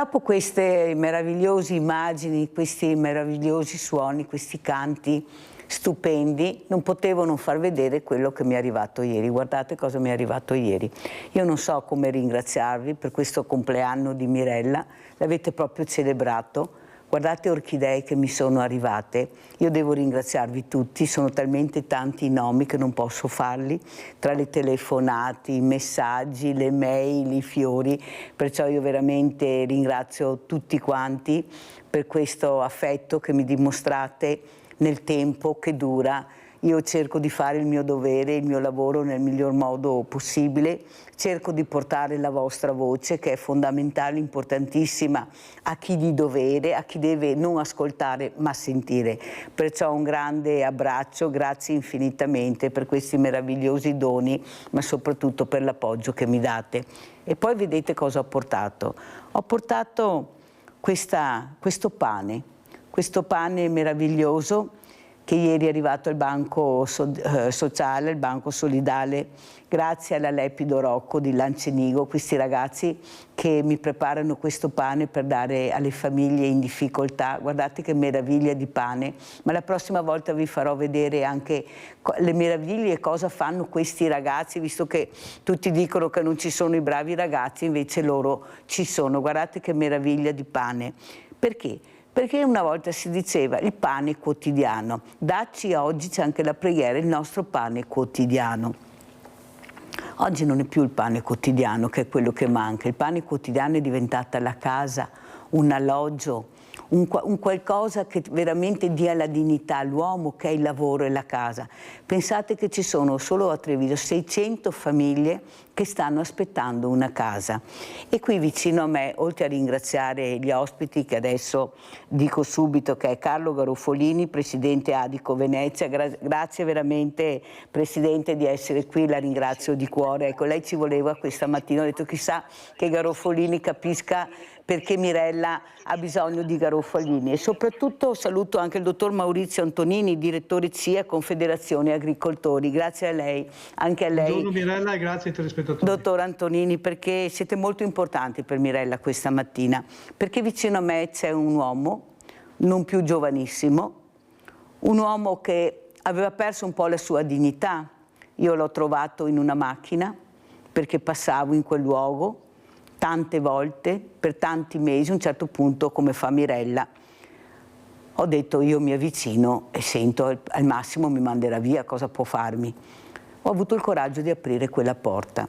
Dopo queste meravigliose immagini, questi meravigliosi suoni, questi canti stupendi, non potevo non far vedere quello che mi è arrivato ieri. Guardate cosa mi è arrivato ieri. Io non so come ringraziarvi per questo compleanno di Mirella, l'avete proprio celebrato. Guardate orchidee che mi sono arrivate, io devo ringraziarvi tutti, sono talmente tanti i nomi che non posso farli, tra le telefonate, i messaggi, le mail, i fiori, perciò io veramente ringrazio tutti quanti per questo affetto che mi dimostrate nel tempo che dura. Io cerco di fare il mio dovere, il mio lavoro nel miglior modo possibile, cerco di portare la vostra voce che è fondamentale, importantissima a chi di dovere, a chi deve non ascoltare ma sentire. Perciò un grande abbraccio, grazie infinitamente per questi meravigliosi doni, ma soprattutto per l'appoggio che mi date. E poi vedete cosa ho portato. Ho portato questo pane meraviglioso, che ieri è arrivato al banco sociale, al banco solidale, grazie alla Lepido Rocco di Lancenigo, questi ragazzi che mi preparano questo pane per dare alle famiglie in difficoltà. Guardate che meraviglia di pane, ma la prossima volta vi farò vedere anche le meraviglie e cosa fanno questi ragazzi, visto che tutti dicono che non ci sono i bravi ragazzi, invece loro ci sono. Guardate che meraviglia di pane. Perché? Perché una volta si diceva il pane quotidiano, dacci oggi, c'è anche la preghiera, il nostro pane quotidiano. Oggi non è più il pane quotidiano che è quello che manca, il pane quotidiano è diventata la casa, un alloggio, un qualcosa che veramente dia la dignità all'uomo, che è il lavoro e la casa. Pensate che ci sono solo a Treviso 600 famiglie che stanno aspettando una casa. E qui vicino a me, oltre a ringraziare gli ospiti, che adesso dico subito, che è Carlo Garoffolini, Presidente Adico Venezia, grazie veramente Presidente di essere qui, la ringrazio di cuore. Ecco, lei ci voleva questa mattina, ho detto chissà che Garoffolini capisca perché Mirella ha bisogno di Garoffolini. E soprattutto saluto anche il dottor Maurizio Antonini, direttore CIA Confederazione Agricoltori. Grazie a lei, anche a lei. Buongiorno Mirella e grazie ai telespettatori. Dottor Antonini, perché siete molto importanti per Mirella questa mattina, perché vicino a me c'è un uomo, non più giovanissimo, un uomo che aveva perso un po' la sua dignità. Io l'ho trovato in una macchina perché passavo in quel luogo tante volte, per tanti mesi, a un certo punto, come fa Mirella, ho detto io mi avvicino e sento al massimo mi manderà via, cosa può farmi? Ho avuto il coraggio di aprire quella porta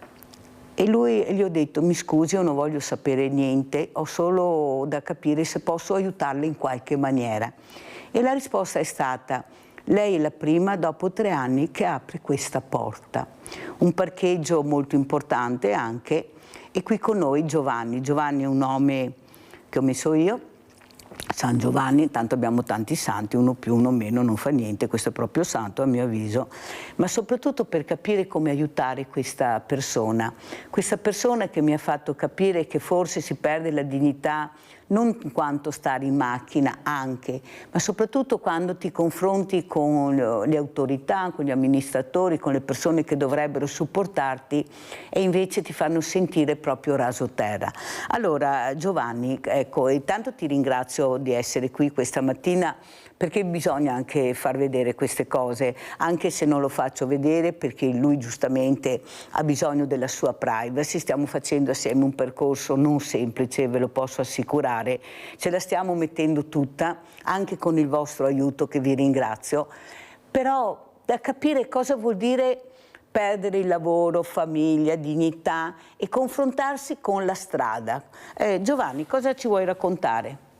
e gli ho detto mi scusi, io non voglio sapere niente, ho solo da capire se posso aiutarla in qualche maniera. E la risposta è stata: lei è la prima dopo 3 anni che apre questa porta. Un parcheggio molto importante anche, e qui con noi Giovanni. Giovanni è un nome che ho messo io, San Giovanni, tanto abbiamo tanti santi, uno più, uno meno, non fa niente, questo è proprio santo a mio avviso, ma soprattutto per capire come aiutare questa persona che mi ha fatto capire che forse si perde la dignità non in quanto stare in macchina anche, ma soprattutto quando ti confronti con le autorità, con gli amministratori, con le persone che dovrebbero supportarti e invece ti fanno sentire proprio raso terra. Allora Giovanni, ecco, intanto ti ringrazio di essere qui questa mattina, perché bisogna anche far vedere queste cose, anche se non lo faccio vedere perché lui giustamente ha bisogno della sua privacy. Stiamo facendo assieme un percorso non semplice, ve lo posso assicurare, ce la stiamo mettendo tutta, anche con il vostro aiuto che vi ringrazio, però da capire cosa vuol dire perdere il lavoro, famiglia, dignità e confrontarsi con la strada. Giovanni, cosa ci vuoi raccontare?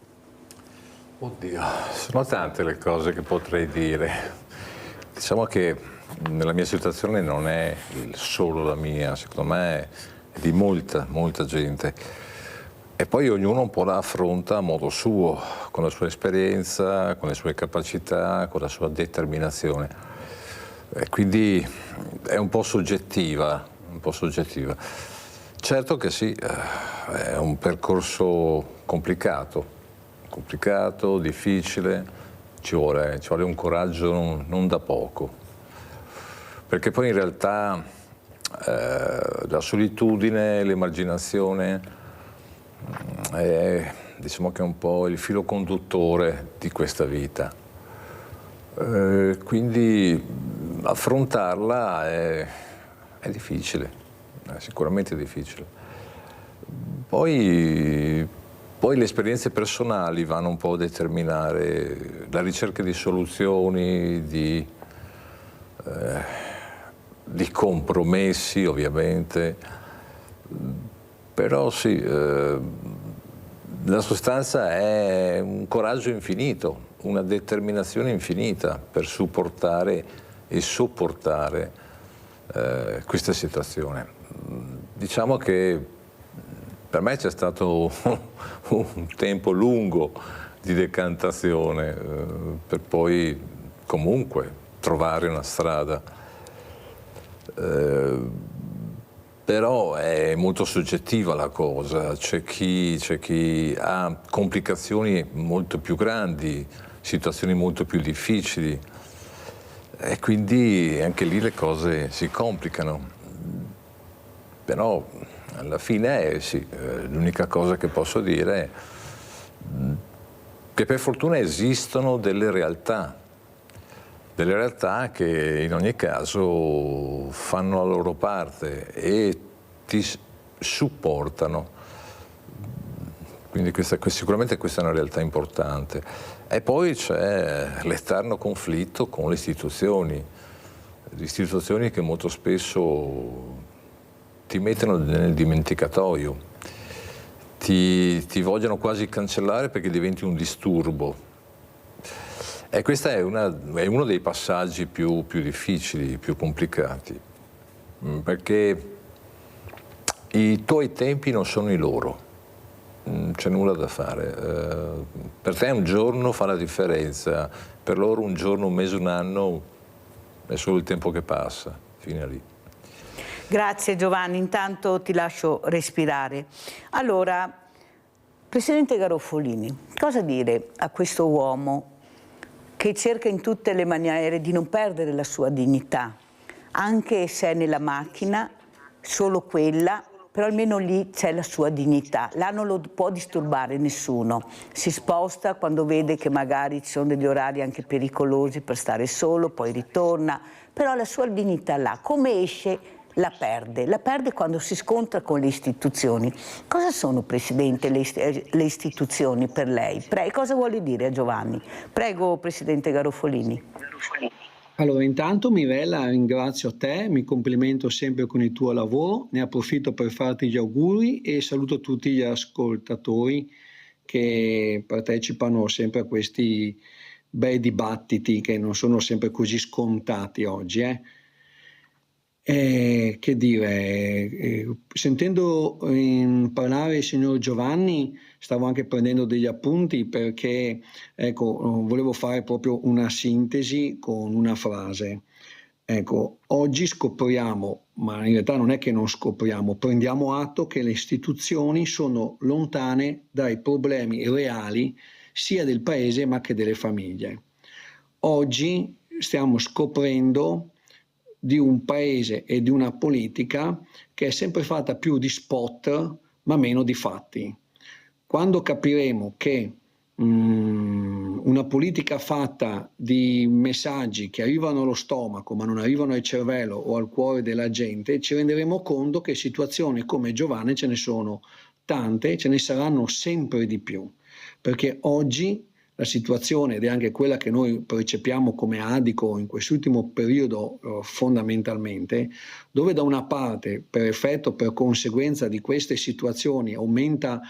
Oddio, sono tante le cose che potrei dire. Diciamo che nella mia situazione non è solo la mia, secondo me è di molta gente. E poi ognuno un po' la affronta a modo suo, con la sua esperienza, con le sue capacità, con la sua determinazione. E quindi è un po' soggettiva, Certo che sì, è un percorso complicato, difficile, ci vuole un coraggio non da poco, perché poi in realtà la solitudine, l'emarginazione diciamo che è un po' il filo conduttore di questa vita. Quindi affrontarla è difficile, è sicuramente difficile. Poi le esperienze personali vanno un po' a determinare la ricerca di soluzioni, di compromessi ovviamente, però sì, la sostanza è un coraggio infinito, una determinazione infinita per supportare e sopportare questa situazione. Diciamo che per me c'è stato un tempo lungo di decantazione per poi comunque trovare una strada. Però è molto soggettiva la cosa, c'è chi ha complicazioni molto più grandi, situazioni molto più difficili e quindi anche lì le cose si complicano. Però alla fine sì, l'unica cosa che posso dire è che per fortuna esistono delle realtà che in ogni caso fanno la loro parte e ti supportano. Quindi sicuramente questa è una realtà importante. E poi c'è l'eterno conflitto con le istituzioni che molto spesso ti mettono nel dimenticatoio, ti vogliono quasi cancellare perché diventi un disturbo. E questo è uno dei passaggi più difficili, più complicati, perché i tuoi tempi non sono i loro, non c'è nulla da fare. Per te un giorno fa la differenza, per loro un giorno, un mese, un anno è solo il tempo che passa, fine lì. Grazie Giovanni, intanto ti lascio respirare. Allora, Presidente Garoffolini, cosa dire a questo uomo che cerca in tutte le maniere di non perdere la sua dignità, anche se è nella macchina, solo quella, però almeno lì c'è la sua dignità, là non lo può disturbare nessuno, si sposta quando vede che magari ci sono degli orari anche pericolosi per stare solo, poi ritorna, però la sua dignità là, come esce? La perde quando si scontra con le istituzioni. Cosa sono, Presidente, le istituzioni per lei? Cosa vuole dire a Giovanni? Prego, Presidente Garoffolini. Allora, intanto Mirella, ringrazio te, mi complimento sempre con il tuo lavoro, ne approfitto per farti gli auguri e saluto tutti gli ascoltatori che partecipano sempre a questi bei dibattiti che non sono sempre così scontati oggi. Che dire, sentendo parlare il signor Giovanni stavo anche prendendo degli appunti perché ecco, volevo fare proprio una sintesi con una frase. Ecco, oggi scopriamo, ma in realtà non è che non scopriamo, prendiamo atto che le istituzioni sono lontane dai problemi reali sia del paese ma che delle famiglie. Oggi stiamo scoprendo di un paese e di una politica che è sempre fatta più di spot ma meno di fatti. Quando capiremo che una politica fatta di messaggi che arrivano allo stomaco ma non arrivano al cervello o al cuore della gente, ci renderemo conto che situazioni come Giovanni ce ne sono tante, ce ne saranno sempre di più, perché oggi la situazione, ed è anche quella che noi percepiamo come Adico in quest'ultimo periodo fondamentalmente, dove da una parte per effetto, per conseguenza di queste situazioni aumenta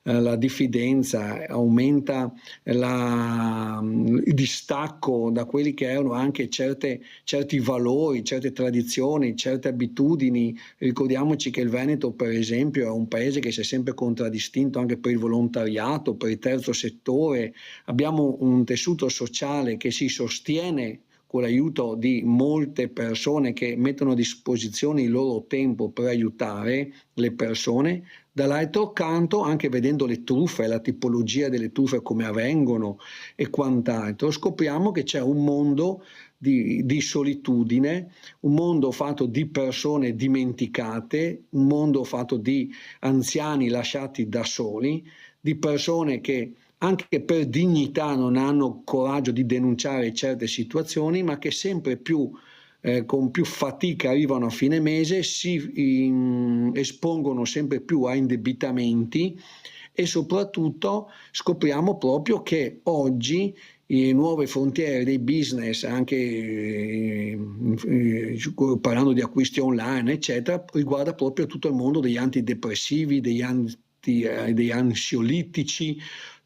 la diffidenza, aumenta il distacco da quelli che erano anche certi valori, certe tradizioni, certe abitudini. Ricordiamoci che il Veneto, per esempio, è un paese che si è sempre contraddistinto anche per il volontariato, per il terzo settore. Abbiamo un tessuto sociale che si sostiene con l'aiuto di molte persone che mettono a disposizione il loro tempo per aiutare le persone. Dall'altro canto, anche vedendo le truffe, la tipologia delle truffe come avvengono e quant'altro, scopriamo che c'è un mondo di solitudine, un mondo fatto di persone dimenticate, un mondo fatto di anziani lasciati da soli, di persone che anche per dignità non hanno coraggio di denunciare certe situazioni, ma che sempre più con più fatica arrivano a fine mese, espongono sempre più a indebitamenti e soprattutto scopriamo proprio che oggi le nuove frontiere dei business, anche parlando di acquisti online, eccetera, riguarda proprio tutto il mondo degli antidepressivi, degli ansiolitici,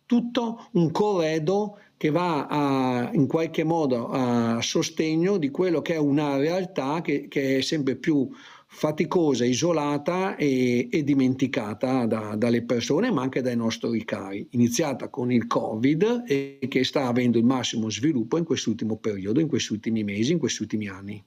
tutto un corredo che va in qualche modo a sostegno di quello che è una realtà che è sempre più faticosa, isolata e dimenticata dalle persone, ma anche dai nostri cari, iniziata con il Covid e che sta avendo il massimo sviluppo in quest'ultimo periodo, in questi ultimi mesi, in questi ultimi anni.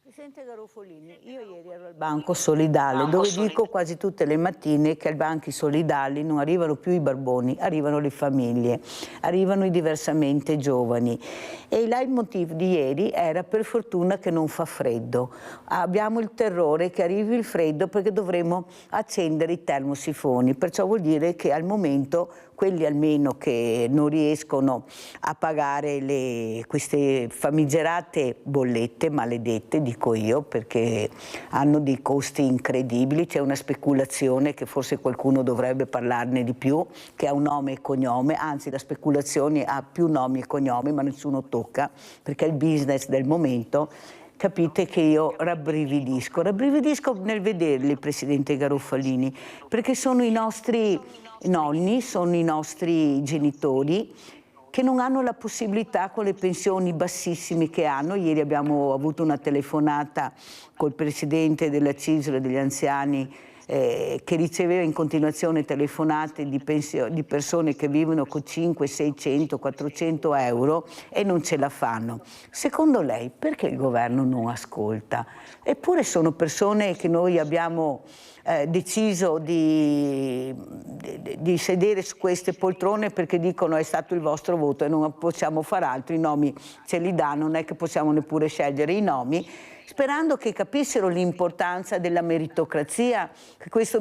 Presidente Garofolini, io ieri ero al Banco Solidale, dove dico quasi tutte le mattine che ai banchi solidali non arrivano più i barboni, arrivano le famiglie, arrivano i diversamente giovani. E il leitmotiv di ieri era: per fortuna che non fa freddo. Abbiamo il terrore che arrivi il freddo perché dovremo accendere i termosifoni, perciò vuol dire che al momento quelli almeno che non riescono a pagare queste famigerate bollette, maledette dico io, perché hanno dei costi incredibili, c'è una speculazione che forse qualcuno dovrebbe parlarne di più, che ha un nome e cognome, anzi la speculazione ha più nomi e cognomi ma nessuno tocca, perché è il business del momento. Capite che io rabbrividisco nel vederli, Presidente Garofolini, perché sono i nostri nonni, sono i nostri genitori che non hanno la possibilità, con le pensioni bassissime che hanno. Ieri abbiamo avuto una telefonata col Presidente della CISL degli anziani che riceveva in continuazione telefonate di persone che vivono con 5, 600, 400 euro e non ce la fanno. Secondo lei perché il governo non ascolta? Eppure sono persone che noi abbiamo deciso di sedere su queste poltrone perché dicono è stato il vostro voto e non possiamo far altro, i nomi ce li dà, non è che possiamo neppure scegliere i nomi, sperando che capissero l'importanza della meritocrazia, che questo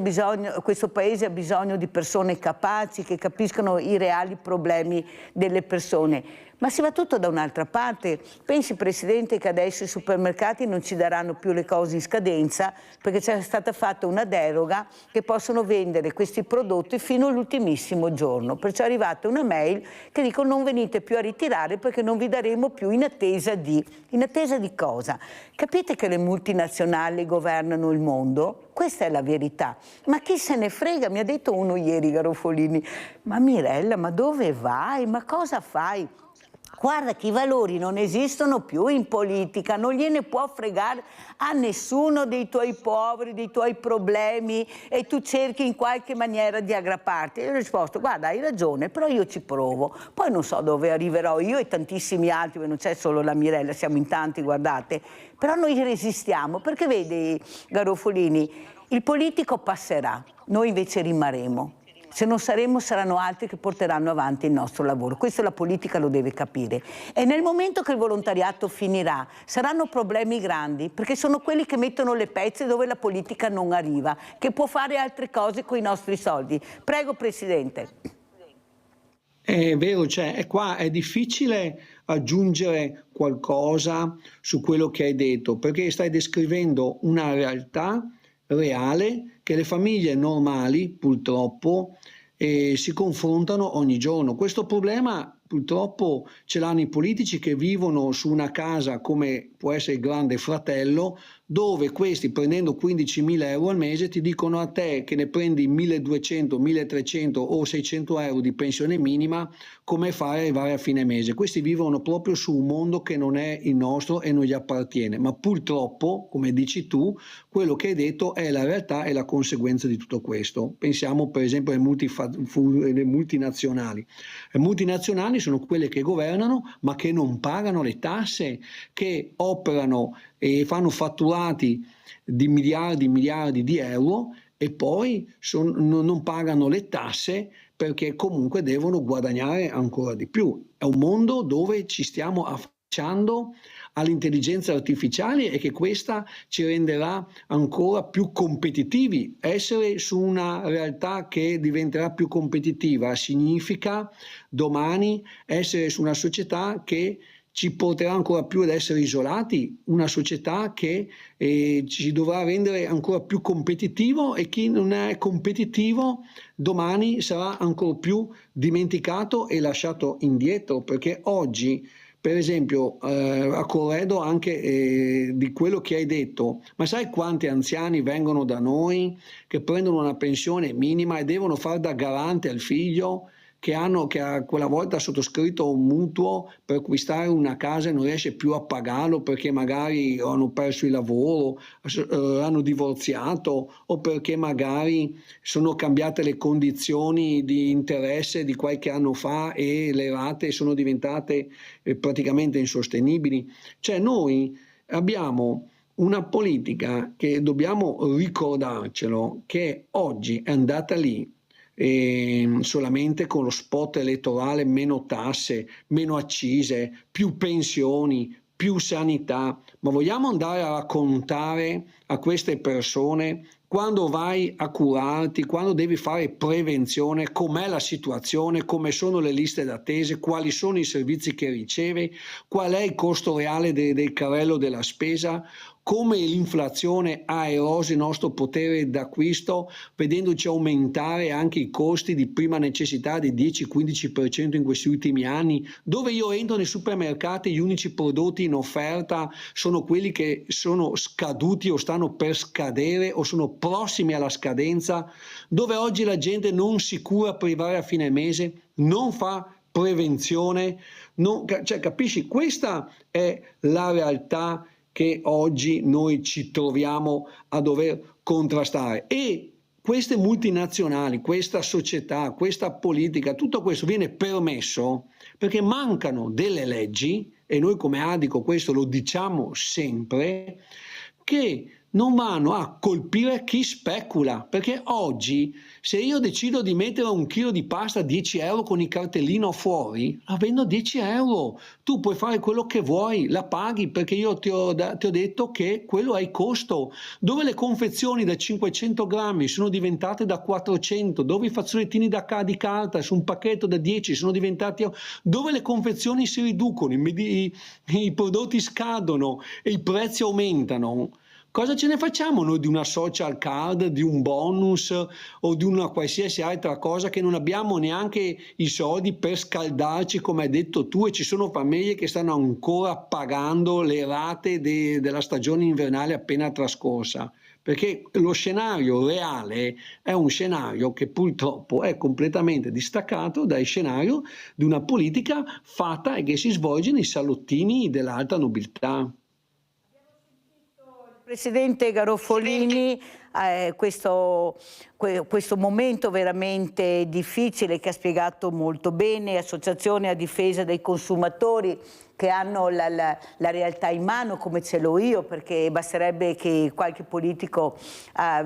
Paese ha bisogno di persone capaci, che capiscano i reali problemi delle persone. Ma si va tutto da un'altra parte. Pensi, Presidente, che adesso i supermercati non ci daranno più le cose in scadenza perché c'è stata fatta una deroga che possono vendere questi prodotti fino all'ultimissimo giorno. Perciò è arrivata una mail che dicono non venite più a ritirare perché non vi daremo più in attesa di cosa? Capite che le multinazionali governano il mondo? Questa è la verità. Ma chi se ne frega? Mi ha detto uno ieri, Garofolini, ma Mirella, ma dove vai? Ma cosa fai? Guarda che i valori non esistono più in politica, non gliene può fregare a nessuno dei tuoi poveri, dei tuoi problemi e tu cerchi in qualche maniera di aggrapparti. Io ho risposto, guarda hai ragione, però io ci provo, poi non so dove arriverò io e tantissimi altri, perché non c'è solo la Mirella, siamo in tanti, guardate, però noi resistiamo, perché vedi Garofolini, il politico passerà, noi invece rimarremo. Se non saremo, saranno altri che porteranno avanti il nostro lavoro. Questo la politica lo deve capire. E nel momento che il volontariato finirà, saranno problemi grandi, perché sono quelli che mettono le pezze dove la politica non arriva, che può fare altre cose con i nostri soldi. Prego, Presidente. È vero, cioè, qua è difficile aggiungere qualcosa su quello che hai detto, perché stai descrivendo una realtà reale che le famiglie normali purtroppo si confrontano ogni giorno. Questo problema purtroppo ce l'hanno i politici che vivono su una casa come può essere il Grande Fratello, dove questi prendendo 15.000 euro al mese ti dicono a te che ne prendi 1.200, 1.300 o 600 euro di pensione minima come fare arrivare a fine mese. Questi vivono proprio su un mondo che non è il nostro e non gli appartiene, ma purtroppo, come dici tu, quello che hai detto è la realtà e la conseguenza di tutto questo. Pensiamo per esempio alle multinazionali. Le multinazionali sono quelle che governano ma che non pagano le tasse, che operano e fanno fatturati di miliardi e miliardi di euro e poi non pagano le tasse perché comunque devono guadagnare ancora di più. È un mondo dove ci stiamo affacciando all'intelligenza artificiale e che questa ci renderà ancora più competitivi. Essere su una realtà che diventerà più competitiva significa domani essere su una società che ci porterà ancora più ad essere isolati, una società che ci dovrà rendere ancora più competitivo, e chi non è competitivo domani sarà ancora più dimenticato e lasciato indietro, perché oggi, per esempio, a corredo anche di quello che hai detto, ma sai quanti anziani vengono da noi che prendono una pensione minima e devono fare da garante al figlio che a quella volta ha sottoscritto un mutuo per acquistare una casa e non riesce più a pagarlo perché magari hanno perso il lavoro, hanno divorziato, o perché magari sono cambiate le condizioni di interesse di qualche anno fa e le rate sono diventate praticamente insostenibili. Cioè noi abbiamo una politica che dobbiamo ricordarcelo, che oggi è andata lì solamente con lo spot elettorale: meno tasse, meno accise, più pensioni, più sanità. Ma vogliamo andare a raccontare a queste persone, quando vai a curarti, quando devi fare prevenzione, com'è la situazione, come sono le liste d'attesa, quali sono i servizi che ricevi, qual è il costo reale del carrello della spesa, come l'inflazione ha eroso il nostro potere d'acquisto, vedendoci aumentare anche i costi di prima necessità di 10-15% in questi ultimi anni, dove io entro nei supermercati, gli unici prodotti in offerta sono quelli che sono scaduti o stanno per scadere o sono prossimi alla scadenza, dove oggi la gente non si cura per arrivare a fine mese, non fa prevenzione, cioè, capisci? Questa è la realtà che oggi noi ci troviamo a dover contrastare. E queste multinazionali, questa società, questa politica, tutto questo viene permesso perché mancano delle leggi, e noi come Adico questo lo diciamo sempre, che non vanno a colpire chi specula, perché oggi se io decido di mettere un chilo di pasta a 10 euro con il cartellino fuori, la vendo a 10 euro, tu puoi fare quello che vuoi, la paghi perché io ti ho detto che quello è il costo, dove le confezioni da 500 grammi sono diventate da 400, dove i fazzolettini di carta su un pacchetto da 10 sono diventati, dove le confezioni si riducono, i prodotti scadono e i prezzi aumentano. Cosa ce ne facciamo noi di una social card, di un bonus o di una qualsiasi altra cosa che non abbiamo neanche i soldi per scaldarci, come hai detto tu, e ci sono famiglie che stanno ancora pagando le rate della stagione invernale appena trascorsa? Perché lo scenario reale è un scenario che purtroppo è completamente distaccato dal scenario di una politica fatta e che si svolge nei salottini dell'alta nobiltà. Presidente Garoffolini, questo momento veramente difficile che ha spiegato molto bene, associazione a difesa dei consumatori che hanno la realtà in mano come ce l'ho io, perché basterebbe che qualche politico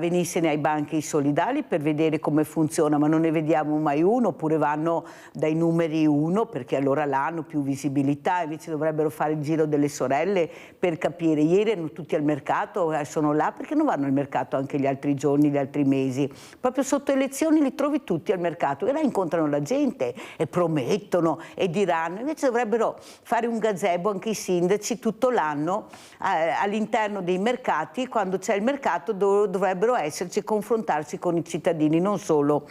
venisse ai banchi solidali per vedere come funziona, ma non ne vediamo mai uno, oppure vanno dai numeri 1 perché allora là hanno più visibilità, invece dovrebbero fare il giro delle sorelle per capire. Ieri erano tutti al mercato, sono là, perché non vanno al mercato anche gli altri giorni, gli altri mesi? Proprio sotto elezioni li trovi tutti al mercato e là incontrano la gente e promettono e diranno, invece dovrebbero fare un gazebo anche i sindaci tutto l'anno all'interno dei mercati. Quando c'è il mercato dovrebbero esserci e confrontarsi con i cittadini, non solo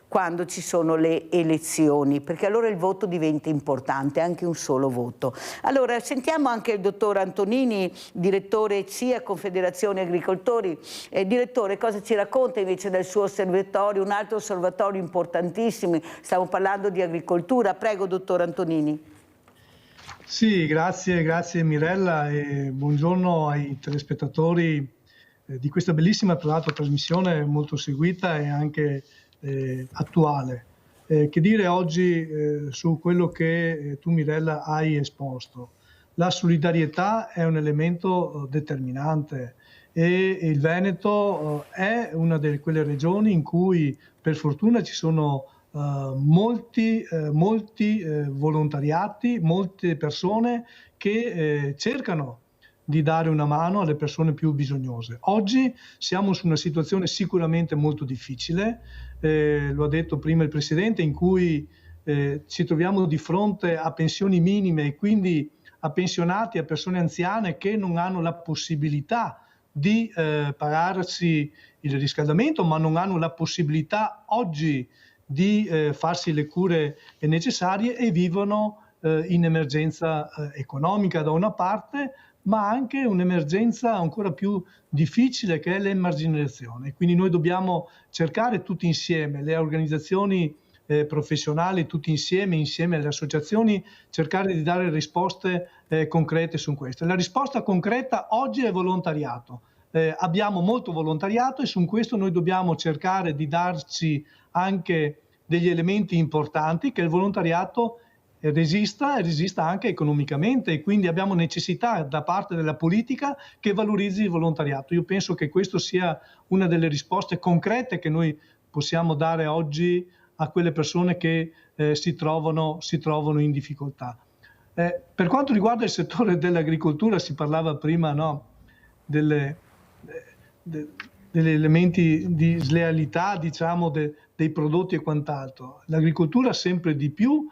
quando ci sono le elezioni, perché allora il voto diventa importante, anche un solo voto. Allora sentiamo anche il dottor Antonini, direttore CIA Confederazione Agricoltori. Direttore, cosa ci racconta invece del suo osservatorio, un altro osservatorio importantissimo, stiamo parlando di agricoltura. Prego, dottor Antonini. Sì, grazie Mirella e buongiorno ai telespettatori di questa bellissima, tra l'altro, trasmissione molto seguita e anche attuale. Che dire oggi su quello che tu, Mirella, hai esposto? La solidarietà è un elemento determinante e il Veneto è una di quelle regioni in cui per fortuna ci sono molti volontariati, molte persone che cercano di dare una mano alle persone più bisognose. Oggi siamo su una situazione sicuramente molto difficile, lo ha detto prima il Presidente, in cui ci troviamo di fronte a pensioni minime e quindi a pensionati, a persone anziane che non hanno la possibilità di pagarsi il riscaldamento, ma non hanno la possibilità oggi di farsi le cure necessarie e vivono in emergenza economica da una parte, ma anche un'emergenza ancora più difficile che è l'emarginazione. Quindi noi dobbiamo cercare tutti insieme, le organizzazioni professionali, tutti insieme alle associazioni, cercare di dare risposte concrete su questo. La risposta concreta oggi è volontariato. Abbiamo molto volontariato e su questo noi dobbiamo cercare di darci anche degli elementi importanti, che il volontariato resista e resista anche economicamente, e quindi abbiamo necessità da parte della politica che valorizzi il volontariato. Io penso che questo sia una delle risposte concrete che noi possiamo dare oggi a quelle persone che si trovano in difficoltà. Per quanto riguarda il settore dell'agricoltura, si parlava prima, no, degli elementi di slealità, diciamo, dei prodotti e quant'altro. L'agricoltura sempre di più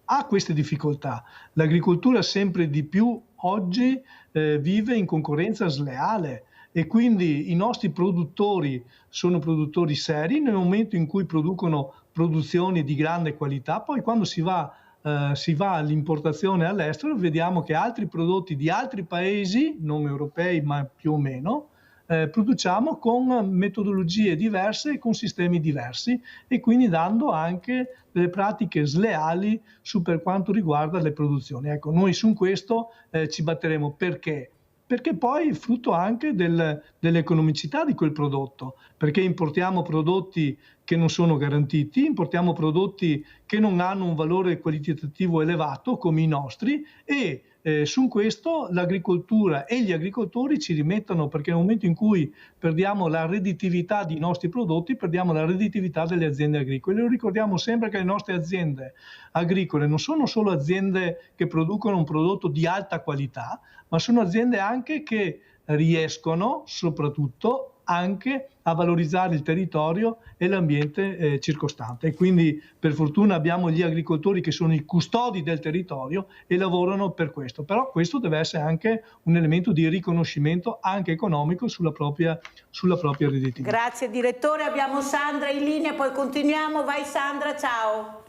ha queste difficoltà. L'agricoltura sempre di più oggi vive in concorrenza sleale, e quindi i nostri produttori sono produttori seri nel momento in cui producono produzioni di grande qualità. Poi quando si va all'importazione all'estero, vediamo che altri prodotti di altri paesi, non europei ma più o meno, produciamo con metodologie diverse e con sistemi diversi, e quindi dando anche delle pratiche sleali per quanto riguarda le produzioni. Ecco, noi su questo ci batteremo. Perché? Perché poi è frutto anche dell'economicità di quel prodotto, perché importiamo prodotti che non sono garantiti, importiamo prodotti che non hanno un valore qualitativo elevato come i nostri, e su questo l'agricoltura e gli agricoltori ci rimettono, perché nel momento in cui perdiamo la redditività dei nostri prodotti, perdiamo la redditività delle aziende agricole. Lo ricordiamo sempre che le nostre aziende agricole non sono solo aziende che producono un prodotto di alta qualità, ma sono aziende anche che riescono soprattutto anche a valorizzare il territorio e l'ambiente circostante. E quindi per fortuna abbiamo gli agricoltori che sono i custodi del territorio e lavorano per questo. Però questo deve essere anche un elemento di riconoscimento anche economico sulla propria redditività. Grazie direttore, abbiamo Sandra in linea, poi continuiamo. Vai Sandra, ciao.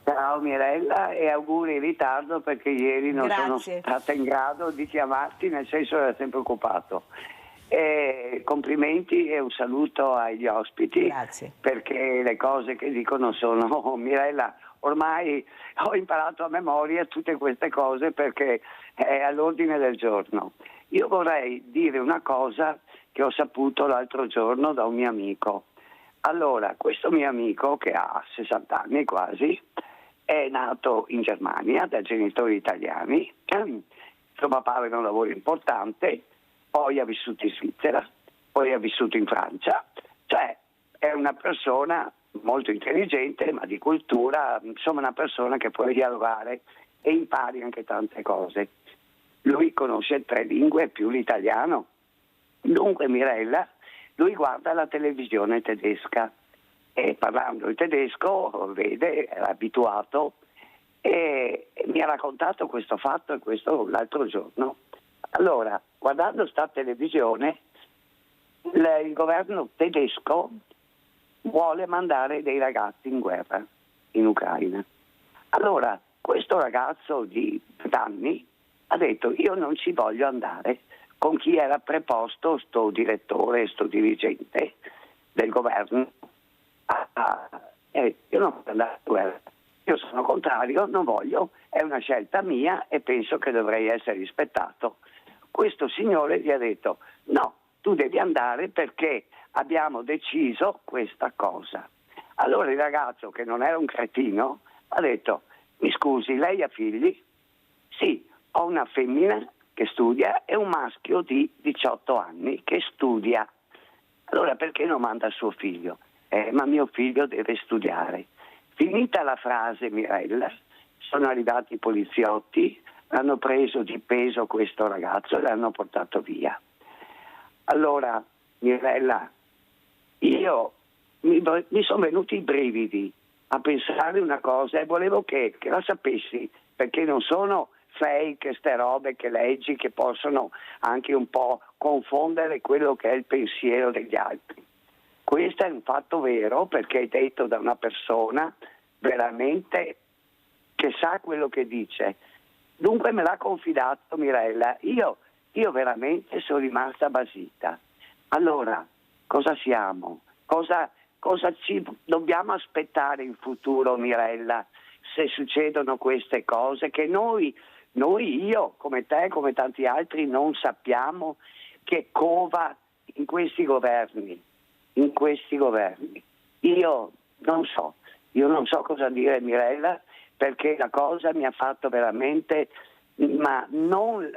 Ciao Mirella, e auguri in ritardo perché ieri non sono stata in grado di chiamarti, nel senso ero sempre occupato. Complimenti e un saluto agli ospiti. Grazie. Perché le cose che dicono sono, Mirella, ormai ho imparato a memoria tutte queste cose perché è all'ordine del giorno. Io vorrei dire una cosa che ho saputo l'altro giorno da un mio amico. Allora, questo mio amico, che ha 60 anni quasi, è nato in Germania da genitori italiani, suo papà aveva un lavoro importante, poi ha vissuto in Svizzera, poi ha vissuto in Francia, cioè è una persona molto intelligente ma di cultura, insomma una persona che può dialogare e impari anche tante cose. Lui conosce 3 lingue più l'italiano. Dunque Mirella, lui guarda la televisione tedesca e parlando il tedesco vede, era abituato, e mi ha raccontato questo fatto e questo l'altro giorno. Allora, guardando sta televisione, il governo tedesco vuole mandare dei ragazzi in guerra in Ucraina. Allora, questo ragazzo di 20 anni ha detto: io non ci voglio andare con chi era preposto, sto direttore, sto dirigente del governo. Io non voglio andare in guerra, io sono contrario, non voglio, è una scelta mia e penso che dovrei essere rispettato. Questo signore gli ha detto: no, tu devi andare perché abbiamo deciso questa cosa. Allora il ragazzo, che non era un cretino, ha detto: mi scusi, lei ha figli? Sì, ho una femmina che studia e un maschio di 18 anni che studia. Allora perché non manda suo figlio? Ma mio figlio deve studiare. Finita la frase, Mirella, sono arrivati i poliziotti, hanno preso di peso questo ragazzo e l'hanno portato via. Allora, Mirella, io mi sono venuti i brividi a pensare una cosa e volevo che la sapessi, perché non sono fake ste robe che leggi che possono anche un po' confondere quello che è il pensiero degli altri. Questo è un fatto vero, perché è detto da una persona veramente che sa quello che dice. Dunque me l'ha confidato Mirella. Io veramente sono rimasta basita. Allora, cosa siamo? Cosa ci dobbiamo aspettare in futuro, Mirella, se succedono queste cose che noi, io, come te, come tanti altri, non sappiamo che cova in questi governi. Io non so cosa dire, Mirella, perché la cosa mi ha fatto veramente, ma non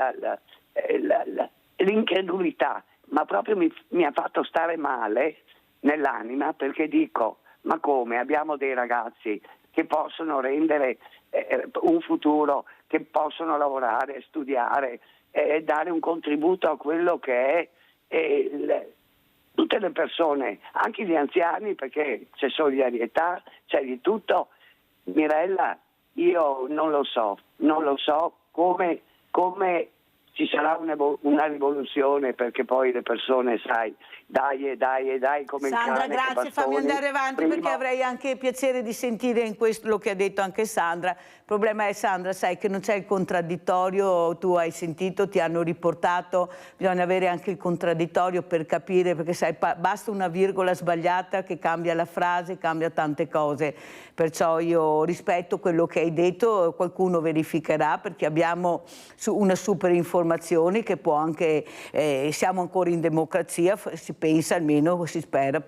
l'incredulità, ma proprio mi ha fatto stare male nell'anima, perché dico, ma come abbiamo dei ragazzi che possono rendere un futuro, che possono lavorare, studiare, dare un contributo a quello che è tutte le persone, anche gli anziani, perché c'è solidarietà, c'è di tutto. Mirella, io non lo so come ci sarà una rivoluzione, perché poi le persone, sai, dai come Sandra, il cane grazie, che bastoni, fammi andare avanti perché avrei anche piacere di sentire in questo lo che ha detto anche Sandra. Il problema è, Sandra, sai che non c'è il contraddittorio, tu hai sentito, ti hanno riportato, bisogna avere anche il contraddittorio per capire, perché sai, basta una virgola sbagliata che cambia la frase, cambia tante cose, perciò io rispetto quello che hai detto, qualcuno verificherà, perché abbiamo una super informazione che può anche, siamo ancora in democrazia, si pensa, almeno si spera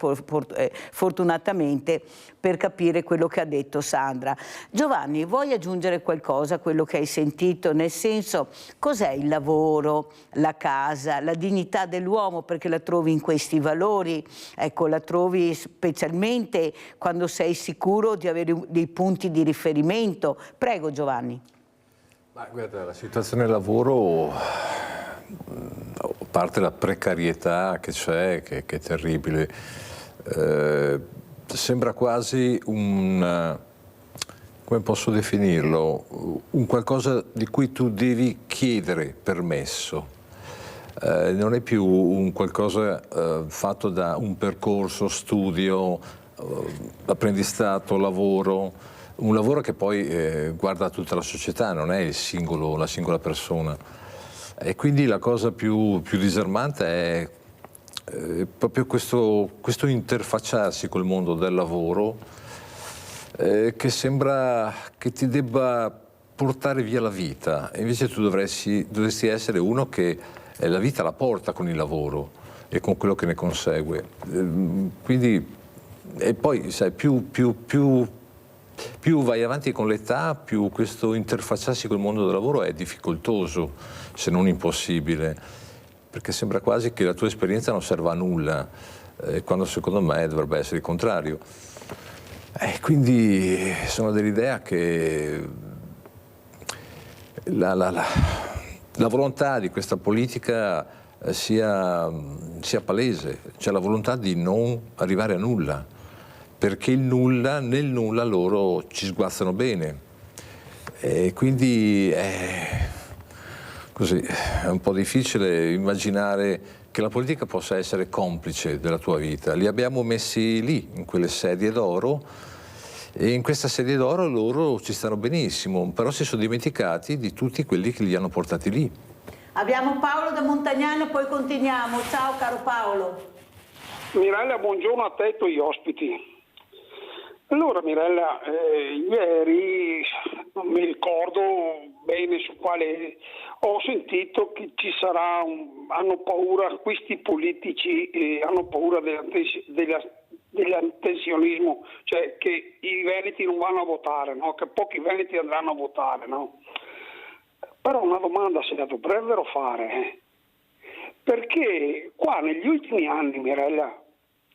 fortunatamente, per capire quello che ha detto Sandra. Giovanni, vuoi aggiungere qualcosa a quello che hai sentito? Nel senso, cos'è il lavoro, la casa, la dignità dell'uomo, perché la trovi in questi valori, ecco, la trovi specialmente quando sei sicuro di avere dei punti di riferimento. Prego Giovanni. Ma guarda, la situazione del lavoro, a parte la precarietà che c'è, che è terribile, sembra quasi come posso definirlo, un qualcosa di cui tu devi chiedere permesso. Non è più un qualcosa fatto da un percorso, studio, apprendistato, lavoro, un lavoro che poi guarda tutta la società, non è la singola persona. E quindi la cosa più disarmante è proprio questo interfacciarsi col mondo del lavoro che sembra che ti debba portare via la vita, e invece tu dovresti essere uno che la vita la porta con il lavoro e con quello che ne consegue. Quindi, e poi sai, più vai avanti con l'età, più questo interfacciarsi col mondo del lavoro è difficoltoso, se non impossibile, perché sembra quasi che la tua esperienza non serva a nulla, quando secondo me dovrebbe essere il contrario. Quindi sono dell'idea che la volontà di questa politica sia palese, c'è la volontà di non arrivare a nulla, perché nel nulla loro ci sguazzano bene. E quindi così, è un po' difficile immaginare che la politica possa essere complice della tua vita. Li abbiamo messi lì, in quelle sedie d'oro, e in questa sedia d'oro loro ci stanno benissimo, però si sono dimenticati di tutti quelli che li hanno portati lì. Abbiamo Paolo da Montagnano, poi continuiamo. Ciao caro Paolo. Mirella, buongiorno a te e ai tuoi ospiti. Allora Mirella, ieri non mi ricordo bene su quale ho sentito che ci sarà hanno paura, questi politici hanno paura dell'astensionismo, cioè che i veneti non vanno a votare, no? Che pochi veneti andranno a votare, no? Però una domanda se la dovrebbero fare, perché qua negli ultimi anni, Mirella,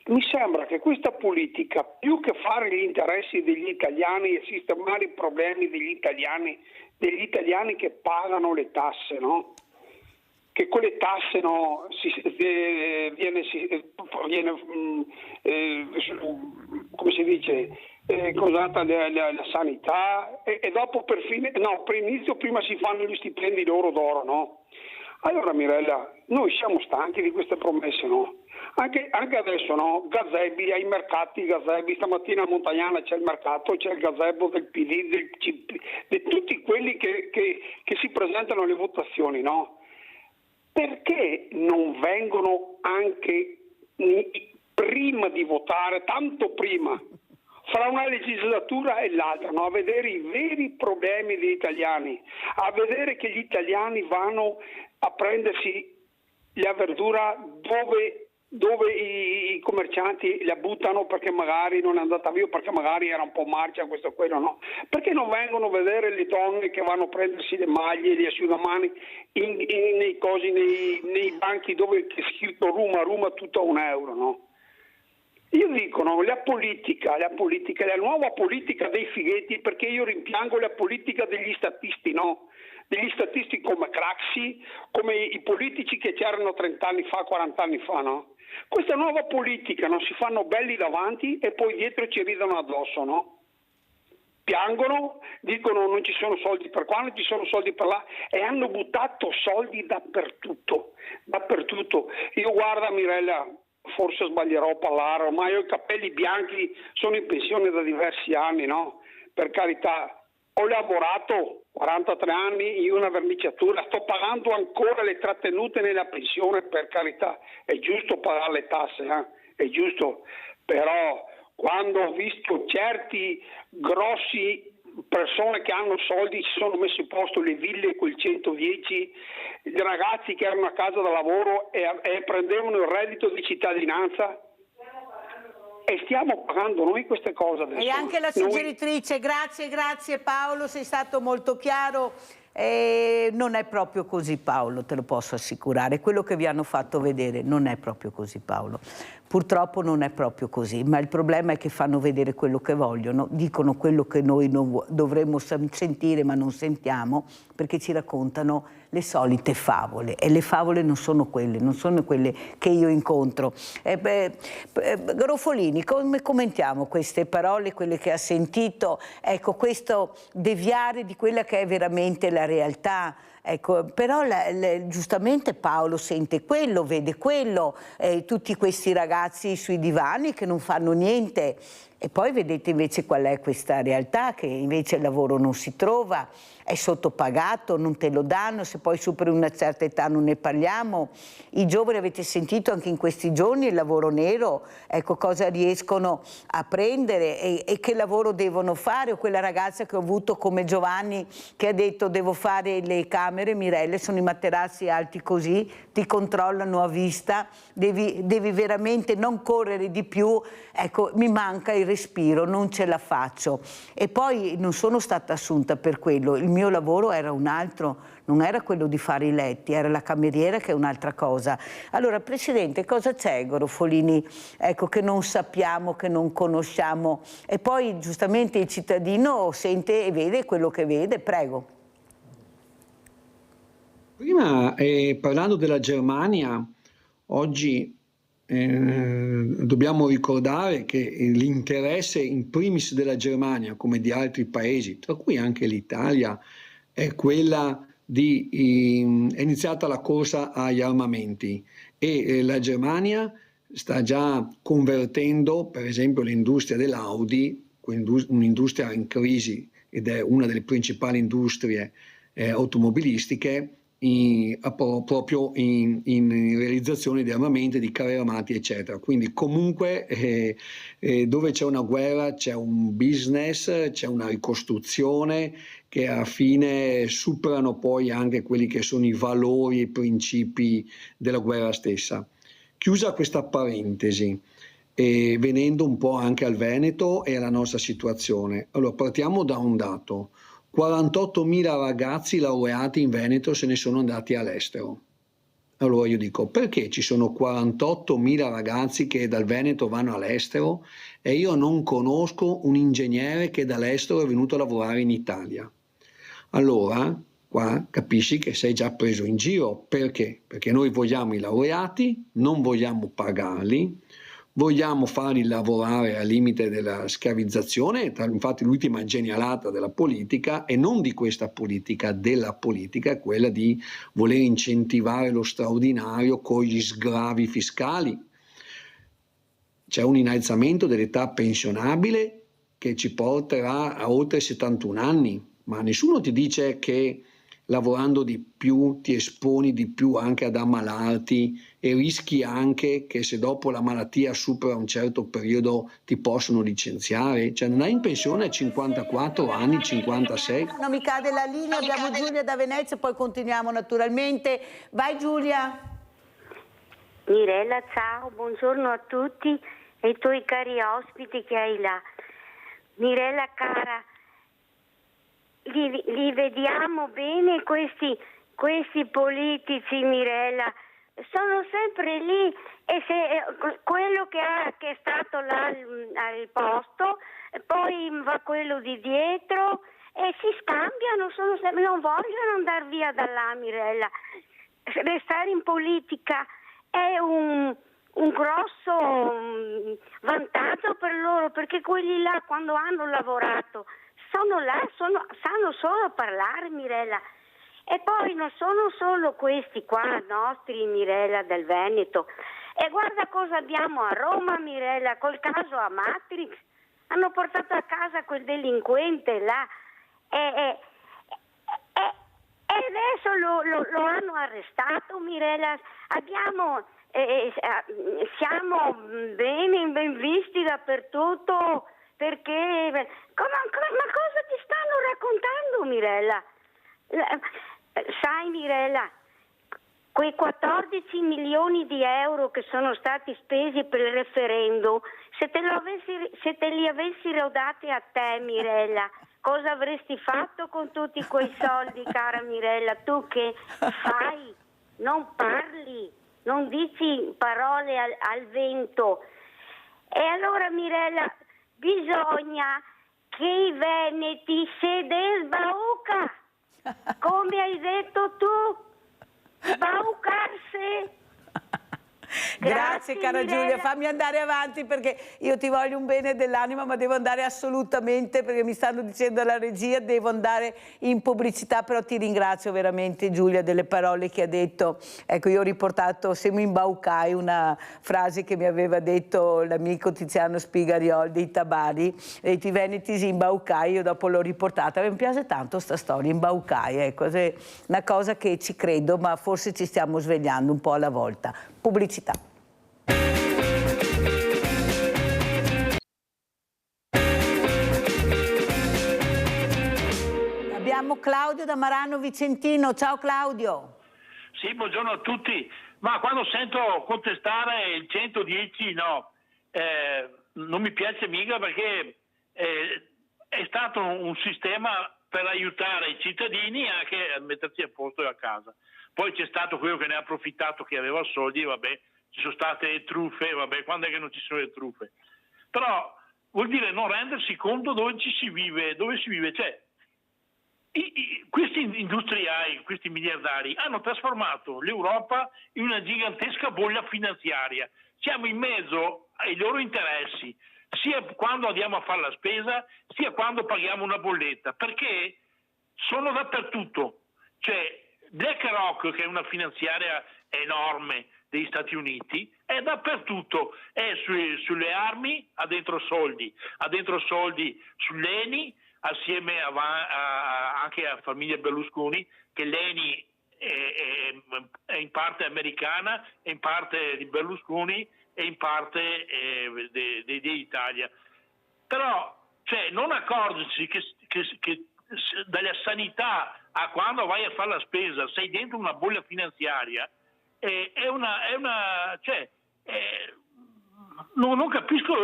mi sembra che questa politica, più che fare gli interessi degli italiani e sistemare i problemi degli italiani che pagano le tasse, no? Che con le tasse, no, come si dice, causata la sanità e dopo per inizio prima si fanno gli stipendi loro d'oro, no? Allora Mirella, noi siamo stanchi di queste promesse, no? Anche adesso, no? Gazebi, ai mercati, gazebi, stamattina a Montagnana c'è il mercato, c'è il gazebo del PD, del CP, di tutti quelli che si presentano alle votazioni, no? Perché non vengono anche prima di votare, tanto prima, fra una legislatura e l'altra, no? A vedere i veri problemi degli italiani, a vedere che gli italiani vanno a prendersi la verdura dove i commercianti la buttano perché magari non è andata via, perché magari era un po' marcia, questo e quello, no? Perché non vengono a vedere le donne che vanno a prendersi le maglie, gli asciugamani nei banchi dove è scritto Roma tutto a €1, no? Io dico, no, la politica, la nuova politica dei fighetti, perché io rimpiango la politica degli statisti, no? Degli statisti come Craxi, come i politici che c'erano 30 anni fa, 40 anni fa, no? Questa nuova politica non si fanno belli davanti e poi dietro ci ridono addosso, no? Piangono, dicono non ci sono soldi per qua, non ci sono soldi per là e hanno buttato soldi dappertutto. Io guarda Mirella, forse sbaglierò a parlare, ormai ho i capelli bianchi, sono in pensione da diversi anni, no? Per carità, ho lavorato 43 anni in una verniciatura, sto pagando ancora le trattenute nella pensione, per carità, è giusto pagare le tasse, è giusto, però quando ho visto certi grossi persone che hanno soldi si sono messi a posto le ville col 110, i ragazzi che erano a casa da lavoro e prendevano il reddito di cittadinanza e stiamo pagando noi queste cose adesso. E anche la suggeritrice, grazie Paolo, sei stato molto chiaro. Non è proprio così Paolo, te lo posso assicurare, quello che vi hanno fatto vedere non è proprio così Paolo, purtroppo non è proprio così, ma il problema è che fanno vedere quello che vogliono, dicono quello che noi non dovremmo sentire ma non sentiamo, perché ci raccontano le solite favole e le favole non sono quelle che io incontro. Garofolini, come commentiamo queste parole, quelle che ha sentito, ecco, questo deviare di quella che è veramente la realtà? Ecco, però giustamente Paolo sente quello, vede quello, tutti questi ragazzi sui divani che non fanno niente e poi vedete invece qual è questa realtà, che invece il lavoro non si trova, è sottopagato, non te lo danno, se poi superi una certa età non ne parliamo. I giovani, avete sentito anche in questi giorni il lavoro nero, ecco cosa riescono a prendere e che lavoro devono fare, o quella ragazza che ho avuto come Giovanni che ha detto devo fare le camere, Mirelle, sono i materassi alti così, ti controllano a vista, devi veramente non correre di più, ecco mi manca il respiro, non ce la faccio. E poi non sono stata assunta per quello, il mio lavoro era un altro, non era quello di fare i letti, era la cameriera che è un'altra cosa. Allora Presidente, cosa c'è Garofolini, ecco, che non sappiamo, che non conosciamo? E poi giustamente il cittadino sente e vede quello che vede, prego. Prima, parlando della Germania, oggi dobbiamo ricordare che l'interesse in primis della Germania, come di altri paesi, tra cui anche l'Italia, è quella è iniziata la corsa agli armamenti e la Germania sta già convertendo, per esempio, l'industria dell'Audi, un'industria in crisi ed è una delle principali industrie automobilistiche, proprio in realizzazione di armamenti, di carri armati, eccetera. Quindi comunque dove c'è una guerra c'è un business, c'è una ricostruzione che alla fine superano poi anche quelli che sono i valori e i principi della guerra stessa. Chiusa questa parentesi, e venendo un po' anche al Veneto e alla nostra situazione. Allora partiamo da un dato. 48.000 ragazzi laureati in Veneto se ne sono andati all'estero. Allora io dico, perché ci sono 48.000 ragazzi che dal Veneto vanno all'estero e io non conosco un ingegnere che dall'estero è venuto a lavorare in Italia? Allora, qua capisci che sei già preso in giro. Perché? Perché noi vogliamo i laureati, non vogliamo pagarli, vogliamo farli lavorare al limite della schiavizzazione, infatti l'ultima genialata della politica, e non di questa politica, della politica, è quella di voler incentivare lo straordinario con gli sgravi fiscali. C'è un innalzamento dell'età pensionabile che ci porterà a oltre 71 anni, ma nessuno ti dice che lavorando di più ti esponi di più anche ad ammalarti e rischi anche che se dopo la malattia supera un certo periodo ti possono licenziare. Cioè non hai in pensione a 54 anni, 56. Non mi cade la linea, abbiamo Giulia da Venezia, poi continuiamo naturalmente. Vai Giulia. Mirella, ciao, buongiorno a tutti e ai tuoi cari ospiti che hai là. Mirella cara, li vediamo bene questi politici, Mirella, sono sempre lì e se quello che è stato là al posto, poi va quello di dietro e si scambiano, non vogliono andare via da là, Mirella. Restare in politica è un grosso vantaggio per loro, perché quelli là quando hanno lavorato sono là, sanno solo parlare, Mirella. E poi non sono solo questi qua nostri, Mirella, del Veneto. E guarda cosa abbiamo a Roma, Mirella, col caso a Matrix. Hanno portato a casa quel delinquente là e adesso lo hanno arrestato, Mirella. Siamo ben visti dappertutto, perché ma cosa ti stanno raccontando, Mirella? Sai, Mirella, quei 14 milioni di euro che sono stati spesi per il referendum, se te li avessi rodati a te, Mirella, cosa avresti fatto con tutti quei soldi, cara Mirella? Tu che fai, non parli, non dici parole al vento. E allora, Mirella, bisogna che i veneti se desbauca, come hai detto tu, sbaucarsi. Grazie cara Mirella. Giulia, fammi andare avanti perché io ti voglio un bene dell'anima, ma devo andare assolutamente, perché mi stanno dicendo alla regia, devo andare in pubblicità, però ti ringrazio veramente Giulia delle parole che ha detto. Ecco, io ho riportato, se mi imbaucai, una frase che mi aveva detto l'amico Tiziano Spigariol dei Tabari, e i veneti si imbaucai, io dopo l'ho riportata, mi piace tanto sta storia, imbaucai, ecco, è una cosa che ci credo, ma forse ci stiamo svegliando un po' alla volta. Pubblicità. Abbiamo Claudio da Marano Vicentino. Ciao Claudio. Sì, buongiorno a tutti. Ma quando sento contestare il 110, no, non mi piace mica, perché è stato un sistema per aiutare i cittadini anche a mettersi a posto a casa. Poi c'è stato quello che ne ha approfittato, che aveva soldi, vabbè, ci sono state le truffe, vabbè, quando è che non ci sono le truffe? Però vuol dire non rendersi conto dove si vive, cioè questi industriali, questi miliardari hanno trasformato l'Europa in una gigantesca bolla finanziaria. Siamo in mezzo ai loro interessi, sia quando andiamo a fare la spesa, sia quando paghiamo una bolletta, perché sono dappertutto. Cioè, BlackRock, che è una finanziaria enorme degli Stati Uniti, è dappertutto, è sulle armi, ha dentro soldi sull'ENI, assieme anche a famiglia Berlusconi, che l'ENI è in parte americana, è in parte di Berlusconi e in parte dell'Italia. Però, cioè, non accorgersi che dalla sanità a quando vai a fare la spesa sei dentro una bolla finanziaria, non capisco,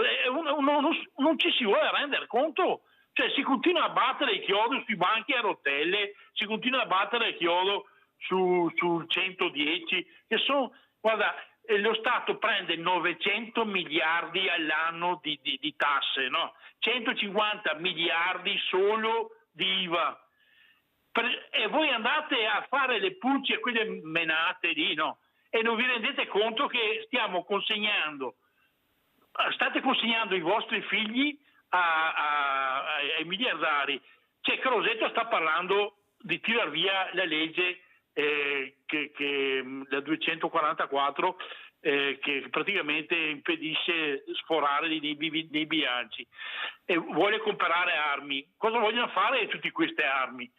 non ci si vuole rendere conto. Cioè, si continua a battere il chiodo sui banchi a rotelle, si continua a battere il chiodo sul 110, che sono, guarda, lo Stato prende 900 miliardi all'anno di tasse, no? 150 miliardi solo di IVA. E voi andate a fare le pulci e quelle menate lì, no? E non vi rendete conto che state consegnando i vostri figli ai miliardari. Cioè, Crosetto sta parlando di tirar via la legge la 244 che praticamente impedisce sforare dei bilanci, e vuole comprare armi. Cosa vogliono fare tutte queste armi?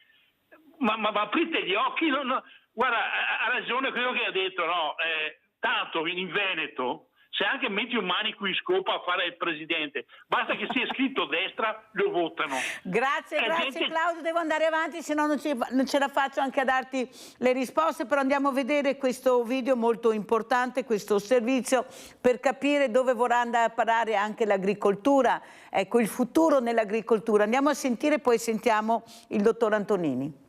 Ma aprite gli occhi, guarda, ha ragione quello che ha detto, no? Tanto in Veneto, se anche metti un manico in scopa a fare il presidente, basta che sia scritto destra, lo votano. Grazie Claudio, devo andare avanti, se no non ce la faccio anche a darti le risposte, però andiamo a vedere questo video molto importante, questo servizio, per capire dove vorrà andare a parare anche l'agricoltura, ecco, il futuro nell'agricoltura. Andiamo a sentire, poi sentiamo il dottor Antonini.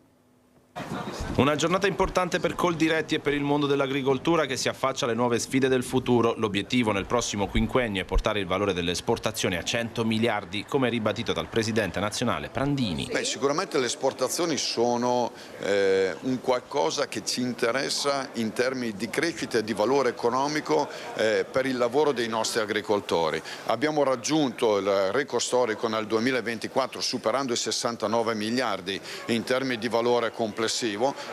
Una giornata importante per Coldiretti e per il mondo dell'agricoltura che si affaccia alle nuove sfide del futuro. L'obiettivo nel prossimo quinquennio è portare il valore delle esportazioni a 100 miliardi, come ribadito dal presidente nazionale Prandini. Sicuramente le esportazioni sono un qualcosa che ci interessa in termini di crescita e di valore economico per il lavoro dei nostri agricoltori. Abbiamo raggiunto il record storico nel 2024 superando i 69 miliardi in termini di valore complessivo.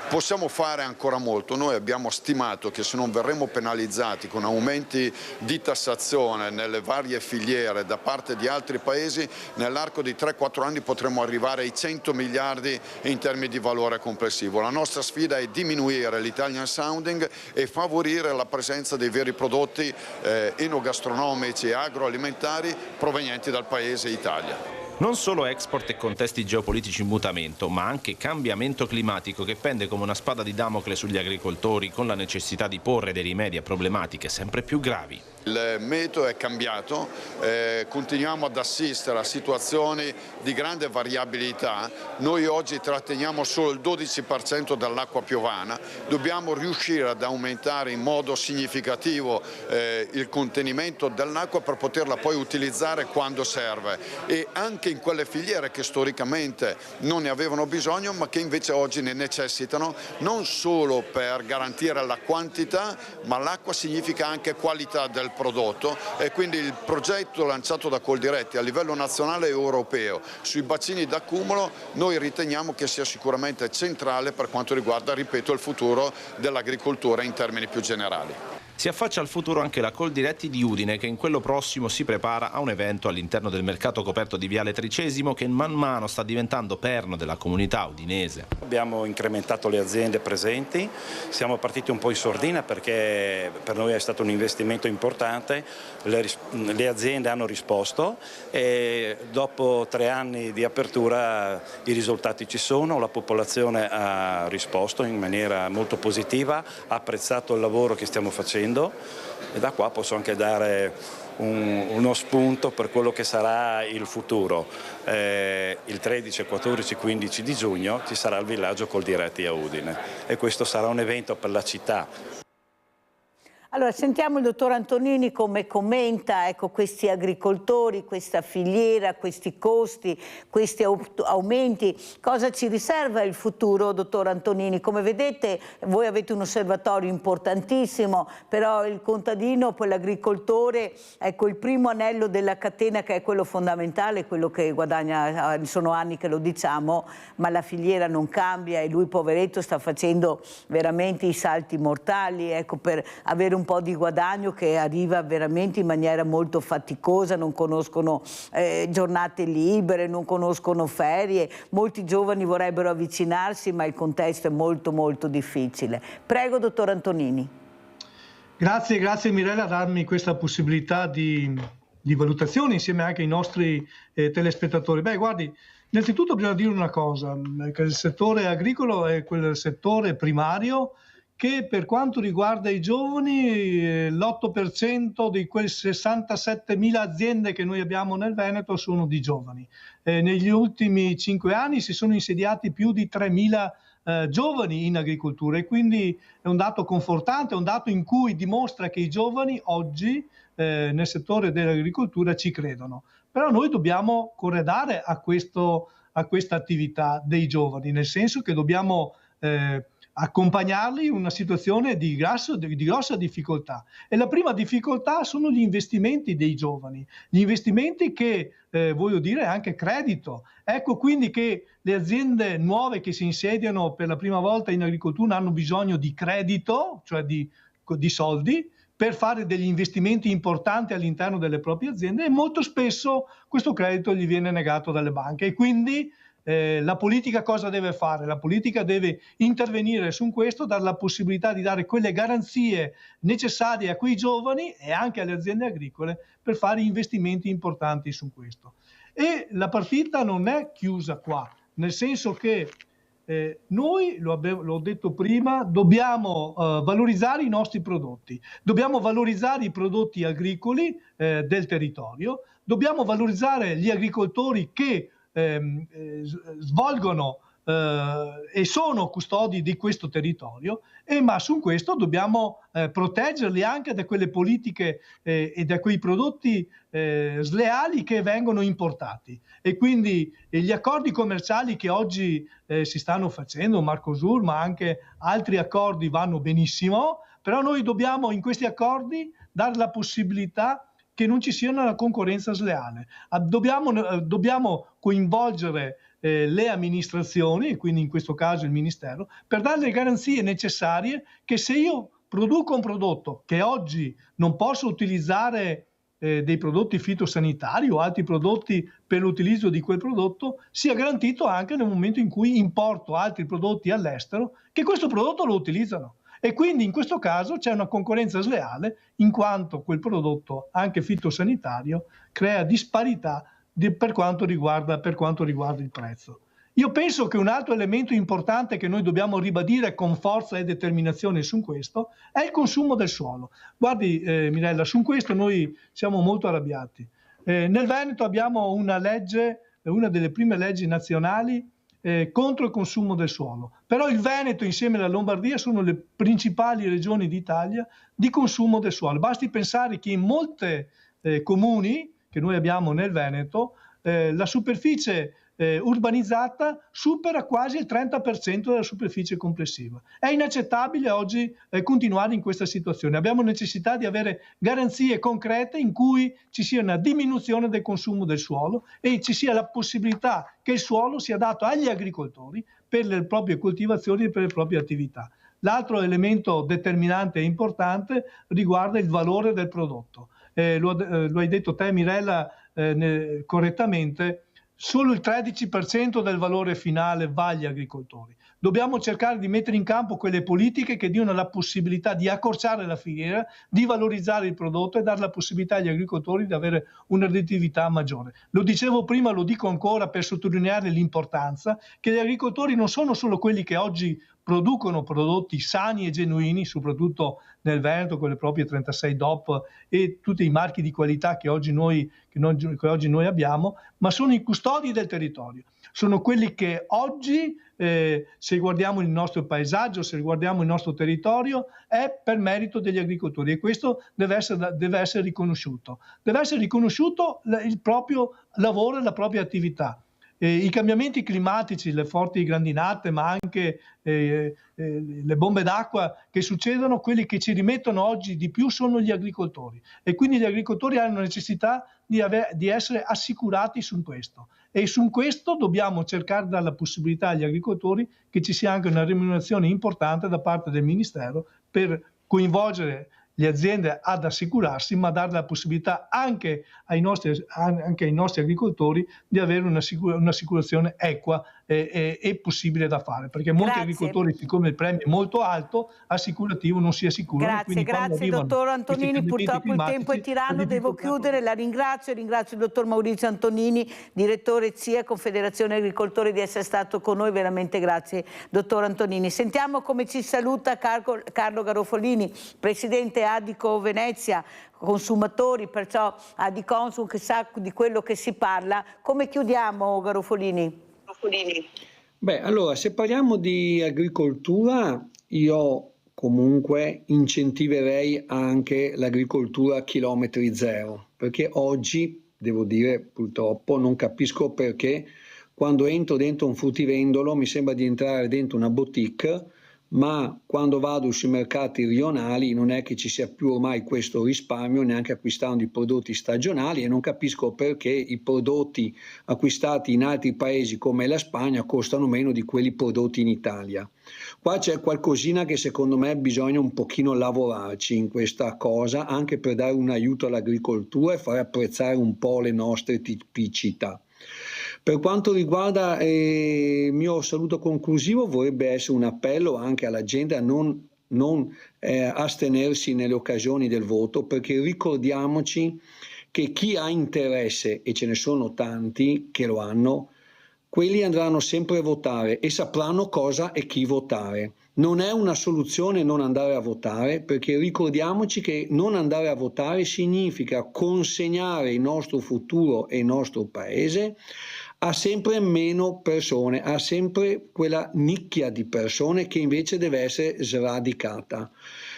Possiamo fare ancora molto. Noi abbiamo stimato che se non verremo penalizzati con aumenti di tassazione nelle varie filiere da parte di altri paesi, nell'arco di 3-4 anni potremo arrivare ai 100 miliardi in termini di valore complessivo. La nostra sfida è diminuire l'Italian sounding e favorire la presenza dei veri prodotti enogastronomici e agroalimentari provenienti dal paese Italia. Non solo export e contesti geopolitici in mutamento, ma anche cambiamento climatico che pende come una spada di Damocle sugli agricoltori, con la necessità di porre dei rimedi a problematiche sempre più gravi. Il metodo è cambiato, continuiamo ad assistere a situazioni di grande variabilità. Noi oggi tratteniamo solo il 12% dell'acqua piovana, dobbiamo riuscire ad aumentare in modo significativo il contenimento dell'acqua per poterla poi utilizzare quando serve, e anche in quelle filiere che storicamente non ne avevano bisogno ma che invece oggi ne necessitano, non solo per garantire la quantità, ma l'acqua significa anche qualità del prodotto, e quindi il progetto lanciato da Coldiretti a livello nazionale e europeo sui bacini d'accumulo noi riteniamo che sia sicuramente centrale per quanto riguarda, ripeto, il futuro dell'agricoltura in termini più generali. Si affaccia al futuro anche la Coldiretti di Udine, che in quello prossimo si prepara a un evento all'interno del mercato coperto di Viale Tricesimo, che man mano sta diventando perno della comunità udinese. Abbiamo incrementato le aziende presenti, siamo partiti un po' in sordina perché per noi è stato un investimento importante, le aziende hanno risposto e dopo 3 anni di apertura i risultati ci sono, la popolazione ha risposto in maniera molto positiva, ha apprezzato il lavoro che stiamo facendo. E da qua posso anche dare uno spunto per quello che sarà il futuro. Il 13, 14, 15 di giugno ci sarà il villaggio Coldiretti a Udine e questo sarà un evento per la città. Allora, sentiamo il dottor Antonini come commenta, ecco, questi agricoltori, questa filiera, questi costi, questi aumenti. Cosa ci riserva il futuro, dottor Antonini? Come vedete, voi avete un osservatorio importantissimo, però il contadino, poi l'agricoltore, ecco, il primo anello della catena, che è quello fondamentale, quello che guadagna, sono anni che lo diciamo, ma la filiera non cambia e lui, poveretto, sta facendo veramente i salti mortali, ecco, per avere un po' di guadagno che arriva veramente in maniera molto faticosa, non conoscono giornate libere, non conoscono ferie, molti giovani vorrebbero avvicinarsi ma il contesto è molto molto difficile. Prego, dottor Antonini. Grazie Mirella a darmi questa possibilità di valutazione insieme anche ai nostri telespettatori. Beh, guardi, innanzitutto bisogna dire una cosa, che il settore agricolo è quel settore primario che per quanto riguarda i giovani l'8% di quelle 67.000 aziende che noi abbiamo nel Veneto sono di giovani. Negli ultimi 5 anni si sono insediati più di 3.000 giovani in agricoltura, e quindi è un dato confortante, è un dato in cui dimostra che i giovani oggi nel settore dell'agricoltura ci credono. Però noi dobbiamo corredare a questa attività dei giovani, nel senso che dobbiamo accompagnarli in una situazione di grossa difficoltà. E la prima difficoltà sono gli investimenti dei giovani, gli investimenti che, voglio dire, anche credito. Ecco quindi che le aziende nuove che si insediano per la prima volta in agricoltura hanno bisogno di credito, cioè di soldi, per fare degli investimenti importanti all'interno delle proprie aziende, e molto spesso questo credito gli viene negato dalle banche. E quindi la politica cosa deve fare? La politica deve intervenire su questo, dare la possibilità di dare quelle garanzie necessarie a quei giovani e anche alle aziende agricole per fare investimenti importanti su questo. E la partita non è chiusa qua, nel senso che noi, l'ho detto prima, dobbiamo valorizzare i nostri prodotti, dobbiamo valorizzare i prodotti agricoli del territorio, dobbiamo valorizzare gli agricoltori che svolgono e sono custodi di questo territorio, ma su questo dobbiamo proteggerli anche da quelle politiche e da quei prodotti sleali che vengono importati. E quindi gli accordi commerciali che oggi si stanno facendo, Mercosur, ma anche altri accordi, vanno benissimo, però noi dobbiamo in questi accordi dare la possibilità che non ci sia una concorrenza sleale. Dobbiamo coinvolgere le amministrazioni, quindi in questo caso il Ministero, per dare le garanzie necessarie che se io produco un prodotto che oggi non posso utilizzare dei prodotti fitosanitari o altri prodotti per l'utilizzo di quel prodotto, sia garantito anche nel momento in cui importo altri prodotti all'estero che questo prodotto lo utilizzano. E quindi in questo caso c'è una concorrenza sleale, in quanto quel prodotto, anche fitosanitario, crea disparità per quanto riguarda il prezzo. Io penso che un altro elemento importante che noi dobbiamo ribadire con forza e determinazione su questo è il consumo del suolo. Guardi Mirella, su questo noi siamo molto arrabbiati. Nel Veneto abbiamo una legge, una delle prime leggi nazionali contro il consumo del suolo. Però il Veneto insieme alla Lombardia sono le principali regioni d'Italia di consumo del suolo. Basti pensare che in molte comuni che noi abbiamo nel Veneto la superficie urbanizzata supera quasi il 30% della superficie complessiva. È inaccettabile oggi continuare in questa situazione. Abbiamo necessità di avere garanzie concrete in cui ci sia una diminuzione del consumo del suolo e ci sia la possibilità che il suolo sia dato agli agricoltori per le proprie coltivazioni e per le proprie attività. L'altro elemento determinante e importante riguarda il valore del prodotto. Lo hai detto te, Mirella, correttamente. Solo il 13% del valore finale va agli agricoltori. Dobbiamo cercare di mettere in campo quelle politiche che diano la possibilità di accorciare la filiera, di valorizzare il prodotto e dare la possibilità agli agricoltori di avere una redditività maggiore. Lo dicevo prima, lo dico ancora per sottolineare l'importanza che gli agricoltori non sono solo quelli che oggi producono prodotti sani e genuini, soprattutto nel Veneto con le proprie 36 DOP e tutti i marchi di qualità che oggi noi abbiamo, ma sono i custodi del territorio. Sono quelli che oggi, se guardiamo il nostro paesaggio, se guardiamo il nostro territorio, è per merito degli agricoltori, e questo deve essere riconosciuto. Deve essere riconosciuto il proprio lavoro e la propria attività. I cambiamenti climatici, le forti grandinate, ma anche le bombe d'acqua che succedono, quelli che ci rimettono oggi di più sono gli agricoltori, e quindi gli agricoltori hanno necessità di essere assicurati su questo, e su questo dobbiamo cercare di dare la possibilità agli agricoltori che ci sia anche una remunerazione importante da parte del Ministero per coinvolgere le aziende ad assicurarsi, ma dare la possibilità anche ai nostri agricoltori di avere un'assicurazione equa e possibile da fare, perché molti agricoltori, siccome il premio è molto alto, assicurativo non si assicurano. Grazie dottor Antonini, purtroppo il tempo è tiranno, devo chiudere, la ringrazio il dottor Maurizio Antonini, direttore CIA Confederazione Agricoltori, di essere stato con noi, veramente grazie dottor Antonini. Sentiamo come ci saluta Carlo Garofolini, presidente Adico Venezia, consumatori, perciò Adiconsum, che sa di quello che si parla. Come chiudiamo, Garofolini? Beh, allora, se parliamo di agricoltura, io comunque incentiverei anche l'agricoltura a chilometri zero, perché oggi, devo dire, purtroppo non capisco perché quando entro dentro un fruttivendolo mi sembra di entrare dentro una boutique, ma quando vado sui mercati rionali non è che ci sia più ormai questo risparmio neanche acquistando i prodotti stagionali, e non capisco perché i prodotti acquistati in altri paesi come la Spagna costano meno di quelli prodotti in Italia. Qua c'è qualcosina che secondo me bisogna un pochino lavorarci in questa cosa, anche per dare un aiuto all'agricoltura e fare apprezzare un po' le nostre tipicità. Per quanto riguarda il mio saluto conclusivo, vorrebbe essere un appello anche alla gente a non astenersi nelle occasioni del voto, perché ricordiamoci che chi ha interesse, e ce ne sono tanti che lo hanno, quelli andranno sempre a votare e sapranno cosa e chi votare. Non è una soluzione non andare a votare, perché ricordiamoci che non andare a votare significa consegnare il nostro futuro e il nostro paese a sempre meno persone, a sempre quella nicchia di persone che invece deve essere sradicata.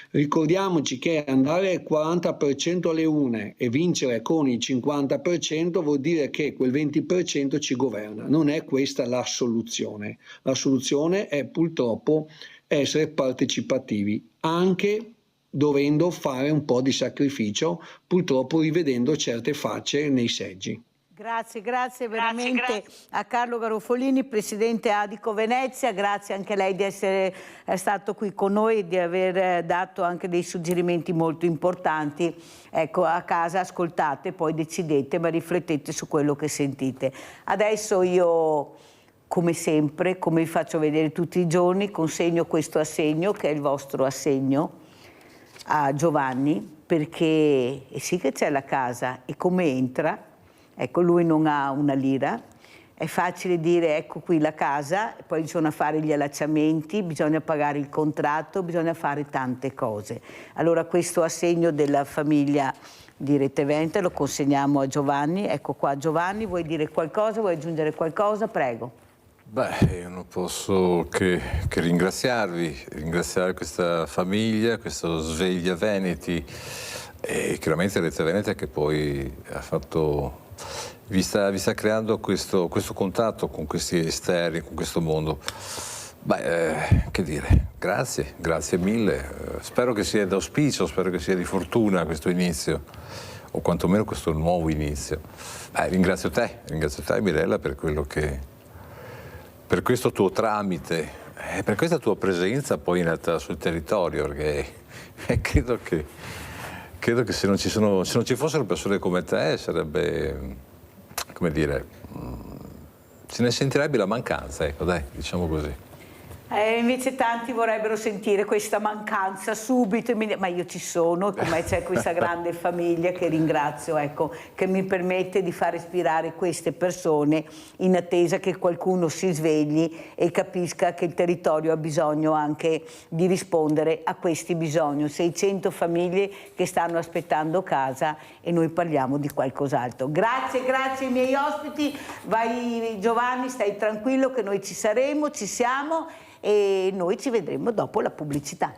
Ricordiamoci che andare al 40% alle urne e vincere con il 50% vuol dire che quel 20% ci governa. Non è questa la soluzione. La soluzione è purtroppo essere partecipativi, anche dovendo fare un po' di sacrificio, purtroppo rivedendo certe facce nei seggi. Grazie veramente a Carlo Garofolini, Presidente Adico Venezia, grazie anche a lei di essere stato qui con noi e di aver dato anche dei suggerimenti molto importanti. Ecco, a casa ascoltate, poi decidete, ma riflettete su quello che sentite. Adesso io, come sempre, come vi faccio vedere tutti i giorni, consegno questo assegno, che è il vostro assegno, a Giovanni, perché sì che c'è la casa e come entra. Ecco, lui non ha una lira, è facile dire ecco qui la casa, poi bisogna fare gli allacciamenti, bisogna pagare il contratto, bisogna fare tante cose. Allora questo assegno della famiglia di Rete Vente lo consegniamo a Giovanni. Ecco qua Giovanni, vuoi dire qualcosa, vuoi aggiungere qualcosa? Prego. Beh, io non posso che ringraziare questa famiglia, questo Sveglia Veneti e chiaramente Rete Veneta che poi ha fatto... Vi sta creando questo contatto con questi esterni, con questo mondo. Beh, che dire, grazie mille. Spero che sia d'auspicio, spero che sia di fortuna questo inizio, o quantomeno questo nuovo inizio. Ringrazio te Mirella per questo tuo tramite, per questa tua presenza poi in realtà sul territorio, perché credo che se non ci fossero persone come te sarebbe, come dire, se ne sentirebbe la mancanza, ecco dai, diciamo così. Invece tanti vorrebbero sentire questa mancanza subito, ma io ci sono, come c'è questa grande famiglia che ringrazio, ecco, che mi permette di far respirare queste persone in attesa che qualcuno si svegli e capisca che il territorio ha bisogno anche di rispondere a questi bisogni. 600 famiglie che stanno aspettando casa e noi parliamo di qualcos'altro. Grazie ai miei ospiti, vai Giovanni, stai tranquillo che noi ci saremo, ci siamo. E noi ci vedremo dopo la pubblicità.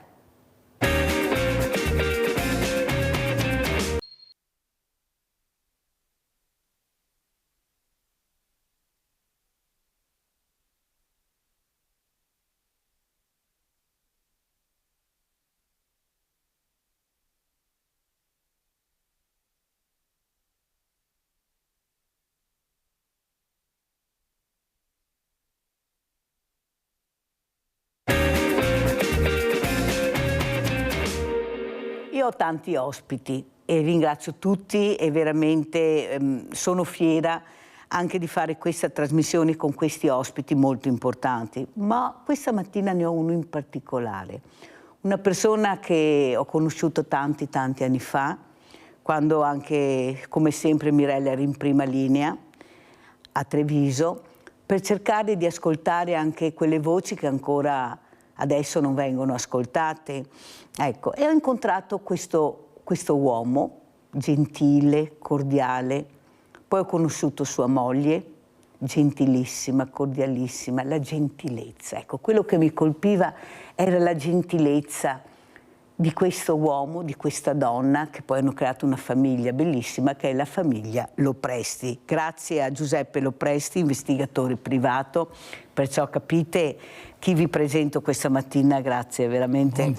Io ho tanti ospiti e ringrazio tutti e veramente sono fiera anche di fare questa trasmissione con questi ospiti molto importanti, ma questa mattina ne ho uno in particolare, una persona che ho conosciuto tanti anni fa, quando anche, come sempre, Mirella era in prima linea a Treviso, per cercare di ascoltare anche quelle voci che ancora adesso non vengono ascoltate. Ecco, e ho incontrato questo uomo gentile, cordiale, poi ho conosciuto sua moglie, gentilissima, cordialissima, la gentilezza. Ecco, quello che mi colpiva era la gentilezza di questo uomo, di questa donna, che poi hanno creato una famiglia bellissima, che è la famiglia Lopresti. Grazie a Giuseppe Lopresti, investigatore privato, perciò capite chi vi presento questa mattina, grazie veramente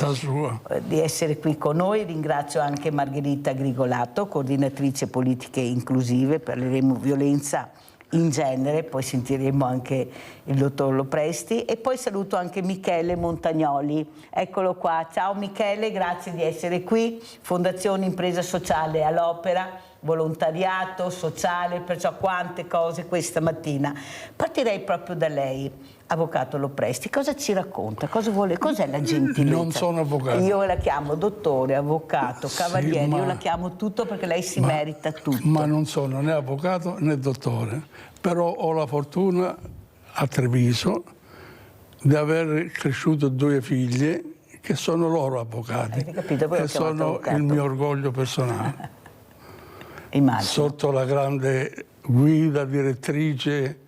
di essere qui con noi. Ringrazio anche Margherita Grigolato, coordinatrice politiche inclusive, parleremo violenza in genere, poi sentiremo anche il dottor Lopresti, e poi saluto anche Michele Montagnoli, eccolo qua. Ciao Michele, grazie di essere qui. Fondazione Impresa Sociale all'Opera, volontariato sociale, perciò quante cose questa mattina. Partirei proprio da lei, avvocato Lopresti. Cosa ci racconta? Cosa vuole? Cos'è la gentilezza? Non sono avvocato. Io la chiamo dottore, avvocato, cavaliere, io la chiamo tutto perché lei si merita tutto. Ma non sono né avvocato né dottore, però ho la fortuna a Treviso di aver cresciuto 2 figlie che sono loro avvocati, che sono il mio orgoglio personale. Immagino. Sotto la grande guida direttrice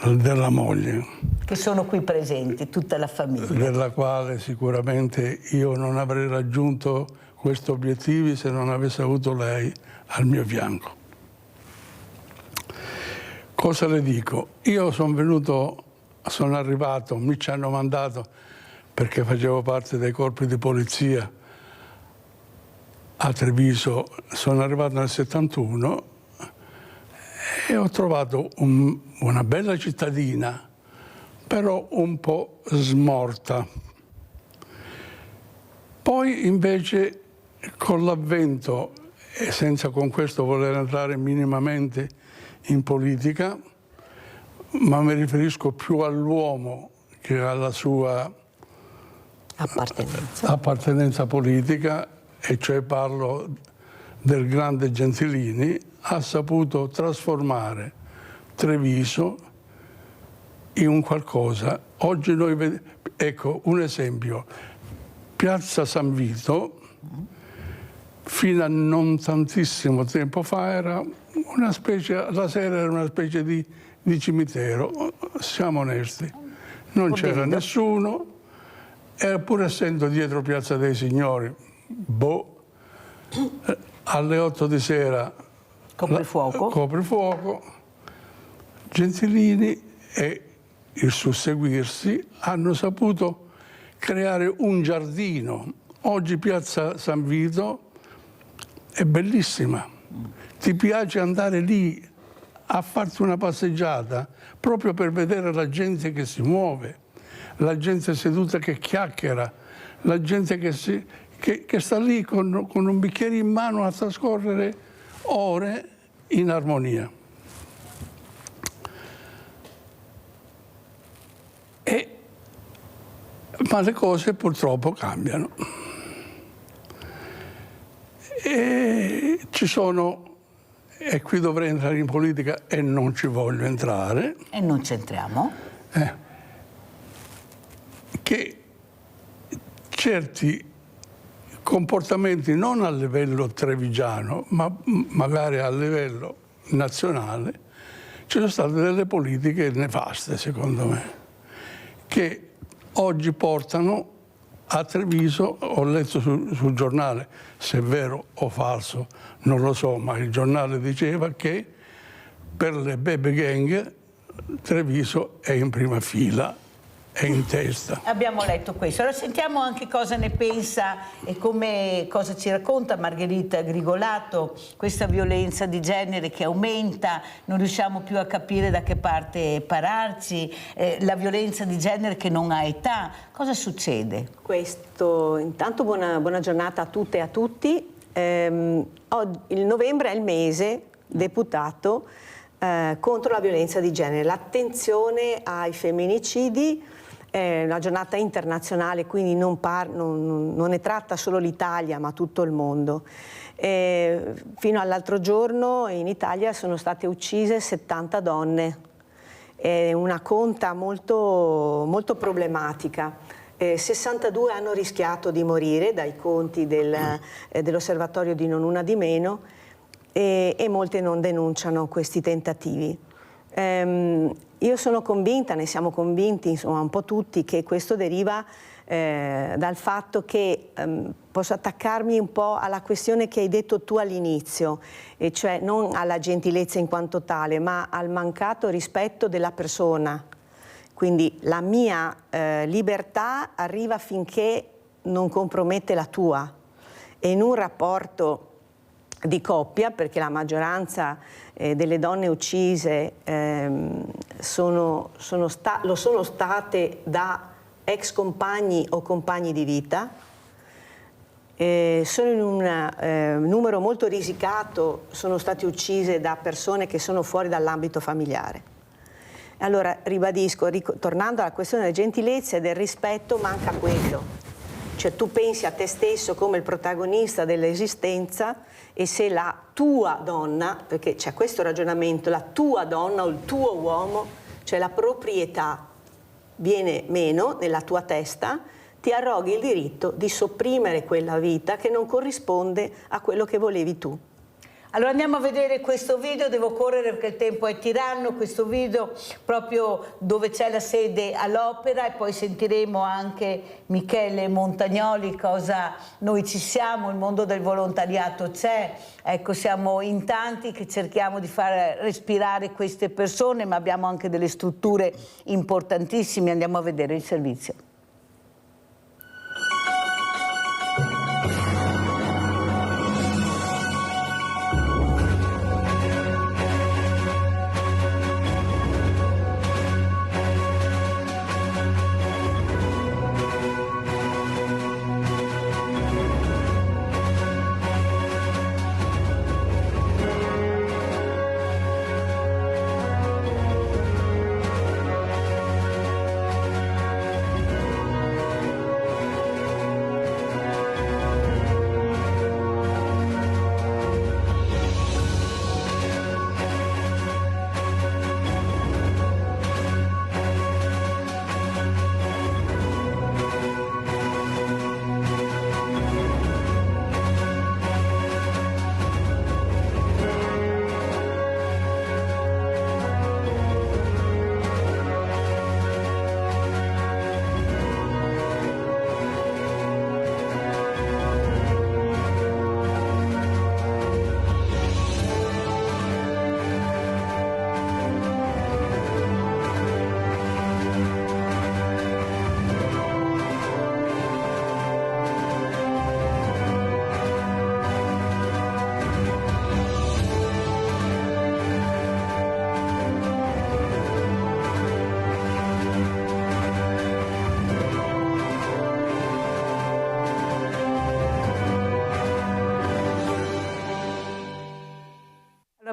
della moglie. Che sono qui presenti, tutta la famiglia. Della quale sicuramente io non avrei raggiunto questi obiettivi se non avessi avuto lei al mio fianco. Cosa le dico? Io sono arrivato, mi ci hanno mandato, perché facevo parte dei corpi di polizia a Treviso, sono arrivato nel 71 e ho trovato una bella cittadina, però un po' smorta. Poi invece con l'avvento, e senza con questo voler entrare minimamente in politica, ma mi riferisco più all'uomo che alla sua appartenenza politica, e cioè parlo del grande Gentilini, ha saputo trasformare Treviso in un qualcosa. Oggi noi vediamo, ecco un esempio, Piazza San Vito, fino a non tantissimo tempo fa era una specie, la sera era una specie di cimitero, siamo onesti, non c'era nessuno, e pur essendo dietro Piazza dei Signori, alle 8 di sera coprifuoco, Gentilini e il susseguirsi hanno saputo creare un giardino. Oggi Piazza San Vito è bellissima, ti piace andare lì a farti una passeggiata proprio per vedere la gente che si muove, la gente seduta che chiacchiera, la gente che sta lì con un bicchiere in mano a trascorrere ore in armonia. Ma le cose purtroppo cambiano. E ci sono, e qui dovrei entrare in politica e non ci voglio entrare. E non c'entriamo. Che certi comportamenti non a livello trevigiano, ma magari a livello nazionale, ci sono state delle politiche nefaste, secondo me, che oggi portano a Treviso, ho letto sul giornale, se è vero o falso non lo so, ma il giornale diceva che per le baby gang Treviso è in prima fila, è in testa. Abbiamo letto questo. Ora sentiamo anche cosa ne pensa e cosa ci racconta Margherita Grigolato, questa violenza di genere che aumenta, non riusciamo più a capire da che parte pararci, la violenza di genere che non ha età. Cosa succede? Intanto buona giornata a tutte e a tutti. Il novembre è il mese deputato contro la violenza di genere, l'attenzione ai femminicidi. È una giornata internazionale, quindi non ne tratta solo l'Italia, ma tutto il mondo. Fino all'altro giorno in Italia sono state uccise 70 donne. È una conta molto, molto problematica. 62 hanno rischiato di morire dai conti dell'osservatorio di Non Una di Meno. e molte non denunciano questi tentativi. Io sono convinta, ne siamo convinti insomma un po' tutti, che questo deriva dal fatto che posso attaccarmi un po' alla questione che hai detto tu all'inizio, e cioè non alla gentilezza in quanto tale, ma al mancato rispetto della persona. Quindi la mia libertà arriva finché non compromette la tua, e in un rapporto di coppia, perché la maggioranza delle donne uccise lo sono state da ex compagni o compagni di vita, sono in un numero molto risicato, sono state uccise da persone che sono fuori dall'ambito familiare. Allora ribadisco, tornando alla questione della gentilezza e del rispetto, manca quello. Cioè tu pensi a te stesso come il protagonista dell'esistenza, e se la tua donna, perché c'è questo ragionamento, la tua donna o il tuo uomo, cioè la proprietà, viene meno nella tua testa, ti arroghi il diritto di sopprimere quella vita che non corrisponde a quello che volevi tu. Allora andiamo a vedere questo video, devo correre perché il tempo è tiranno, questo video proprio dove c'è la sede all'Opera, e poi sentiremo anche Michele Montagnoli, cosa noi ci siamo, il mondo del volontariato c'è, ecco, siamo in tanti che cerchiamo di far respirare queste persone, ma abbiamo anche delle strutture importantissime, andiamo a vedere il servizio.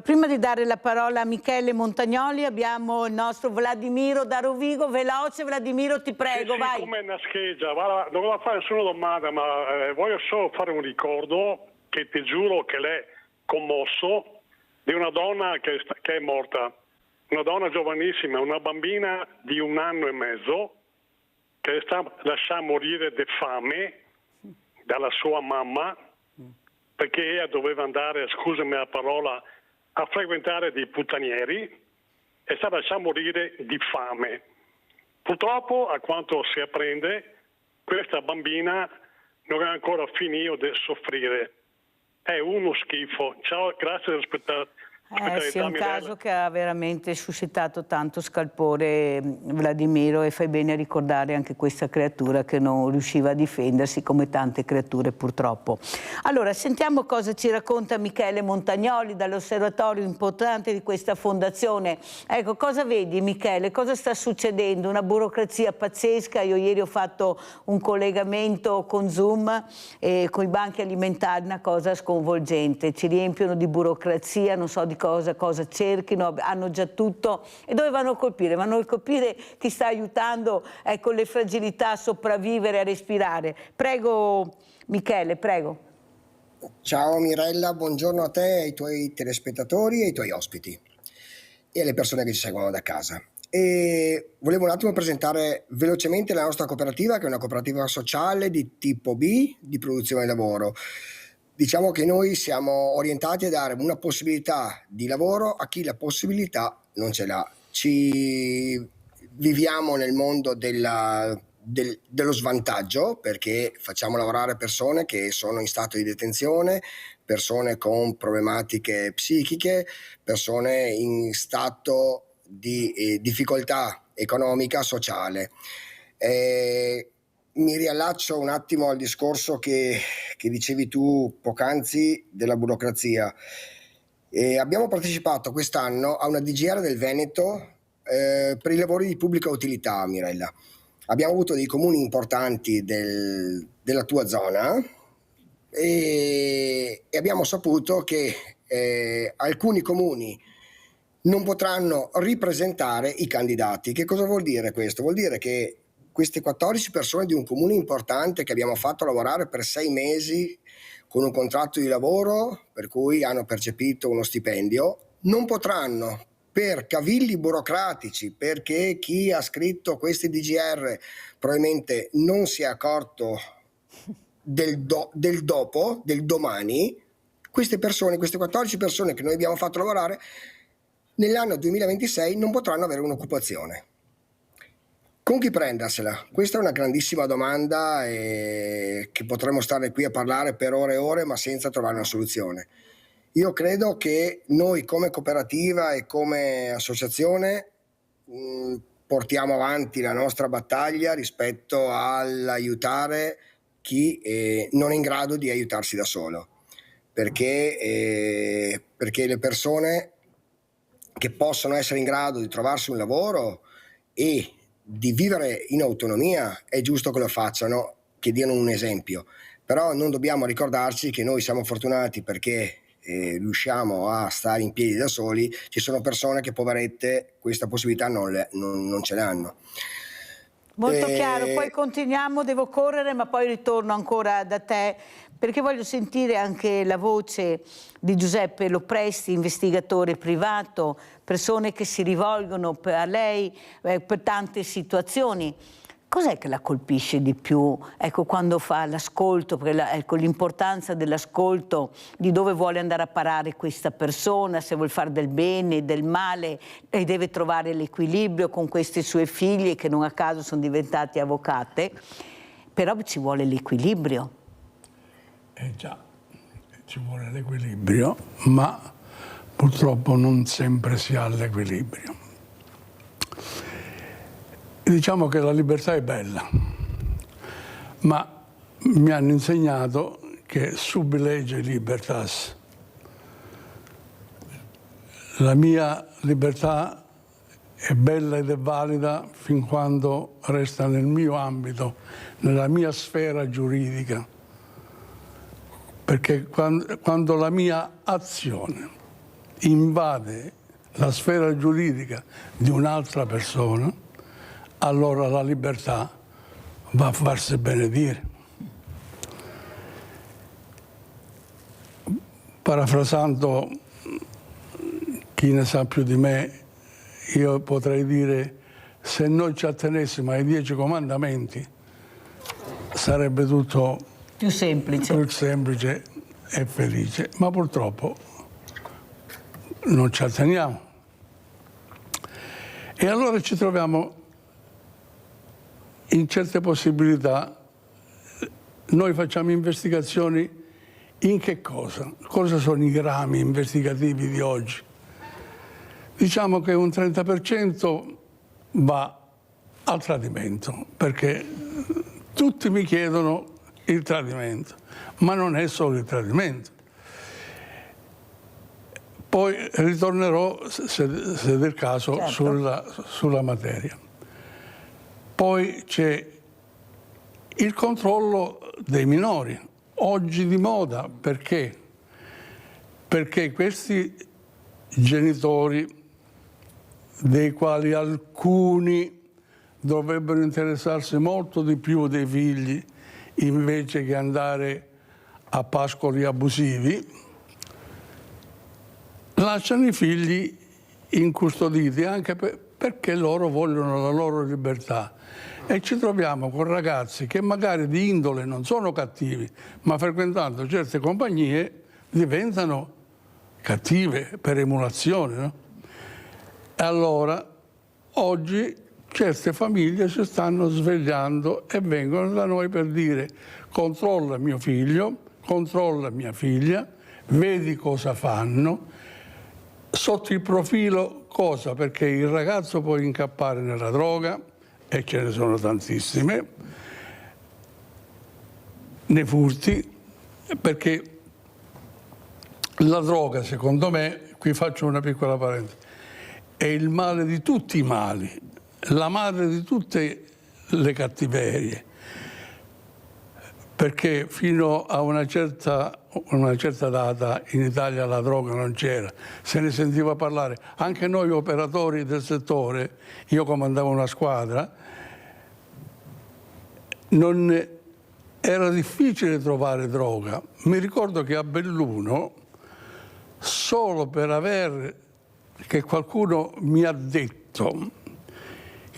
Prima di dare la parola a Michele Montagnoli abbiamo il nostro Vladimiro da Rovigo. Veloce Vladimiro, ti prego, sì, vai. Come una scheggia, guarda, non voglio fare nessuna domanda, ma voglio solo fare un ricordo che ti giuro che l'è commosso, di una donna che è morta, una donna giovanissima, una bambina di 1 anno e mezzo che sta lasciando morire di fame dalla sua mamma perché ella doveva andare, scusami la parola, a frequentare dei puttanieri e sta lasciando morire di fame. Purtroppo, a quanto si apprende, questa bambina non ha ancora finito di soffrire. È uno schifo. Ciao, grazie per aspettare. Sì, è un caso che ha veramente suscitato tanto scalpore, Vladimiro, e fai bene a ricordare anche questa creatura che non riusciva a difendersi, come tante creature purtroppo. Allora, sentiamo cosa ci racconta Michele Montagnoli dall'osservatorio importante di questa fondazione. Ecco, cosa vedi Michele? Cosa sta succedendo? Una burocrazia pazzesca. Io ieri ho fatto un collegamento con Zoom e con i banchi alimentari, una cosa sconvolgente. Ci riempiono di burocrazia, non so di cosa cerchino, hanno già tutto. E dove vanno a colpire? Vanno a colpire chi sta aiutando, ecco, le fragilità a sopravvivere, a respirare. Prego Michele, prego. Ciao Mirella, buongiorno a te, ai tuoi telespettatori e ai tuoi ospiti e alle persone che ci seguono da casa. E volevo un attimo presentare velocemente la nostra cooperativa, che è una cooperativa sociale di tipo B di produzione lavoro. diciamo che noi siamo orientati a dare una possibilità di lavoro a chi la possibilità non ce l'ha. Viviamo nel mondo dello svantaggio, perché facciamo lavorare persone che sono in stato di detenzione, persone con problematiche psichiche, persone in stato di difficoltà economica, sociale. Mi riallaccio un attimo al discorso che dicevi tu poc'anzi della burocrazia. Abbiamo partecipato quest'anno a una DGR del Veneto per i lavori di pubblica utilità, Mirella. Abbiamo avuto dei comuni importanti della tua zona e abbiamo saputo che alcuni comuni non potranno ripresentare i candidati. Che cosa vuol dire questo? Vuol dire che queste 14 persone di un comune importante che abbiamo fatto lavorare per 6 mesi con un contratto di lavoro per cui hanno percepito uno stipendio, non potranno, per cavilli burocratici, perché chi ha scritto questi DGR probabilmente non si è accorto del dopo, del domani, queste 14 persone che noi abbiamo fatto lavorare nell'anno 2026 non potranno avere un'occupazione. Con chi prendersela? Questa è una grandissima domanda che potremmo stare qui a parlare per ore e ore, ma senza trovare una soluzione. Io credo che noi come cooperativa e come associazione portiamo avanti la nostra battaglia rispetto all'aiutare chi non è in grado di aiutarsi da solo, perché le persone che possono essere in grado di trovarsi un lavoro e di vivere in autonomia è giusto che lo facciano, che diano un esempio, però non dobbiamo ricordarci che noi siamo fortunati perché riusciamo a stare in piedi da soli. Ci sono persone che, poverette, questa possibilità non ce l'hanno. Molto chiaro, poi continuiamo, devo correre, ma poi ritorno ancora da te perché voglio sentire anche la voce di Giuseppe Lopresti, investigatore privato, persone che si rivolgono a lei per tante situazioni. Cos'è che la colpisce di più? Ecco, quando fa l'ascolto, ecco, l'importanza dell'ascolto, di dove vuole andare a parare questa persona, se vuol fare del bene, del male, e deve trovare l'equilibrio con queste sue figlie che non a caso sono diventate avvocate, però ci vuole l'equilibrio. Già, ci vuole l'equilibrio, ma purtroppo non sempre si ha l'equilibrio. Diciamo che la libertà è bella, ma mi hanno insegnato che sub lege libertas. La mia libertà è bella ed è valida fin quando resta nel mio ambito, nella mia sfera giuridica, perché quando la mia azione invade la sfera giuridica di un'altra persona, allora la libertà va a farsi benedire. Parafrasando chi ne sa più di me, io potrei dire: se noi ci attenessimo ai 10 comandamenti sarebbe tutto più semplice e felice, ma purtroppo non ci atteniamo. E allora ci troviamo in certe possibilità. Noi facciamo investigazioni in che cosa? Cosa sono i grammi investigativi di oggi? Diciamo che un 30% va al tradimento, perché tutti mi chiedono il tradimento, ma non è solo il tradimento. Poi ritornerò, se del caso, certo, sulla materia. Poi c'è il controllo dei minori, oggi di moda. Perché? Perché questi genitori, dei quali alcuni dovrebbero interessarsi molto di più dei figli invece che andare a pascoli abusivi, lasciano i figli incustoditi anche perché loro vogliono la loro libertà. E ci troviamo con ragazzi che magari di indole non sono cattivi, ma frequentando certe compagnie diventano cattive per emulazione, no? E allora oggi certe famiglie si stanno svegliando e vengono da noi per dire: controlla mio figlio, controlla mia figlia, vedi cosa fanno, sotto il profilo cosa? Perché il ragazzo può incappare nella droga, e ce ne sono tantissime, nei furti, perché la droga, secondo me, qui faccio una piccola parentesi, è il male di tutti i mali, la madre di tutte le cattiverie, perché fino a una certa data in Italia la droga non c'era, se ne sentiva parlare. Anche noi operatori del settore, io comandavo una squadra, era difficile trovare droga. Mi ricordo che a Belluno, solo per che qualcuno mi ha detto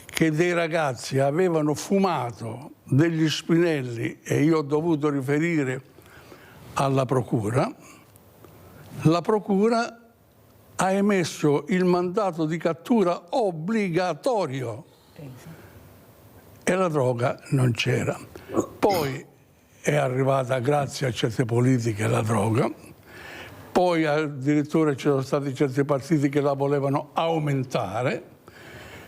che dei ragazzi avevano fumato degli spinelli e io ho dovuto riferire alla procura, la procura ha emesso il mandato di cattura obbligatorio e la droga non c'era. Poi è arrivata, grazie a certe politiche, la droga, poi addirittura ci sono stati certi partiti che la volevano aumentare,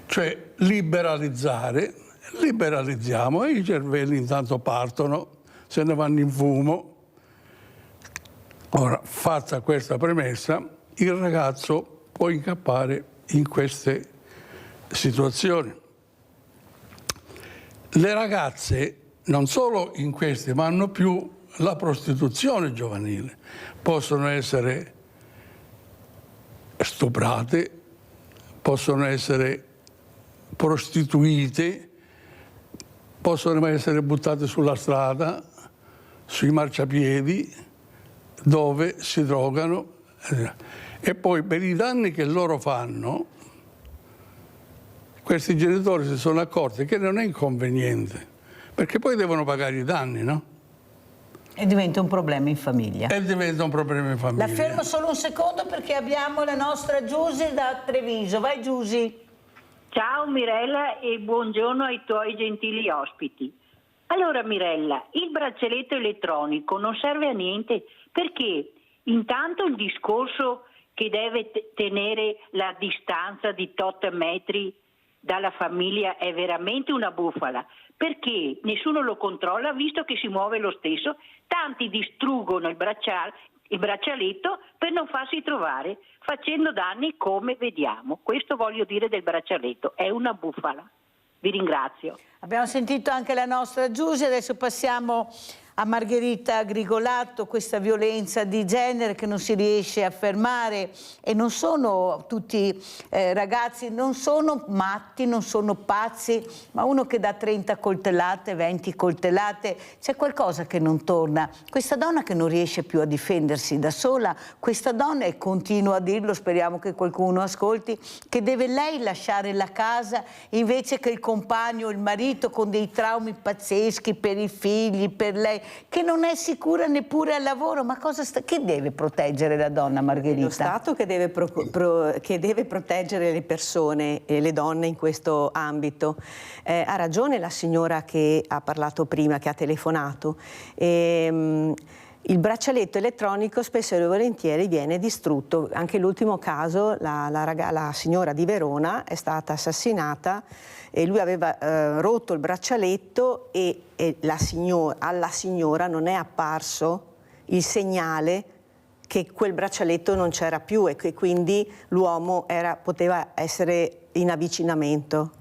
cioè liberalizzare. Liberalizziamo e i cervelli intanto partono, se ne vanno in fumo. Ora, fatta questa premessa, il ragazzo può incappare in queste situazioni. Le ragazze non solo in queste, ma hanno più la prostituzione giovanile. Possono essere stuprate, possono essere prostituite, possono essere buttate sulla strada, sui marciapiedi, dove si drogano. E poi per i danni che loro fanno, questi genitori si sono accorti che non è inconveniente, perché poi devono pagare i danni, no? E diventa un problema in famiglia. E diventa un problema in famiglia. La fermo solo un secondo perché abbiamo la nostra Giusy da Treviso. Vai Giusy. Ciao Mirella e buongiorno ai tuoi gentili ospiti. Allora Mirella, il braccialetto elettronico non serve a niente perché intanto il discorso che deve tenere la distanza di tot metri dalla famiglia è veramente una bufala, perché nessuno lo controlla visto che si muove lo stesso, tanti distruggono il braccialetto per non farsi trovare, facendo danni come vediamo. Questo voglio dire del braccialetto, è una bufala. Vi ringrazio. Abbiamo sentito anche la nostra Giusy, adesso passiamo a Margherita Grigolato, questa violenza di genere che non si riesce a fermare, e non sono tutti ragazzi, non sono matti, non sono pazzi, ma uno che dà 30 coltellate, 20 coltellate, c'è qualcosa che non torna. Questa donna che non riesce più a difendersi da sola, questa donna, e continuo a dirlo, speriamo che qualcuno ascolti, che deve lei lasciare la casa invece che il compagno, il marito con dei traumi pazzeschi per i figli, per lei, che non è sicura neppure al lavoro. Ma che deve proteggere la donna, Margherita? Lo Stato che deve proteggere le persone e le donne in questo ambito. Ha ragione la signora che ha parlato prima, che ha telefonato. Il braccialetto elettronico spesso e volentieri viene distrutto. Anche l'ultimo caso, la signora di Verona è stata assassinata e lui aveva rotto il braccialetto e alla signora non è apparso il segnale che quel braccialetto non c'era più e che quindi l'uomo poteva essere in avvicinamento.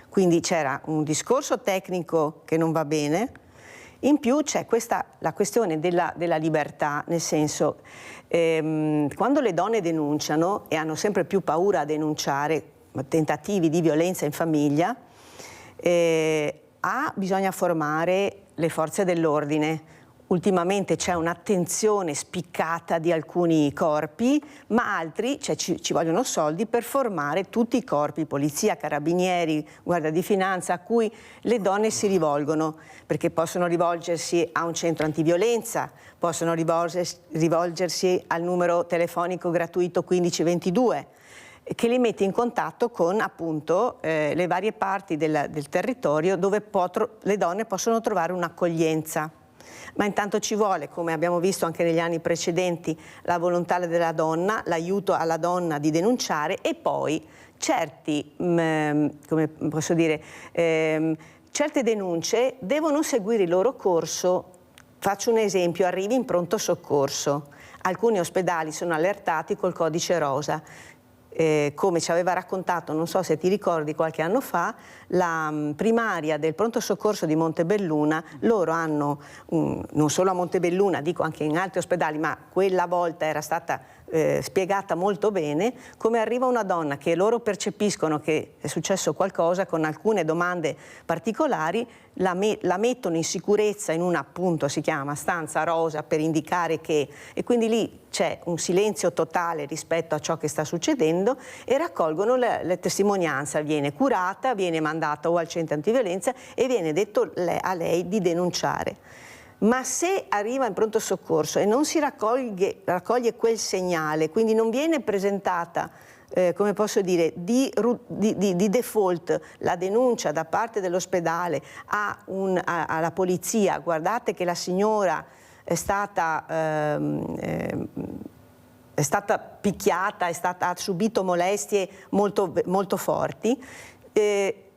Quindi c'era un discorso tecnico che non va bene. In più c'è la questione della libertà, nel senso, quando le donne denunciano e hanno sempre più paura a denunciare tentativi di violenza in famiglia, bisogna formare le forze dell'ordine, ultimamente c'è un'attenzione spiccata di alcuni corpi, ma altri, cioè ci vogliono soldi per formare tutti i corpi, polizia, carabinieri, guardia di finanza, a cui le donne si rivolgono, perché possono rivolgersi a un centro antiviolenza, possono rivolgersi al numero telefonico gratuito 1522, che li mette in contatto con appunto le varie parti del territorio dove le donne possono trovare un'accoglienza. Ma intanto ci vuole, come abbiamo visto anche negli anni precedenti, la volontà della donna, l'aiuto alla donna di denunciare e poi certi, come posso dire, certe denunce devono seguire il loro corso. Faccio un esempio, arrivi in pronto soccorso, alcuni ospedali sono allertati col codice rosa. Come ci aveva raccontato, non so se ti ricordi, qualche anno fa, la primaria del pronto soccorso di Montebelluna, loro hanno, non solo a Montebelluna, dico anche in altri ospedali, ma quella volta era stata spiegata molto bene, come arriva una donna che loro percepiscono che è successo qualcosa, con alcune domande particolari, la mettono in sicurezza in una, appunto, si chiama stanza rosa per indicare che, e quindi lì c'è un silenzio totale rispetto a ciò che sta succedendo e raccolgono le testimonianze, viene curata, viene mandata o al centro antiviolenza e viene detto a lei di denunciare. Ma se arriva in pronto soccorso e non si raccoglie quel segnale, quindi non viene presentata, come posso dire, di default la denuncia da parte dell'ospedale alla polizia, guardate che la signora è stata picchiata, ha subito molestie molto, molto forti,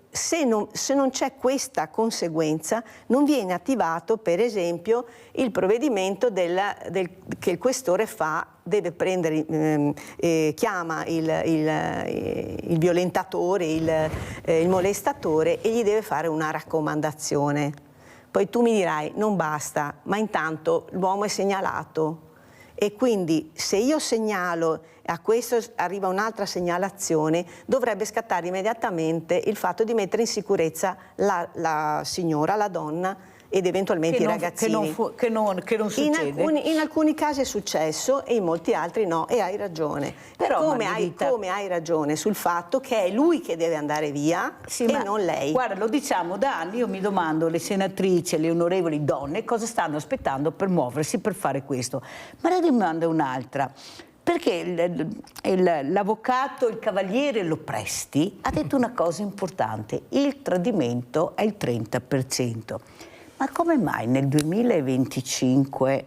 se non c'è questa conseguenza non viene attivato, per esempio, il provvedimento che il questore deve prendere, chiama il violentatore, il molestatore e gli deve fare una raccomandazione. Poi tu mi dirai, non basta, ma intanto l'uomo è segnalato e quindi se io segnalo a questo arriva un'altra segnalazione, dovrebbe scattare immediatamente il fatto di mettere in sicurezza la signora, la donna ed eventualmente i ragazzini. Che non succede. In alcuni casi è successo e in molti altri no, e hai ragione. Però, come hai ragione sul fatto che è lui che deve andare via e non lei. Guarda, lo diciamo da anni, io mi domando, le senatrici e le onorevoli donne cosa stanno aspettando per muoversi per fare questo. Ma la domanda è un'altra. Perché l'avvocato, il cavaliere Lopresti ha detto una cosa importante, il tradimento è il 30%. Ma come mai nel 2025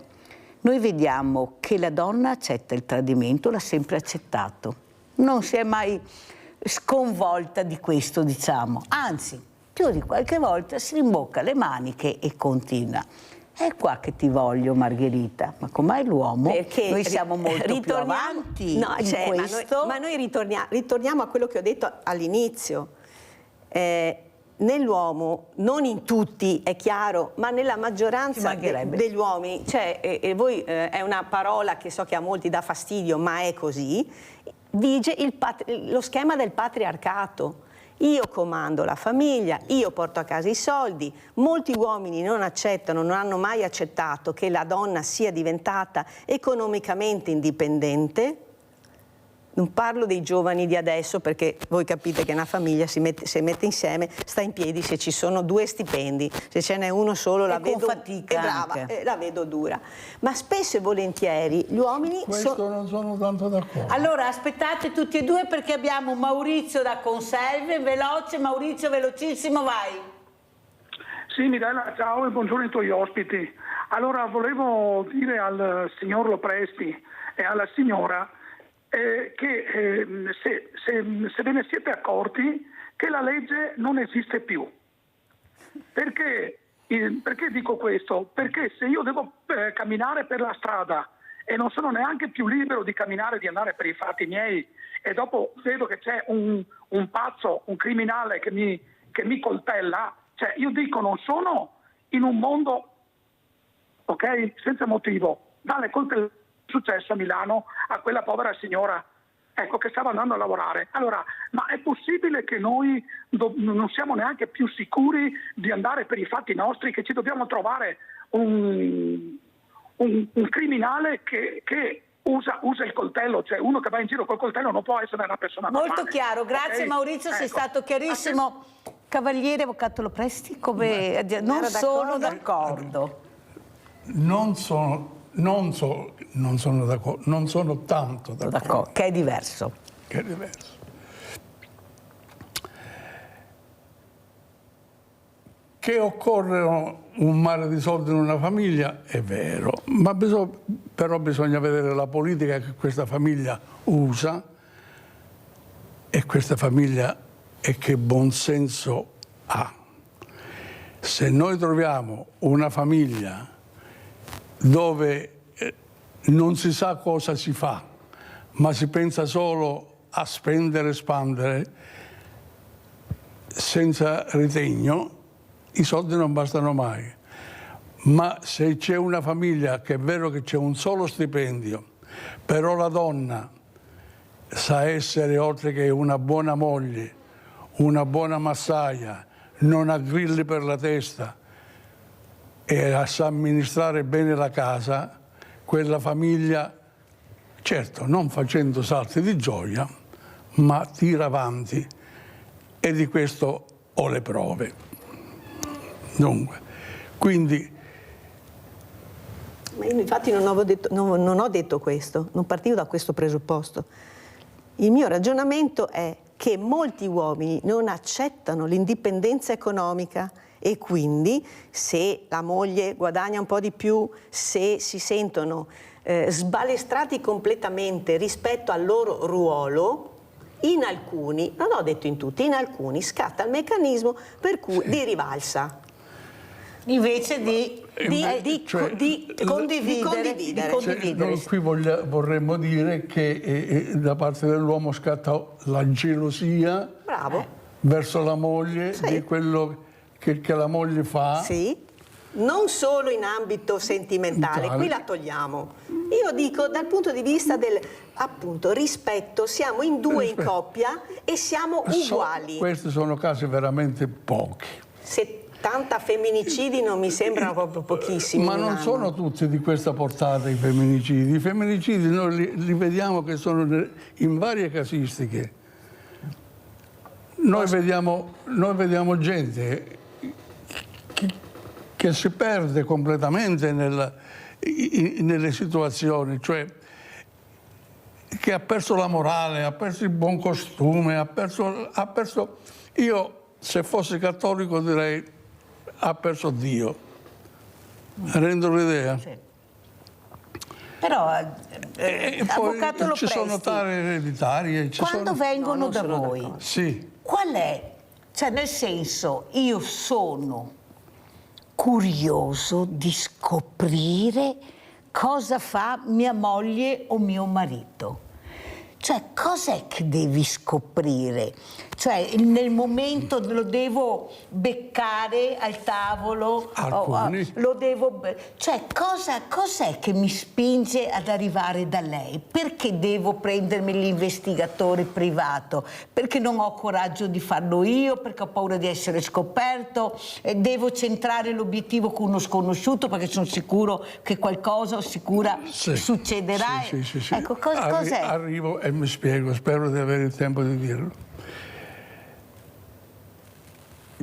noi vediamo che la donna accetta il tradimento, l'ha sempre accettato, non si è mai sconvolta di questo, diciamo, anzi, più di qualche volta si rimbocca le maniche e continua. È qua che ti voglio, Margherita, ma com'è l'uomo? Perché noi siamo molto più avanti in questo. Ma noi ritorniamo a quello che ho detto all'inizio. Nell'uomo, non in tutti, è chiaro, ma nella maggioranza degli uomini, voi è una parola che so che a molti dà fastidio, ma è così, vige lo schema del patriarcato. Io comando la famiglia, io porto a casa i soldi. Molti uomini non accettano, non hanno mai accettato che la donna sia diventata economicamente indipendente. Non parlo dei giovani di adesso, perché voi capite che una famiglia si mette insieme, sta in piedi se ci sono 2 stipendi, se ce n'è uno solo la vedo fatica, la vedo dura. Ma spesso e volentieri gli uomini non sono tanto d'accordo. Allora aspettate tutti e due perché abbiamo Maurizio da Conselve, veloce Maurizio, velocissimo, vai. Sì, Mirella, ciao e buongiorno ai tuoi ospiti. Allora volevo dire al signor Lopresti e alla signora che se ve ne siete accorti che la legge non esiste più. Perché dico questo? Perché se io devo camminare per la strada e non sono neanche più libero di camminare, di andare per i fatti miei, e dopo vedo che c'è un pazzo, un criminale che mi coltella, cioè io dico non sono in un mondo, ok, senza motivo, dalle coltellate successo a Milano a quella povera signora ecco, che stava andando a lavorare. Allora, ma è possibile che noi non siamo neanche più sicuri di andare per i fatti nostri, che ci dobbiamo trovare un criminale che usa il coltello, cioè uno che va in giro col coltello non può essere una persona normale. Molto chiaro, grazie, okay. Maurizio, sei stato chiarissimo. Cavaliere, avvocato Lopresti, come non sono d'accordo. Non sono d'accordo, non sono tanto d'accordo. Che è diverso. Che occorre un mare di soldi in una famiglia è vero, ma però bisogna vedere la politica che questa famiglia usa e questa famiglia e che buonsenso ha. Se noi troviamo una famiglia dove non si sa cosa si fa, ma si pensa solo a spendere e espandere senza ritegno, i soldi non bastano mai. Ma se c'è una famiglia che è vero che c'è un solo stipendio, però la donna sa essere, oltre che una buona moglie, una buona massaia, non ha grilli per la testa e sa amministrare bene la casa, quella famiglia, certo non facendo salti di gioia, ma tira avanti, e di questo ho le prove. Dunque, quindi... Ma io infatti non ho detto questo, non partivo da questo presupposto. Il mio ragionamento è che molti uomini non accettano l'indipendenza economica e quindi se la moglie guadagna un po' di più, se si sentono sbalestrati completamente rispetto al loro ruolo, in alcuni, non ho detto in tutti, in alcuni scatta il meccanismo per cui di rivalsa. Invece di condividere. Noi qui vorremmo dire che da parte dell'uomo scatta la gelosia verso la moglie, di quello che la moglie fa. Sì, non solo in ambito sentimentale, qui la togliamo. Io dico dal punto di vista del appunto rispetto, siamo in due in coppia e siamo uguali. Questi sono casi veramente pochi. 70 femminicidi non mi sembrano proprio pochissimi. Ma non sono tutti di questa portata i femminicidi. I femminicidi noi li vediamo che sono in varie casistiche. Noi vediamo gente che si perde completamente nelle situazioni, cioè che ha perso la morale, ha perso il buon costume, ha perso... Io, se fossi cattolico, direi ha perso Dio. Rendo l'idea? Sì. Però, avvocato Lopresti, ci sono tare ereditarie. Quando vengono da voi, sì. Qual è? Cioè, nel senso, io sono curioso di scoprire cosa fa mia moglie o mio marito. Cioè, cos'è che devi scoprire? Cioè, nel momento lo devo beccare al tavolo? Lo devo... Cioè, cos'è che mi spinge ad arrivare da lei? Perché devo prendermi l'investigatore privato? Perché non ho coraggio di farlo io? Perché ho paura di essere scoperto? Devo centrare l'obiettivo con uno sconosciuto perché sono sicuro che qualcosa succederà? Sì. Ecco, cos'è? Arrivo e mi spiego, spero di avere il tempo di dirlo.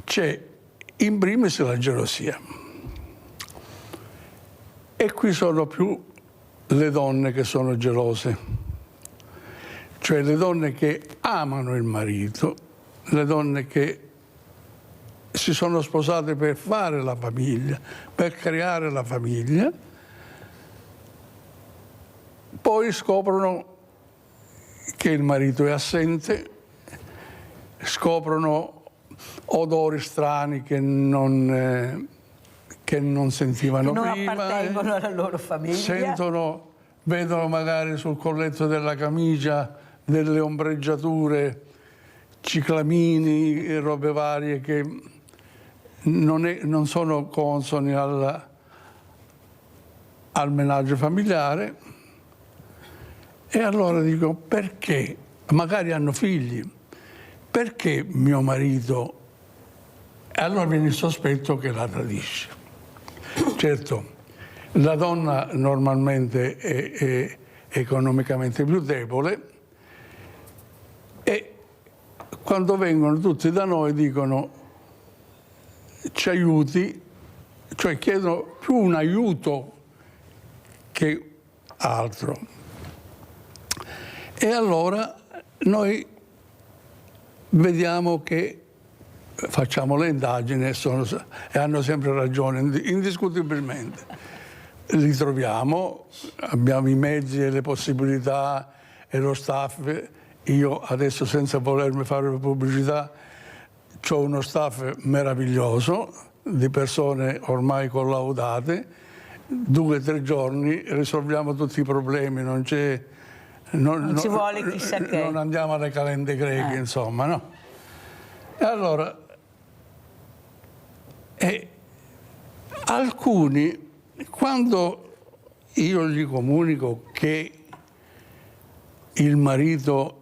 C'è in primis la gelosia, e qui sono più le donne che sono gelose, cioè le donne che amano il marito, le donne che si sono sposate per fare la famiglia, per creare la famiglia, poi scoprono che il marito è assente, scoprono odori strani che non sentivano prima. Non appartengono alla loro famiglia. Vedono magari sul colletto della camicia delle ombreggiature, ciclamini e robe varie che non sono consoni al menaggio familiare, E allora dico, perché? Magari hanno figli, perché mio marito... E allora viene il sospetto che la tradisce. Certo, la donna normalmente è economicamente più debole e quando vengono tutti da noi dicono ci aiuti, cioè chiedono più un aiuto che altro. E allora noi vediamo che facciamo le indagini e hanno sempre ragione, indiscutibilmente. Li troviamo, abbiamo i mezzi e le possibilità e lo staff. Io adesso, senza volermi fare pubblicità, ho uno staff meraviglioso di persone ormai collaudate. 2 o 3 giorni risolviamo tutti i problemi, non ci vuole chissà che. Non andiamo alle calende greche, insomma, no? E allora, alcuni, quando io gli comunico che il marito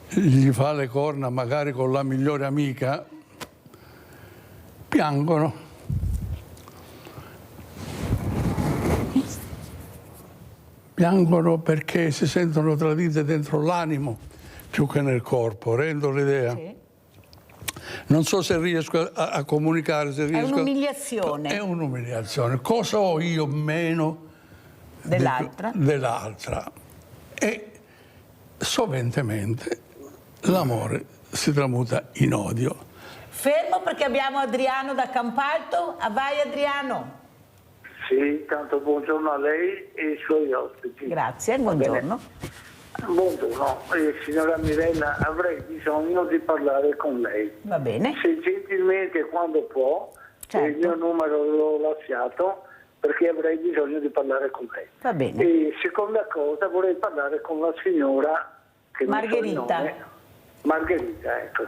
gli fa le corna magari con la migliore amica, piangono. Piangono perché si sentono tradite dentro l'animo più che nel corpo, rendo l'idea? Sì. Non so se riesco a comunicare. Se riesco è un'umiliazione. È un'umiliazione. Cosa ho io meno dell'altra? E soventemente l'amore si tramuta in odio. Fermo perché abbiamo Adriano da Campalto. Vai Adriano. Sì, tanto buongiorno a lei e ai suoi ospiti. Grazie, buongiorno. Buongiorno, signora Mirella, avrei bisogno di parlare con lei. Va bene. Se gentilmente, quando può, certo. Il mio numero l'ho lasciato perché avrei bisogno di parlare con lei. Va bene. E seconda cosa, vorrei parlare con la signora che Margherita. Non so il nome. Margherita, ecco.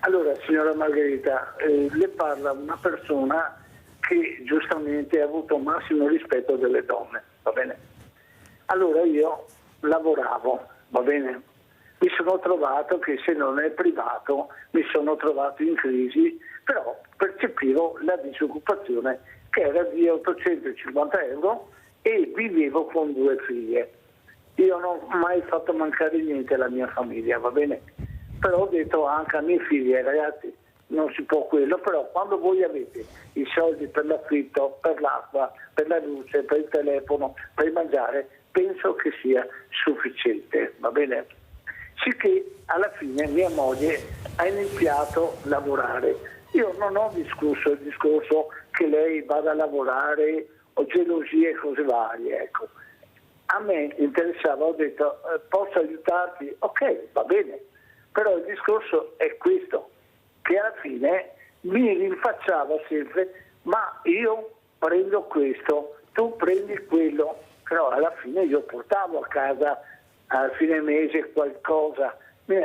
Allora, signora Margherita, le parla una persona che giustamente ha avuto massimo rispetto delle donne, va bene? Allora io lavoravo, va bene? Mi sono trovato che se non è privato mi sono trovato in crisi, però percepivo la disoccupazione che era di 850 euro e vivevo con 2 figlie. Io non ho mai fatto mancare niente alla mia famiglia, va bene? Però ho detto anche a miei figli, ragazzi, non si può quello, però quando voi avete i soldi per l'affitto, per l'acqua, per la luce, per il telefono, per il mangiare, penso che sia sufficiente, va bene? Sicché alla fine mia moglie ha iniziato a lavorare. Io non ho discusso il discorso che lei vada a lavorare o gelosie e cose varie, ecco. A me interessava, ho detto, posso aiutarti? Ok, va bene, però il discorso è questo, che alla fine mi rinfacciava sempre, ma io prendo questo, tu prendi quello, però alla fine io portavo a casa a fine mese qualcosa.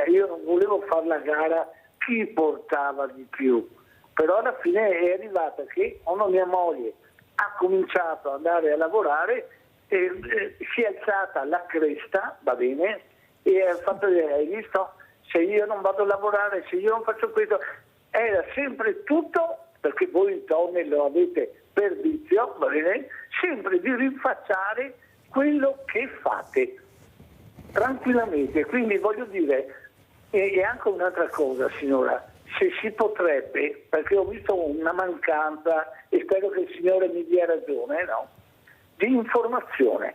Io non volevo fare la gara chi portava di più, però alla fine è arrivata che una mia moglie ha cominciato ad andare a lavorare e si è alzata la cresta, va bene, e ha fatto dire, hai visto? Se io non vado a lavorare, se io non faccio questo, era sempre tutto, perché voi donne lo avete per vizio, va bene? Sempre di rinfacciare quello che fate, tranquillamente. Quindi voglio dire, e anche un'altra cosa, signora, se si potrebbe, perché ho visto una mancanza, e spero che il Signore mi dia ragione, no? Di informazione,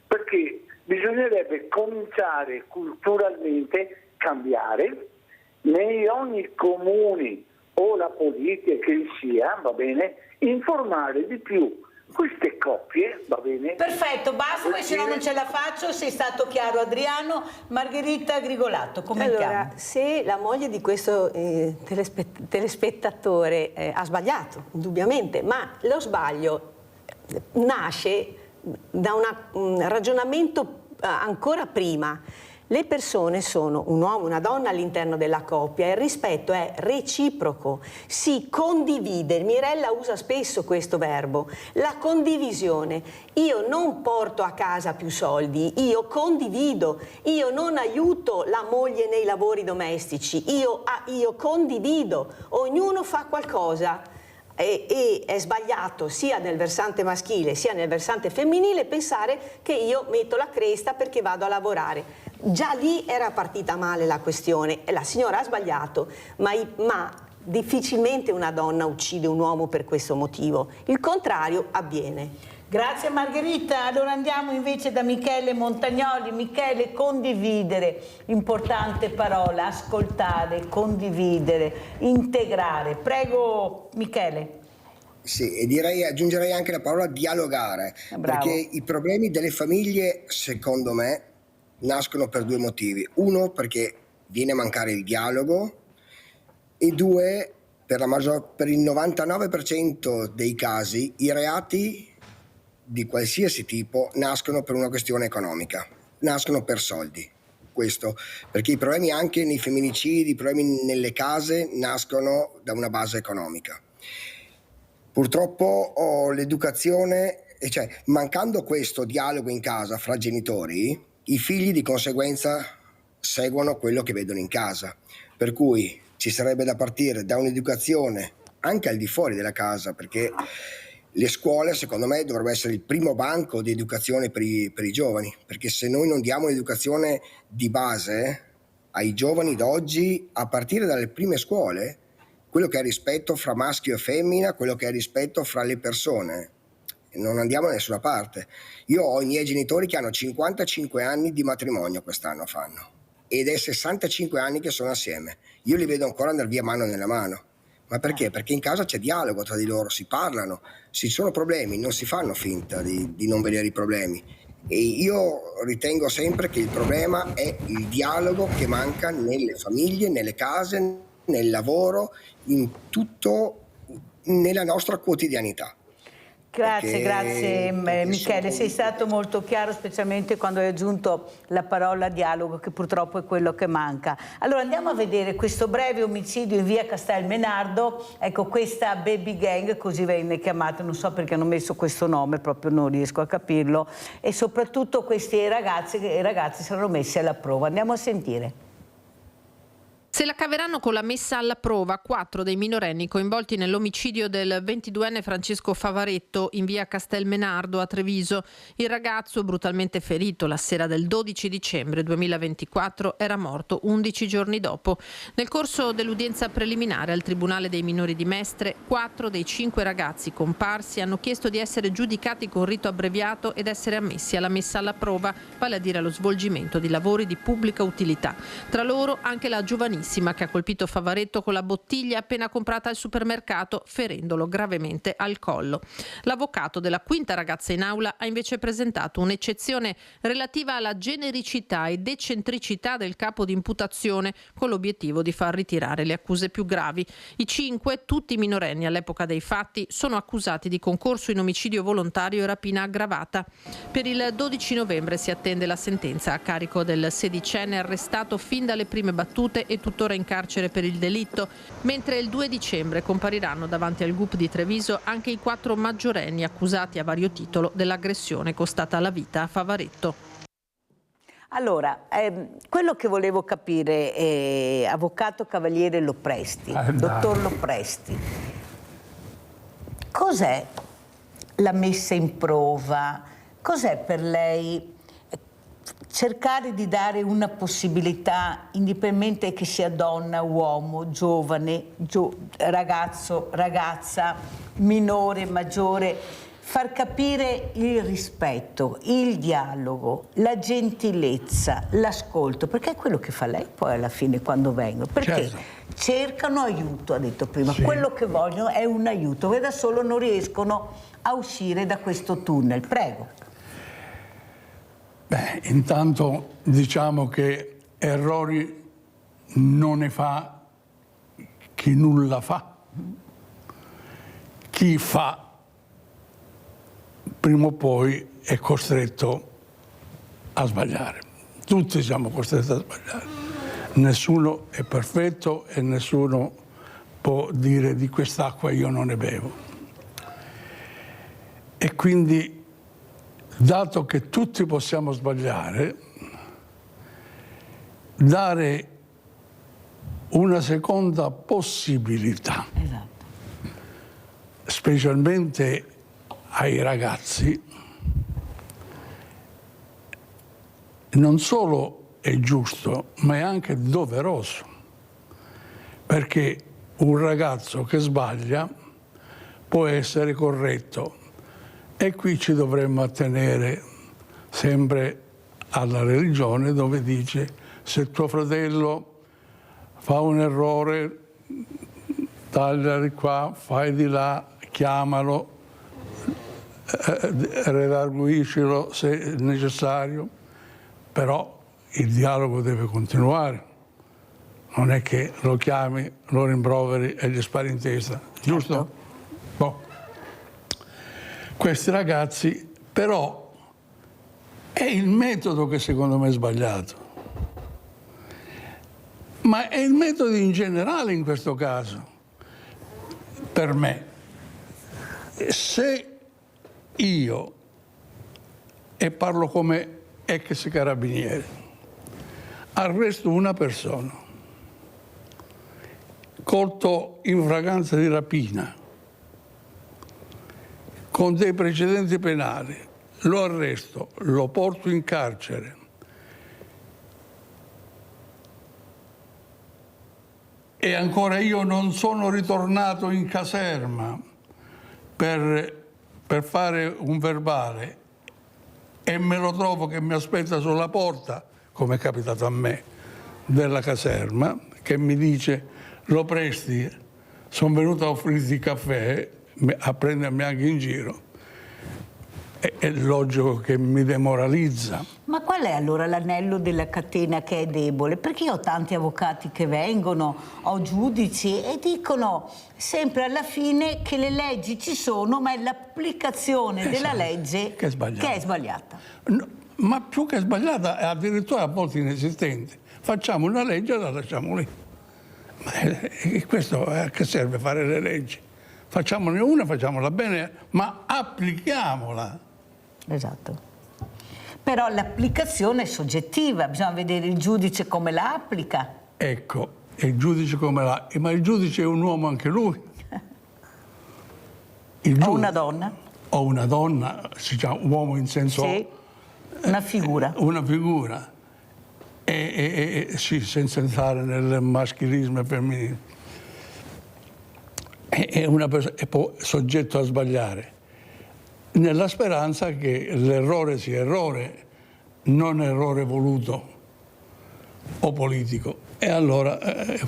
perché bisognerebbe cominciare culturalmente cambiare nei ogni comune o la politica che sia, va bene, informare di più queste coppie, va bene. Perfetto, basta, perché se no non ce la faccio. Sei stato chiaro, Adriano. Margherita Grigolato, commentiamo. Allora, se la moglie di questo telespettatore ha sbagliato, indubbiamente, ma lo sbaglio nasce da un ragionamento ancora prima. Le persone sono un uomo e una donna all'interno della coppia e il rispetto è reciproco, si condivide. Mirella usa spesso questo verbo, la condivisione. Io non porto a casa più soldi, io condivido, io non aiuto la moglie nei lavori domestici, io condivido, ognuno fa qualcosa. E è sbagliato sia nel versante maschile sia nel versante femminile pensare che io metto la cresta perché vado a lavorare. Già lì era partita male la questione e la signora ha sbagliato, ma difficilmente una donna uccide un uomo per questo motivo. Il contrario avviene. Grazie Margherita, allora andiamo invece da Michele Montagnoli. Michele, condividere, importante parola, ascoltare, condividere, integrare. Prego Michele. Sì, e aggiungerei anche la parola dialogare, perché i problemi delle famiglie, secondo me, nascono per due motivi. Uno, perché viene a mancare il dialogo, e due, per il 99% dei casi, i reati di qualsiasi tipo nascono per una questione economica, nascono per soldi. Questo perché i problemi anche nei femminicidi, i problemi nelle case nascono da una base economica. Purtroppo l'educazione, cioè mancando questo dialogo in casa fra genitori, i figli di conseguenza seguono quello che vedono in casa, per cui ci sarebbe da partire da un'educazione anche al di fuori della casa, perché le scuole, secondo me, dovrebbero essere il primo banco di educazione per i giovani, perché se noi non diamo un'educazione di base ai giovani d'oggi, a partire dalle prime scuole, quello che è rispetto fra maschio e femmina, quello che è rispetto fra le persone, non andiamo da nessuna parte. Io ho i miei genitori che hanno 55 anni di matrimonio quest'anno fanno, ed è 65 anni che sono assieme. Io li vedo ancora andare via mano nella mano. Ma perché? Perché in casa c'è dialogo tra di loro, si parlano, se ci sono problemi non si fanno finta di non vedere i problemi. E io ritengo sempre che il problema è il dialogo che manca nelle famiglie, nelle case, nel lavoro, in tutto, nella nostra quotidianità. Grazie Michele, sei stato molto chiaro, specialmente quando hai aggiunto la parola dialogo, che purtroppo è quello che manca. Allora andiamo a vedere questo breve omicidio in via Castelmenardo. Ecco, questa baby gang, così venne chiamata, non so perché hanno messo questo nome, proprio non riesco a capirlo, e soprattutto questi ragazzi saranno messi alla prova. Andiamo a sentire. Se la caveranno con la messa alla prova 4 dei minorenni coinvolti nell'omicidio del 22enne Francesco Favaretto in via Castelmenardo a Treviso. Il ragazzo, brutalmente ferito la sera del 12 dicembre 2024, era morto 11 giorni dopo. Nel corso dell'udienza preliminare al Tribunale dei minori di Mestre, 4 dei 5 ragazzi comparsi hanno chiesto di essere giudicati con rito abbreviato ed essere ammessi alla messa alla prova, vale a dire allo svolgimento di lavori di pubblica utilità. Tra loro anche la giovanissima che ha colpito Favaretto con la bottiglia appena comprata al supermercato, ferendolo gravemente al collo. L'avvocato della quinta ragazza in aula ha invece presentato un'eccezione relativa alla genericità e decentricità del capo di imputazione, con l'obiettivo di far ritirare le accuse più gravi. I 5, tutti minorenni all'epoca dei fatti, sono accusati di concorso in omicidio volontario e rapina aggravata. Per il 12 novembre si attende la sentenza a carico del sedicenne arrestato fin dalle prime battute e tuttora in carcere per il delitto, mentre il 2 dicembre compariranno davanti al GUP di Treviso anche i 4 maggiorenni accusati a vario titolo dell'aggressione costata la vita a Favaretto. Allora, quello che volevo capire, avvocato Cavaliere Lopresti, dottor Lopresti, cos'è la messa in prova? Cos'è per lei cercare di dare una possibilità, indipendente che sia donna, uomo, giovane, ragazzo, ragazza, minore, maggiore, far capire il rispetto, il dialogo, la gentilezza, l'ascolto, perché è quello che fa lei poi alla fine quando vengono, perché cercano aiuto, ha detto prima, quello che vogliono è un aiuto, e da solo non riescono a uscire da questo tunnel. Prego. Beh, intanto diciamo che errori non ne fa chi nulla fa. Chi fa prima o poi è costretto a sbagliare. tutti siamo costretti a sbagliare. Nessuno è perfetto e nessuno può dire di quest'acqua io non ne bevo. E quindi, dato che tutti possiamo sbagliare, dare una seconda possibilità, specialmente ai ragazzi, non solo è giusto, ma è anche doveroso, perché un ragazzo che sbaglia può essere corretto, e qui ci dovremmo attenere sempre alla religione, dove dice: se tuo fratello fa un errore, taglia di qua, fai di là, chiamalo, redarguiscilo se necessario, però il dialogo deve continuare. Non è che lo chiami, lo rimproveri e gli spari in testa, giusto? Boh. Questi ragazzi, però, è il metodo che secondo me è sbagliato. Ma è il metodo in generale in questo caso, per me. Se io, e parlo come ex carabiniere, arresto una persona colto in flagranza di rapina, con dei precedenti penali, lo arresto, lo porto in carcere, e ancora io non sono ritornato in caserma per fare un verbale e me lo trovo che mi aspetta sulla porta, come è capitato a me, della caserma, che mi dice: lo presti, sono venuto a offrirti caffè, a prendermi anche in giro. È logico che mi demoralizza. Ma qual è allora l'anello della catena che è debole? Perché io ho tanti avvocati che vengono, ho giudici, e dicono sempre alla fine che le leggi ci sono, ma è l'applicazione della legge che è sbagliata. No, ma più che sbagliata, è addirittura a volte inesistente. Facciamo una legge e la lasciamo lì. Ma questo a che serve fare le leggi? Facciamone una, facciamola bene, ma applichiamola. Esatto. Però l'applicazione è soggettiva, bisogna vedere il giudice come la applica. Ecco, il giudice come la... Ma il giudice è un uomo anche lui. O una donna. O una donna, si chiama uomo in senso... Sì, una figura. Una figura. Sì, senza entrare nel maschilismo e femminismo. È una persona, è poi soggetto a sbagliare, nella speranza che l'errore sia errore, non errore voluto o politico. E allora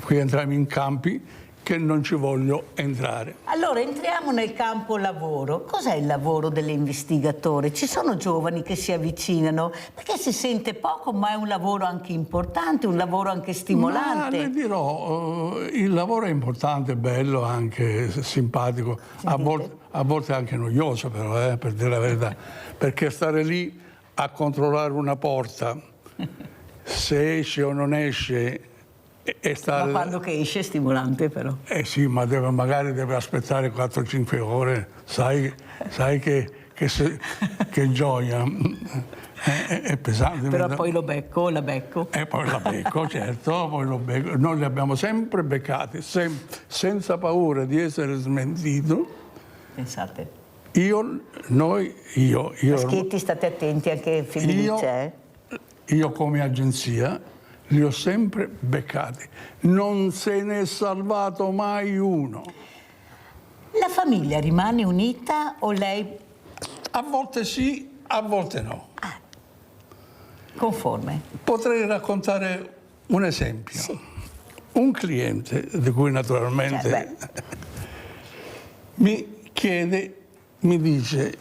qui entriamo in campi che non ci voglio entrare. Allora entriamo nel campo lavoro. Cos'è il lavoro dell'investigatore? Ci sono giovani che si avvicinano, perché si sente poco, ma è un lavoro anche importante, un lavoro anche stimolante. Ma le dirò, il lavoro è importante, bello, anche simpatico, a volte anche noioso, però, per dire la verità, perché stare lì a controllare una porta, se esce o non esce, ma quando che esce è stimolante, però. Sì, ma magari deve aspettare 4-5 ore, sai che gioia, è pesante. Però poi lo becco, la becco. E poi la becco, certo, poi lo becco. Noi li abbiamo sempre beccati, senza paura di essere smentito. Pensate. Maschietti, state attenti, anche femminicide. Io come agenzia li ho sempre beccati, non se ne è salvato mai uno. La famiglia rimane unita o lei? A volte sì, a volte no. Conforme. Potrei raccontare un esempio. Sì. Un cliente, di cui naturalmente mi chiede, mi dice: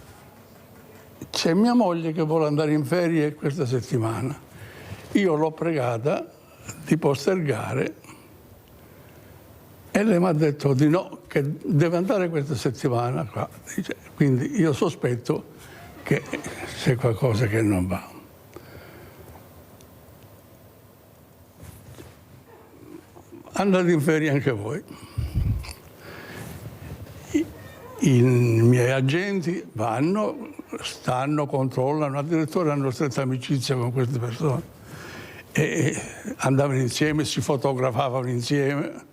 c'è mia moglie che vuole andare in ferie questa settimana. Io l'ho pregata di postergare e lei mi ha detto di no, che deve andare questa settimana qua. Dice, quindi io sospetto che c'è qualcosa che non va. andate in ferie anche voi. I miei agenti vanno, stanno, controllano, addirittura hanno stretta amicizia con queste persone. E andavano insieme, si fotografavano insieme,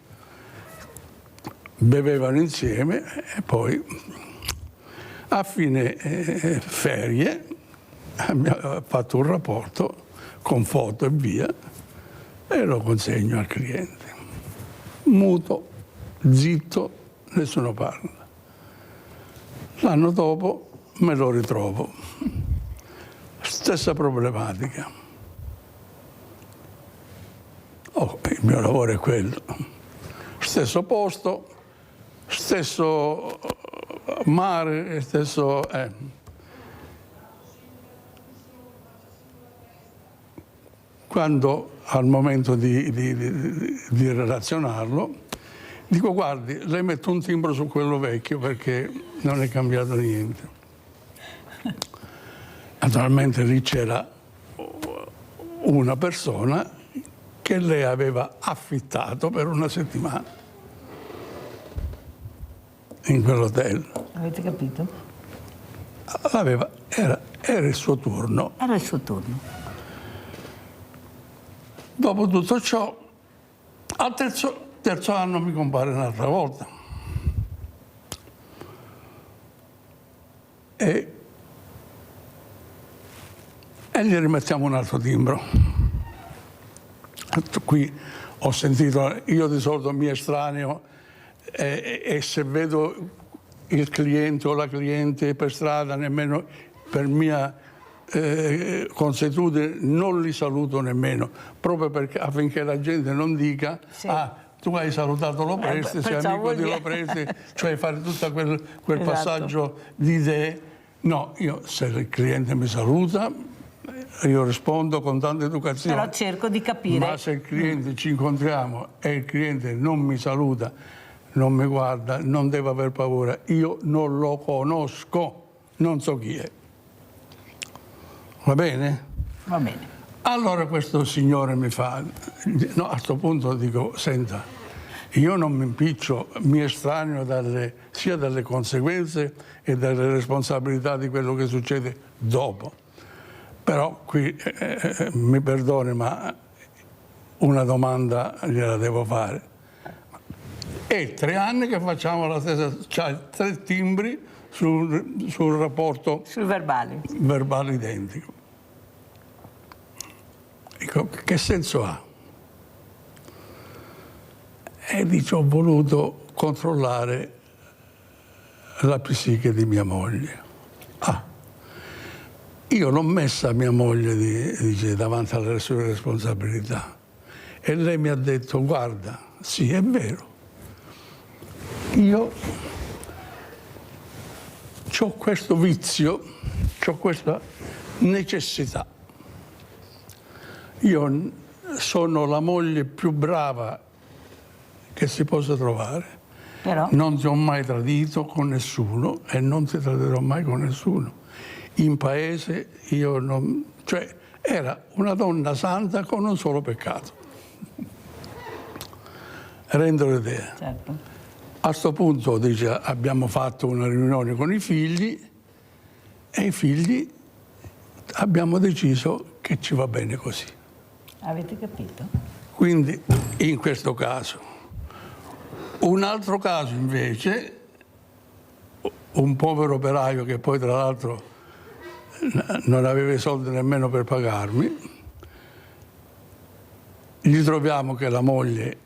bevevano insieme e poi a fine ferie abbiamo fatto un rapporto con foto e via e lo consegno al cliente. Muto, zitto, nessuno parla. L'anno dopo me lo ritrovo. Stessa problematica. Il mio lavoro è quello. Stesso posto, stesso mare, stesso... Quando al momento di relazionarlo, dico guardi, lei mette un timbro su quello vecchio perché non è cambiato niente. Naturalmente lì c'era una persona che lei aveva affittato per una settimana in quell'hotel. Avete capito? Era il suo turno. Era il suo turno. Dopo tutto ciò, al terzo anno mi compare un'altra volta. E gli rimettiamo un altro timbro. Qui ho sentito, io di solito mi estraneo e se vedo il cliente o la cliente per strada, nemmeno per mia consuetudine, non li saluto nemmeno, proprio perché, affinché la gente non dica sì. Tu hai salutato Lopresti, sei amico di Lopresti, cioè fare tutto quel esatto. Passaggio di idee. No, io se il cliente mi saluta, io rispondo con tanta educazione. Però cerco di capire. Ma se il cliente ci incontriamo e il cliente non mi saluta, non mi guarda, non deve aver paura, io non lo conosco, non so chi è. Va bene? Va bene. Allora questo signore mi fa, no, a questo punto dico, senta, io non mi impiccio, mi estraneo sia dalle conseguenze e dalle responsabilità di quello che succede dopo. Però qui, mi perdoni, ma una domanda gliela devo fare. È 3 anni che facciamo la stessa, cioè 3 timbri sul rapporto. Sul verbale. Verbale identico. Dico, che senso ha? E dice, ho voluto controllare la psiche di mia moglie. Io l'ho messa mia moglie dice, davanti alle sue responsabilità e lei mi ha detto, guarda, sì, è vero, io ho questo vizio, ho questa necessità. Io sono la moglie più brava che si possa trovare. Però? Non ti ho mai tradito con nessuno e non ti tradirò mai con nessuno. In paese io non... cioè era una donna santa con un solo peccato. Rendo l'idea. Certo. A questo punto dice, abbiamo fatto una riunione con i figli e i figli abbiamo deciso che ci va bene così. Avete capito? Quindi in questo caso. Un altro caso invece, un povero operaio che poi tra l'altro non aveva i soldi nemmeno per pagarmi, gli troviamo che la moglie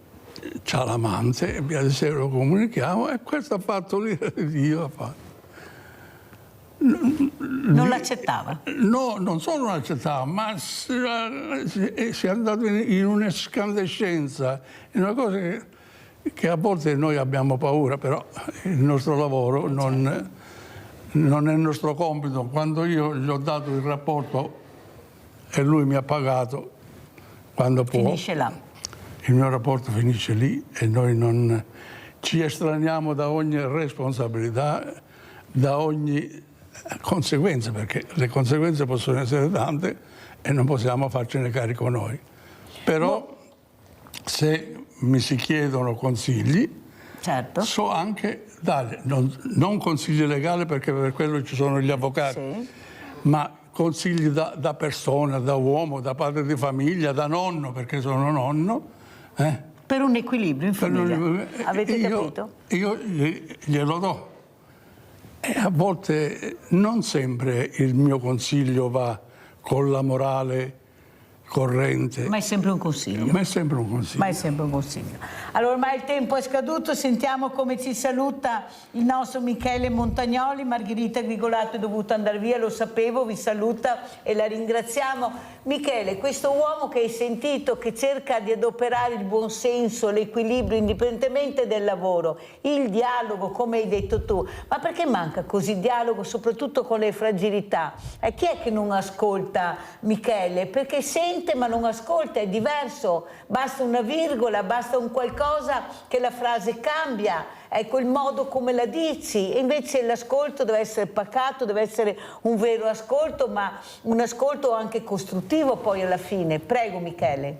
c'ha l'amante e via di sé lo comunichiamo e questo ha fatto l'ira di Dio. Non l'accettava? No, non solo non l'accettava, ma si è andato in un'escandescenza, in una cosa che a volte noi abbiamo paura, però il nostro lavoro non è il nostro compito. Quando io gli ho dato il rapporto e lui mi ha pagato, quando può, finisce là. Il mio rapporto finisce lì e noi non ci estraniamo da ogni responsabilità, da ogni conseguenza, perché le conseguenze possono essere tante e non possiamo farcene carico noi. Però se mi si chiedono consigli, certo, so anche dare, non consigli legali perché per quello ci sono gli avvocati, sì, ma consigli da persona, da uomo, da padre di famiglia, da nonno, perché sono nonno. Per un equilibrio in famiglia. Avete capito? Io glielo do. E a volte non sempre il mio consiglio va con la morale corrente. Ma è sempre un consiglio. Ma è sempre un consiglio. Ma è sempre un consiglio. Allora, ormai il tempo è scaduto, sentiamo come ci saluta il nostro Michele Montagnoli. Margherita Grigolato è dovuta andare via, lo sapevo, vi saluta e la ringraziamo. Michele, questo uomo che hai sentito, che cerca di adoperare il buonsenso, l'equilibrio, indipendentemente dal lavoro, il dialogo, come hai detto tu, ma perché manca così dialogo, soprattutto con le fragilità? Chi è che non ascolta Michele? Perché sente ma non ascolta, è diverso, basta una virgola, basta un qualcosa che la frase cambia, ecco il modo come la dici, e invece l'ascolto deve essere pacato, deve essere un vero ascolto, ma un ascolto anche costruttivo poi alla fine. Prego Michele.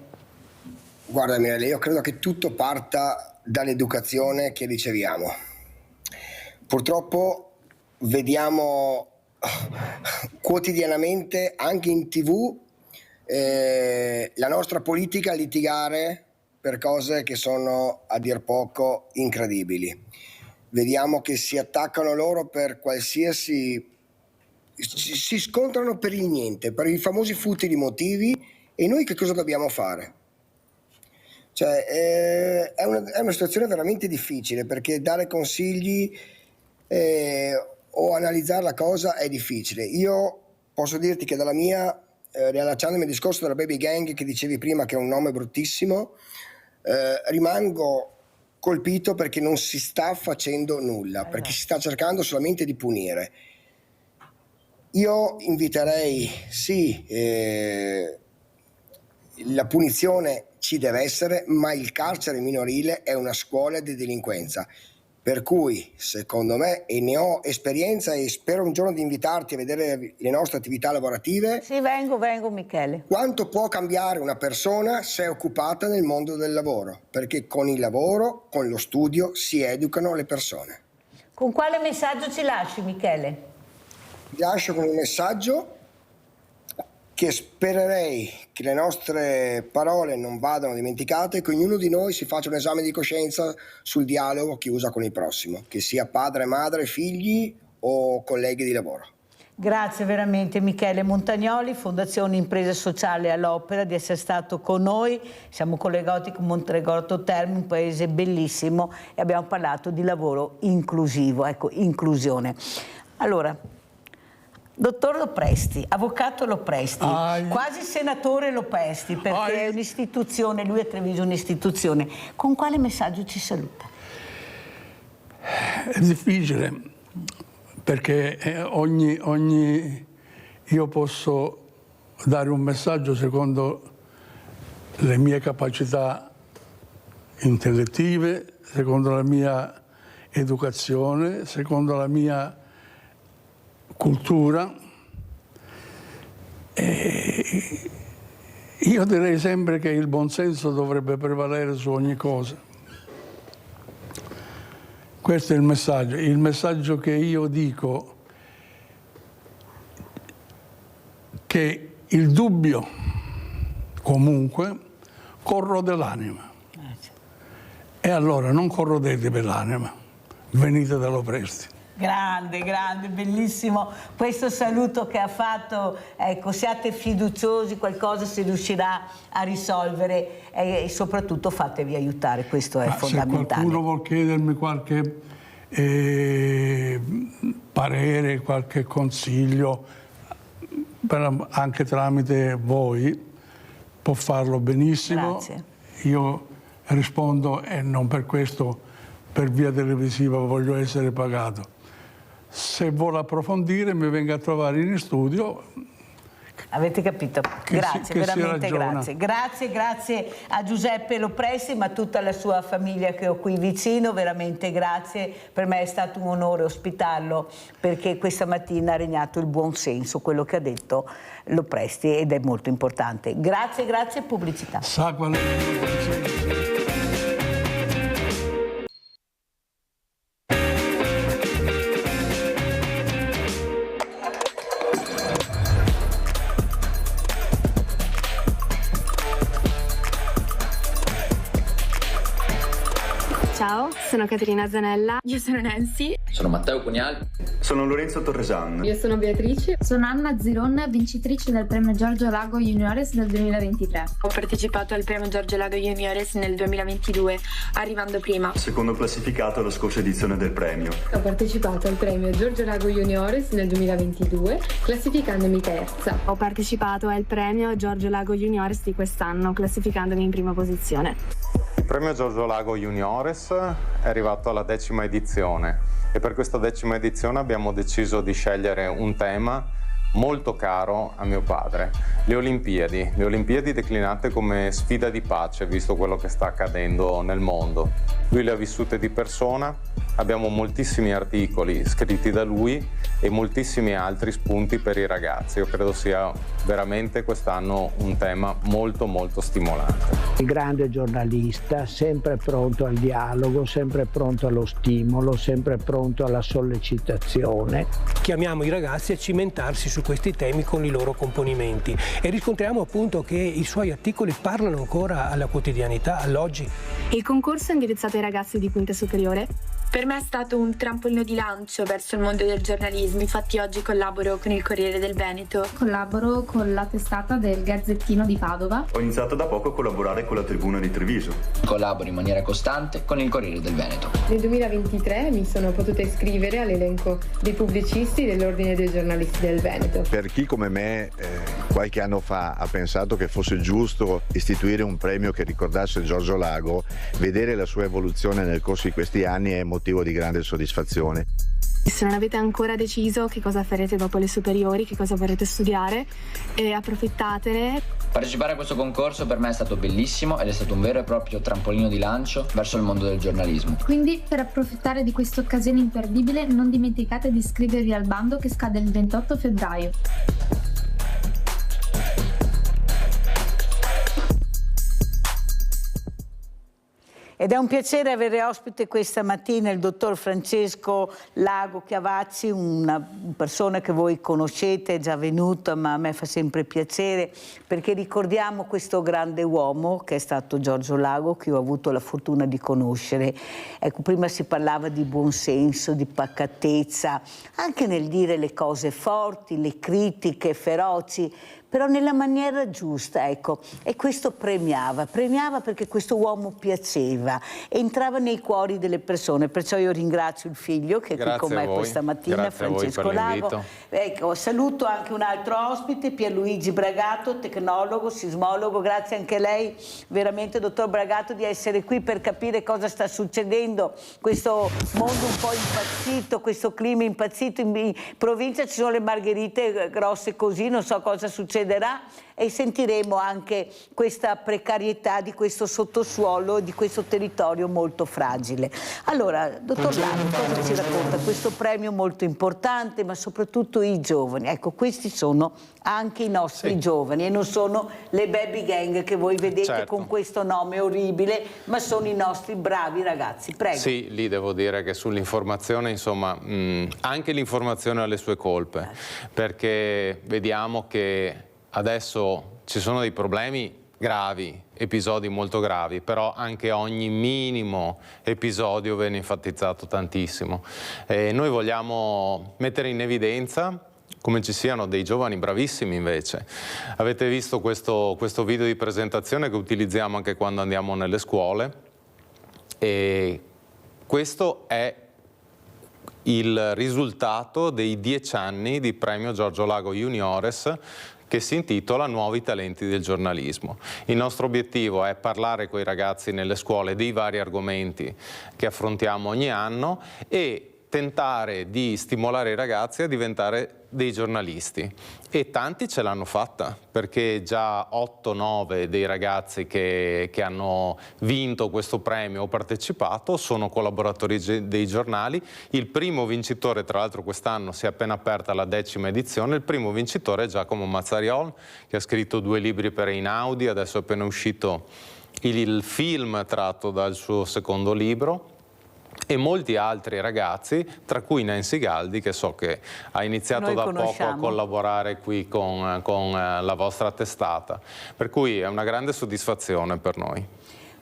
Guarda Mirella, io credo che tutto parta dall'educazione che riceviamo. Purtroppo vediamo quotidianamente anche in TV la nostra politica litigare per cose che sono a dir poco incredibili. Vediamo che si attaccano loro per qualsiasi, si scontrano per il niente, per i famosi futili motivi, e noi che cosa dobbiamo fare? Cioè, è una situazione veramente difficile, perché dare consigli o analizzare la cosa è difficile. Io posso dirti che dalla mia, riallacciandomi al discorso della baby gang che dicevi prima, che è un nome bruttissimo, rimango colpito perché non si sta facendo nulla, perché si sta cercando solamente di punire. Io inviterei, sì, la punizione ci deve essere, ma il carcere minorile è una scuola di delinquenza. Per cui, secondo me, e ne ho esperienza e spero un giorno di invitarti a vedere le nostre attività lavorative. Sì, vengo Michele. Quanto può cambiare una persona se è occupata nel mondo del lavoro? Perché con il lavoro, con lo studio, si educano le persone. Con quale messaggio ci lasci, Michele? Vi lascio con un messaggio che spererei che le nostre parole non vadano dimenticate e che ognuno di noi si faccia un esame di coscienza sul dialogo che usa con il prossimo, che sia padre, madre, figli o colleghi di lavoro. Grazie veramente Michele Montagnoli, Fondazione Impresa Sociale all'Opera, di essere stato con noi. Siamo collegati con Montegordo Terme, un paese bellissimo, e abbiamo parlato di lavoro inclusivo, ecco, inclusione. Allora, dottor Lopresti, avvocato Lopresti, quasi senatore Lopresti, perché è un'istituzione, lui a Treviso è un'istituzione. Con quale messaggio ci saluta? È difficile, perché io posso dare un messaggio secondo le mie capacità intellettive, secondo la mia educazione, secondo la mia cultura. Io direi sempre che il buonsenso dovrebbe prevalere su ogni cosa. Questo è il messaggio. Il messaggio che io dico, che il dubbio comunque corrode l'anima. E allora non corrodete per l'anima, venite da Lopresti. Grande, bellissimo questo saluto che ha fatto, ecco, siate fiduciosi, qualcosa si riuscirà a risolvere e soprattutto fatevi aiutare, questo è fondamentale. Se qualcuno vuol chiedermi qualche parere, qualche consiglio, anche tramite voi, può farlo benissimo. Grazie. Io rispondo e non per questo, per via televisiva, voglio essere pagato. Se vuole approfondire mi venga a trovare in studio, Avete capito? Grazie, che si veramente ragiona. grazie a Giuseppe Lopresti, ma a tutta la sua famiglia che ho qui vicino, veramente grazie. Per me è stato un onore ospitarlo, perché questa mattina ha regnato il buon senso, quello che ha detto Lopresti, ed è molto importante. Grazie, pubblicità. Ciao, sono Caterina Zanella. Io sono Nancy. Sono Matteo Cunial. Sono Lorenzo Torresan. Io sono Beatrice. Sono Anna Ziron, vincitrice del premio Giorgio Lago Juniores del 2023. Ho partecipato al premio Giorgio Lago Juniores nel 2022, arrivando prima. Secondo classificato alla scorsa edizione del premio. Ho partecipato al premio Giorgio Lago Juniores nel 2022, classificandomi terza. Ho partecipato al premio Giorgio Lago Juniores di quest'anno, classificandomi in prima posizione. Il premio Giorgio Lago Juniores è arrivato alla 10ª edizione e per questa 10ª edizione abbiamo deciso di scegliere un tema molto caro a mio padre, le Olimpiadi declinate come sfida di pace, visto quello che sta accadendo nel mondo. Lui le ha vissute di persona, abbiamo moltissimi articoli scritti da lui e moltissimi altri spunti per i ragazzi. Io credo sia veramente quest'anno un tema molto stimolante. Il grande giornalista, sempre pronto al dialogo, sempre pronto allo stimolo, sempre pronto alla sollecitazione. Chiamiamo i ragazzi a cimentarsi su questi temi con i loro componimenti e riscontriamo appunto che i suoi articoli parlano ancora alla quotidianità, all'oggi. Il concorso è indirizzato ai ragazzi di quinta superiore. Per me è stato un trampolino di lancio verso il mondo del giornalismo, infatti oggi collaboro con il Corriere del Veneto. Collaboro con la testata del Gazzettino di Padova. Ho iniziato da poco a collaborare con la Tribuna di Treviso. Collaboro in maniera costante con il Corriere del Veneto. Nel 2023 mi sono potuta iscrivere all'elenco dei pubblicisti dell'Ordine dei giornalisti del Veneto. Per chi come me qualche anno fa ha pensato che fosse giusto istituire un premio che ricordasse Giorgio Lago, vedere la sua evoluzione nel corso di questi anni è motivo di grande soddisfazione. Se non avete ancora deciso che cosa farete dopo le superiori, che cosa vorrete studiare, approfittatene. Partecipare a questo concorso per me è stato bellissimo ed è stato un vero e proprio trampolino di lancio verso il mondo del giornalismo. Quindi, per approfittare di questa occasione imperdibile, non dimenticate di iscrivervi al bando che scade il 28 febbraio. Ed è un piacere avere ospite questa mattina il dottor Francesco Lago Chiavazzi, una persona che voi conoscete, è già venuta, ma a me fa sempre piacere, perché ricordiamo questo grande uomo che è stato Giorgio Lago, che io ho avuto la fortuna di conoscere. Ecco, prima si parlava di buonsenso, di pacatezza, anche nel dire le cose forti, le critiche feroci, però nella maniera giusta, ecco, e questo premiava perché questo uomo piaceva, entrava nei cuori delle persone, perciò io ringrazio il figlio che è qui con me questa mattina, Francesco Lago. Ecco, saluto anche un altro ospite, Pierluigi Bragato, tecnologo, sismologo, grazie anche a lei, veramente dottor Bragato, di essere qui per capire cosa sta succedendo, questo mondo un po' impazzito, questo clima impazzito, in provincia ci sono le margherite grosse così, non so cosa succederà, e sentiremo anche questa precarietà di questo sottosuolo, di questo territorio molto fragile. Allora, dottor Lago, cosa ci racconta questo premio molto importante, ma soprattutto i giovani? Ecco, questi sono anche i nostri giovani e non sono le baby gang che voi vedete con questo nome orribile, ma sono i nostri bravi ragazzi. Prego. Sì, lì devo dire che sull'informazione, insomma, anche l'informazione ha le sue colpe, perché vediamo che adesso ci sono dei problemi gravi, episodi molto gravi, però anche ogni minimo episodio viene enfatizzato tantissimo. Noi vogliamo mettere in evidenza come ci siano dei giovani bravissimi invece. Avete visto questo video di presentazione che utilizziamo anche quando andiamo nelle scuole, e questo è il risultato dei 10 anni di premio Giorgio Lago Juniores, che si intitola Nuovi talenti del giornalismo. Il nostro obiettivo è parlare con i ragazzi nelle scuole dei vari argomenti che affrontiamo ogni anno e tentare di stimolare i ragazzi a diventare dei giornalisti, e tanti ce l'hanno fatta, perché già 8-9 dei ragazzi che hanno vinto questo premio o partecipato sono collaboratori dei giornali. Il primo vincitore, tra l'altro quest'anno si è appena aperta la 10ª edizione, il primo vincitore è Giacomo Mazzariol, che ha scritto 2 libri per Einaudi, adesso è appena uscito il film tratto dal suo secondo libro, e molti altri ragazzi, tra cui Nancy Galdi, che so che ha iniziato Noi da conosciamo. poco a collaborare qui con la vostra testata, per cui è una grande soddisfazione per noi.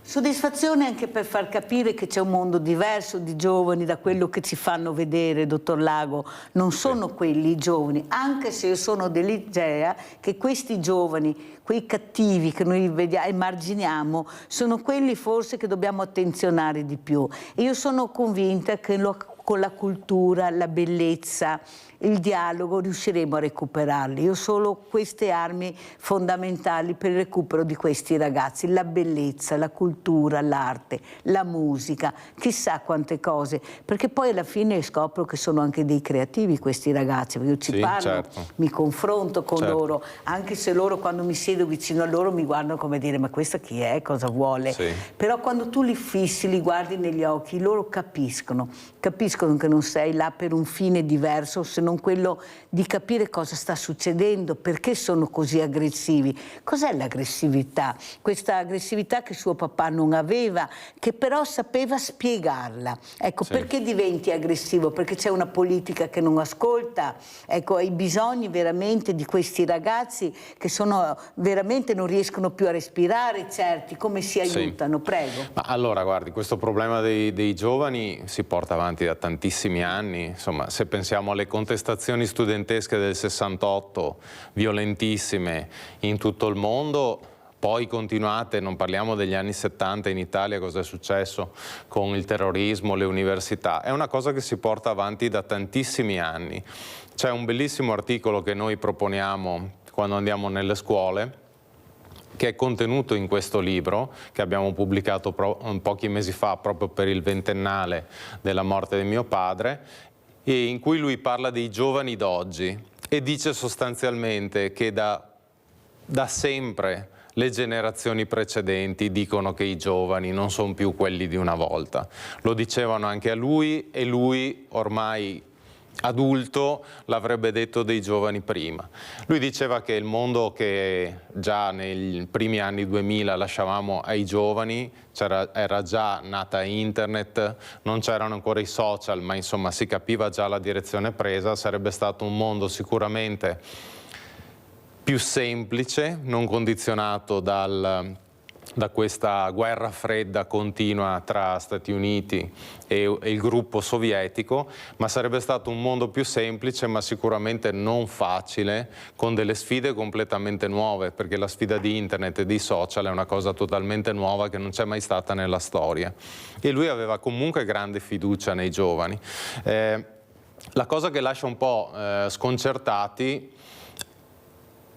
Soddisfazione anche per far capire che c'è un mondo diverso di giovani da quello che ci fanno vedere, dottor Lago. Non sono quelli i giovani, anche se io sono dell'idea che questi giovani, quei cattivi che noi vediamo, emarginiamo, sono quelli forse che dobbiamo attenzionare di più. E io sono convinta che con la cultura, la bellezza, il dialogo riusciremo a recuperarli. Io solo queste armi fondamentali per il recupero di questi ragazzi: la bellezza, la cultura, l'arte, la musica, chissà quante cose, perché poi alla fine scopro che sono anche dei creativi questi ragazzi, perché io ci parlo, certo. Mi confronto con Certo. loro, anche se loro, quando mi siedo vicino a loro, mi guardano come dire: ma questa chi è, cosa vuole? Sì. Però quando tu li fissi, li guardi negli occhi, loro capiscono che non sei là per un fine diverso, se non quello di capire cosa sta succedendo, perché sono così aggressivi. Cos'è l'aggressività? Questa aggressività che suo papà non aveva, che però sapeva spiegarla. Ecco, Sì. perché diventi aggressivo? Perché c'è una politica che non ascolta. Ecco, hai bisogni veramente di questi ragazzi che sono veramente non riescono più a respirare, certi, come si aiutano? Sì. Prego. Ma allora, guardi, questo problema dei giovani si porta avanti da tantissimi anni. Insomma, se pensiamo alle contestazioni studentesche del 68, violentissime in tutto il mondo, poi continuate, non parliamo degli anni 70 in Italia, cosa è successo con il terrorismo, le università, è una cosa che si porta avanti da tantissimi anni. C'è un bellissimo articolo che noi proponiamo quando andiamo nelle scuole, che è contenuto in questo libro che abbiamo pubblicato pochi mesi fa proprio per il 20ennale della morte di mio padre, e in cui lui parla dei giovani d'oggi e dice sostanzialmente che da sempre le generazioni precedenti dicono che i giovani non sono più quelli di una volta. Lo dicevano anche a lui, e lui ormai adulto l'avrebbe detto dei giovani prima. Lui diceva che il mondo che già nei primi anni 2000 lasciavamo ai giovani, era già nata internet, non c'erano ancora i social, ma insomma si capiva già la direzione presa, sarebbe stato un mondo sicuramente più semplice, non condizionato da questa guerra fredda continua tra Stati Uniti e il gruppo sovietico, ma sarebbe stato un mondo più semplice, ma sicuramente non facile, con delle sfide completamente nuove, perché la sfida di internet e di social è una cosa totalmente nuova che non c'è mai stata nella storia. E lui aveva comunque grande fiducia nei giovani. La cosa che lascia un po' sconcertati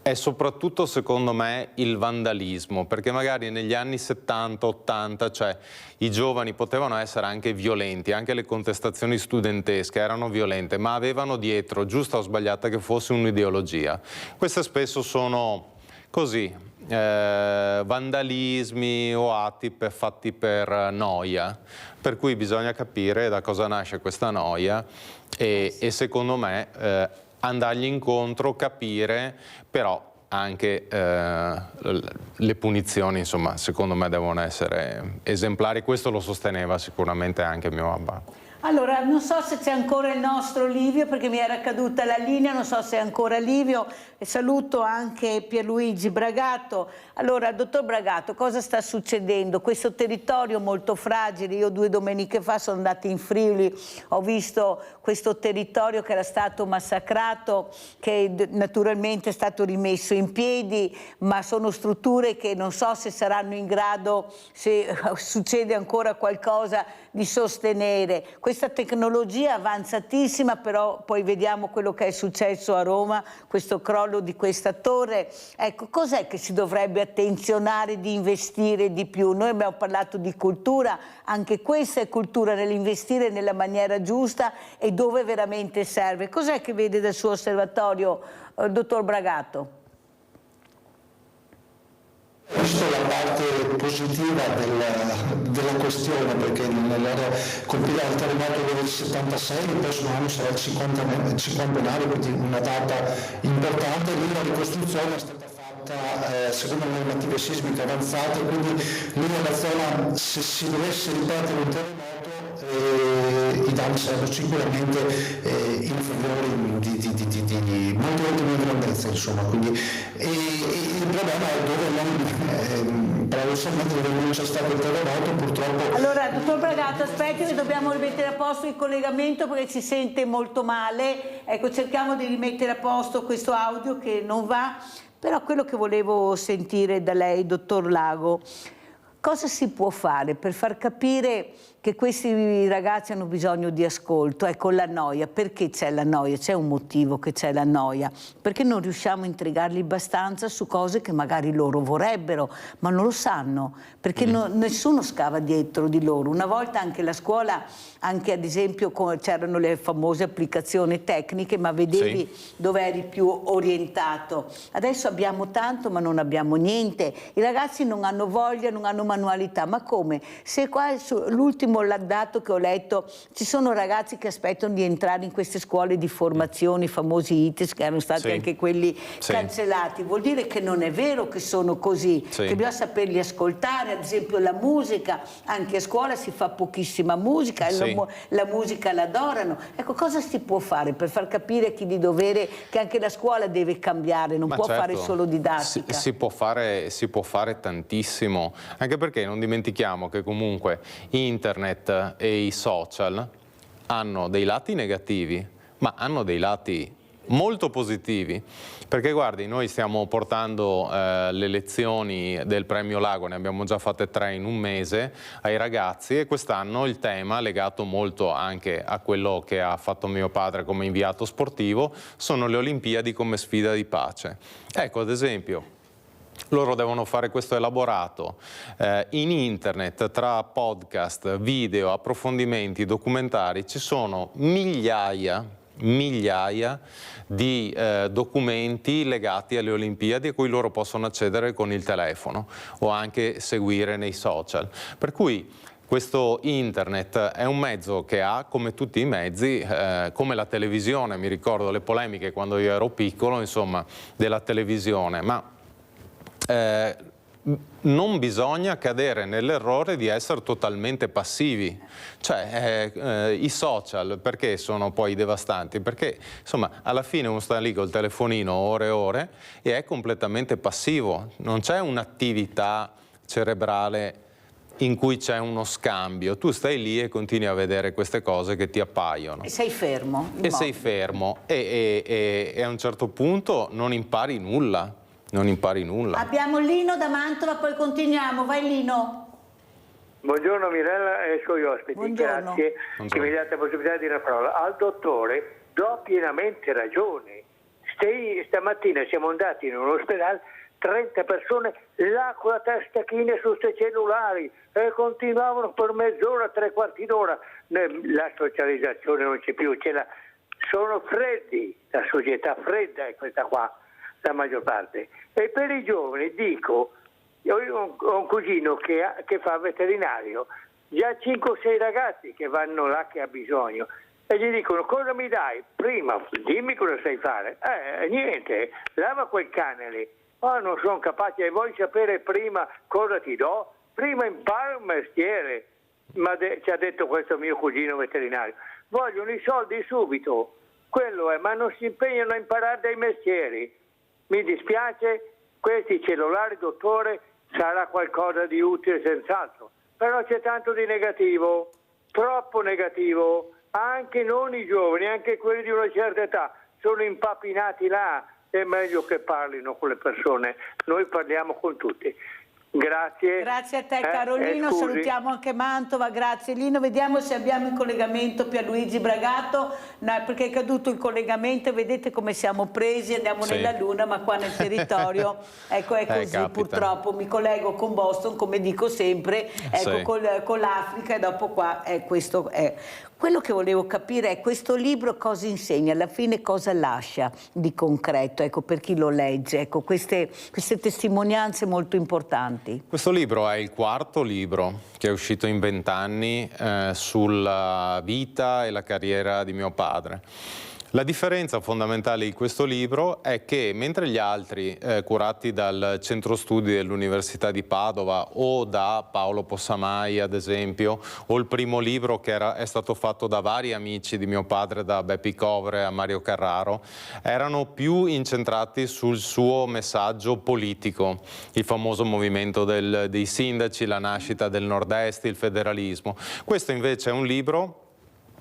è soprattutto, secondo me, il vandalismo, perché magari negli anni 70-80, cioè i giovani potevano essere anche violenti, anche le contestazioni studentesche erano violente, ma avevano dietro, giusta o sbagliata che fosse, un'ideologia. Queste spesso sono così, vandalismi o atti fatti per noia, per cui bisogna capire da cosa nasce questa noia e secondo me andargli incontro, capire, però anche le punizioni, insomma, secondo me devono essere esemplari. Questo lo sosteneva sicuramente anche mio babà. Allora, non so se c'è ancora il nostro Livio, perché mi era caduta la linea, non so se è ancora Livio, e saluto anche Pierluigi Bragato. Allora, dottor Bragato, cosa sta succedendo? Questo territorio molto fragile, io 2 domeniche fa sono andata in Friuli, ho visto questo territorio che era stato massacrato, che naturalmente è stato rimesso in piedi, ma sono strutture che non so se saranno in grado, se succede ancora qualcosa, di sostenere. questa tecnologia avanzatissima, però poi vediamo quello che è successo a Roma, questo crollo di questa torre. Ecco, cos'è che si dovrebbe attenzionare di investire di più? Noi abbiamo parlato di cultura, anche questa è cultura, nell'investire nella maniera giusta e dove veramente serve. Cos'è che vede dal suo osservatorio, dottor Bragato? Visto la parte positiva della questione, perché nell'area colpita dal terremoto del 76, il prossimo anno sarà il 50°, quindi una data importante. Lì la ricostruzione è stata fatta secondo le normative sismiche avanzate, quindi lì nella zona, se si dovesse ripetere un terremoto, i danni sarebbero sicuramente inferiori di molto di grandezza, insomma. Quindi, il problema è dove paradossalmente dove non c'è stato il terremoto, purtroppo. Allora, dottor Bragato, aspetti che dobbiamo rimettere a posto il collegamento perché si sente molto male. Ecco, cerchiamo di rimettere a posto questo audio che non va, però quello che volevo sentire da lei, dottor Lago, cosa si può fare per far capire che questi ragazzi hanno bisogno di ascolto? Ecco, la noia, perché c'è la noia? C'è un motivo che c'è la noia, perché non riusciamo a intrigarli abbastanza su cose che magari loro vorrebbero, ma non lo sanno, perché nessuno scava dietro di loro. Una volta anche la scuola, anche ad esempio c'erano le famose applicazioni tecniche, ma vedevi dove eri più orientato. Adesso abbiamo tanto ma non abbiamo niente, i ragazzi non hanno voglia, non hanno manualità, ma come? Se qua l'ultimo dato che ho letto, ci sono ragazzi che aspettano di entrare in queste scuole di formazione, i famosi ITES, che erano stati anche quelli cancellati, vuol dire che non è vero che sono così, che bisogna saperli ascoltare, ad esempio la musica, anche a scuola si fa pochissima musica, la musica l'adorano. Ecco, cosa si può fare per far capire a chi di dovere che anche la scuola deve cambiare, non può fare solo didattica? Si può fare tantissimo, anche perché non dimentichiamo che comunque internet e i social hanno dei lati negativi, ma hanno dei lati molto positivi, perché guardi, noi stiamo portando le lezioni del Premio Lago, ne abbiamo già fatte 3 in un mese, ai ragazzi, e quest'anno il tema, legato molto anche a quello che ha fatto mio padre come inviato sportivo, sono le Olimpiadi come sfida di pace. Ecco, ad esempio, loro devono fare questo elaborato in internet, tra podcast, video, approfondimenti, documentari. Ci sono migliaia di documenti legati alle Olimpiadi a cui loro possono accedere con il telefono o anche seguire nei social. Per cui questo internet è un mezzo che ha, come tutti i mezzi, come la televisione. Mi ricordo le polemiche quando io ero piccolo, insomma, della televisione, ma non bisogna cadere nell'errore di essere totalmente passivi. Cioè, i social perché sono poi devastanti? Perché insomma alla fine uno sta lì col telefonino ore e ore e è completamente passivo, non c'è un'attività cerebrale in cui c'è uno scambio, tu stai lì e continui a vedere queste cose che ti appaiono. E sei fermo. Sei fermo e a un certo punto non impari nulla. Abbiamo Lino da Mantova, poi continuiamo. Vai Lino. Buongiorno Mirella e ai suoi ospiti. Buongiorno. Grazie che mi date la possibilità di dire una parola. Al dottore do pienamente ragione. Stamattina siamo andati in un ospedale, 30 persone là con la testa china su questi cellulari e continuavano per mezz'ora, 3/4 d'ora. La socializzazione non c'è più, sono freddi, la società fredda è questa qua, la maggior parte. E per i giovani dico, io ho un cugino che fa veterinario, già 5 o 6 ragazzi che vanno là che ha bisogno e gli dicono cosa mi dai? Prima dimmi cosa sai fare. Niente, lava quel cane lì. Non sono capace, e vuoi sapere prima cosa ti do? Prima impara un mestiere, ci ha detto questo mio cugino veterinario. Vogliono i soldi subito, quello è, ma non si impegnano a imparare dei mestieri. Mi dispiace, questi cellulari, dottore, sarà qualcosa di utile senz'altro, però c'è tanto di negativo, troppo negativo, anche non i giovani, anche quelli di una certa età, sono impapinati là, è meglio che parlino con le persone, noi parliamo con tutti. Grazie. Grazie a te Carolino, salutiamo anche Mantova, grazie Lino, vediamo se abbiamo in collegamento Pierluigi Bragato, no, perché è caduto il collegamento, vedete come siamo presi, andiamo nella luna, ma qua nel territorio ecco è così, capita. purtroppo mi collego con Boston come dico sempre, ecco con l'Africa e dopo qua questo è. Quello che volevo capire è questo libro cosa insegna, alla fine cosa lascia di concreto, ecco, per chi lo legge, ecco, queste testimonianze molto importanti. Questo libro è il quarto libro che è uscito in 20 anni sulla vita e la carriera di mio padre. La differenza fondamentale di questo libro è che mentre gli altri curati dal centro studi dell'Università di Padova o da Paolo Possamai ad esempio, o il primo libro che è stato fatto da vari amici di mio padre, da Beppi Covre a Mario Carraro, erano più incentrati sul suo messaggio politico, il famoso movimento dei sindaci, la nascita del nord-est, il federalismo. Questo invece è un libro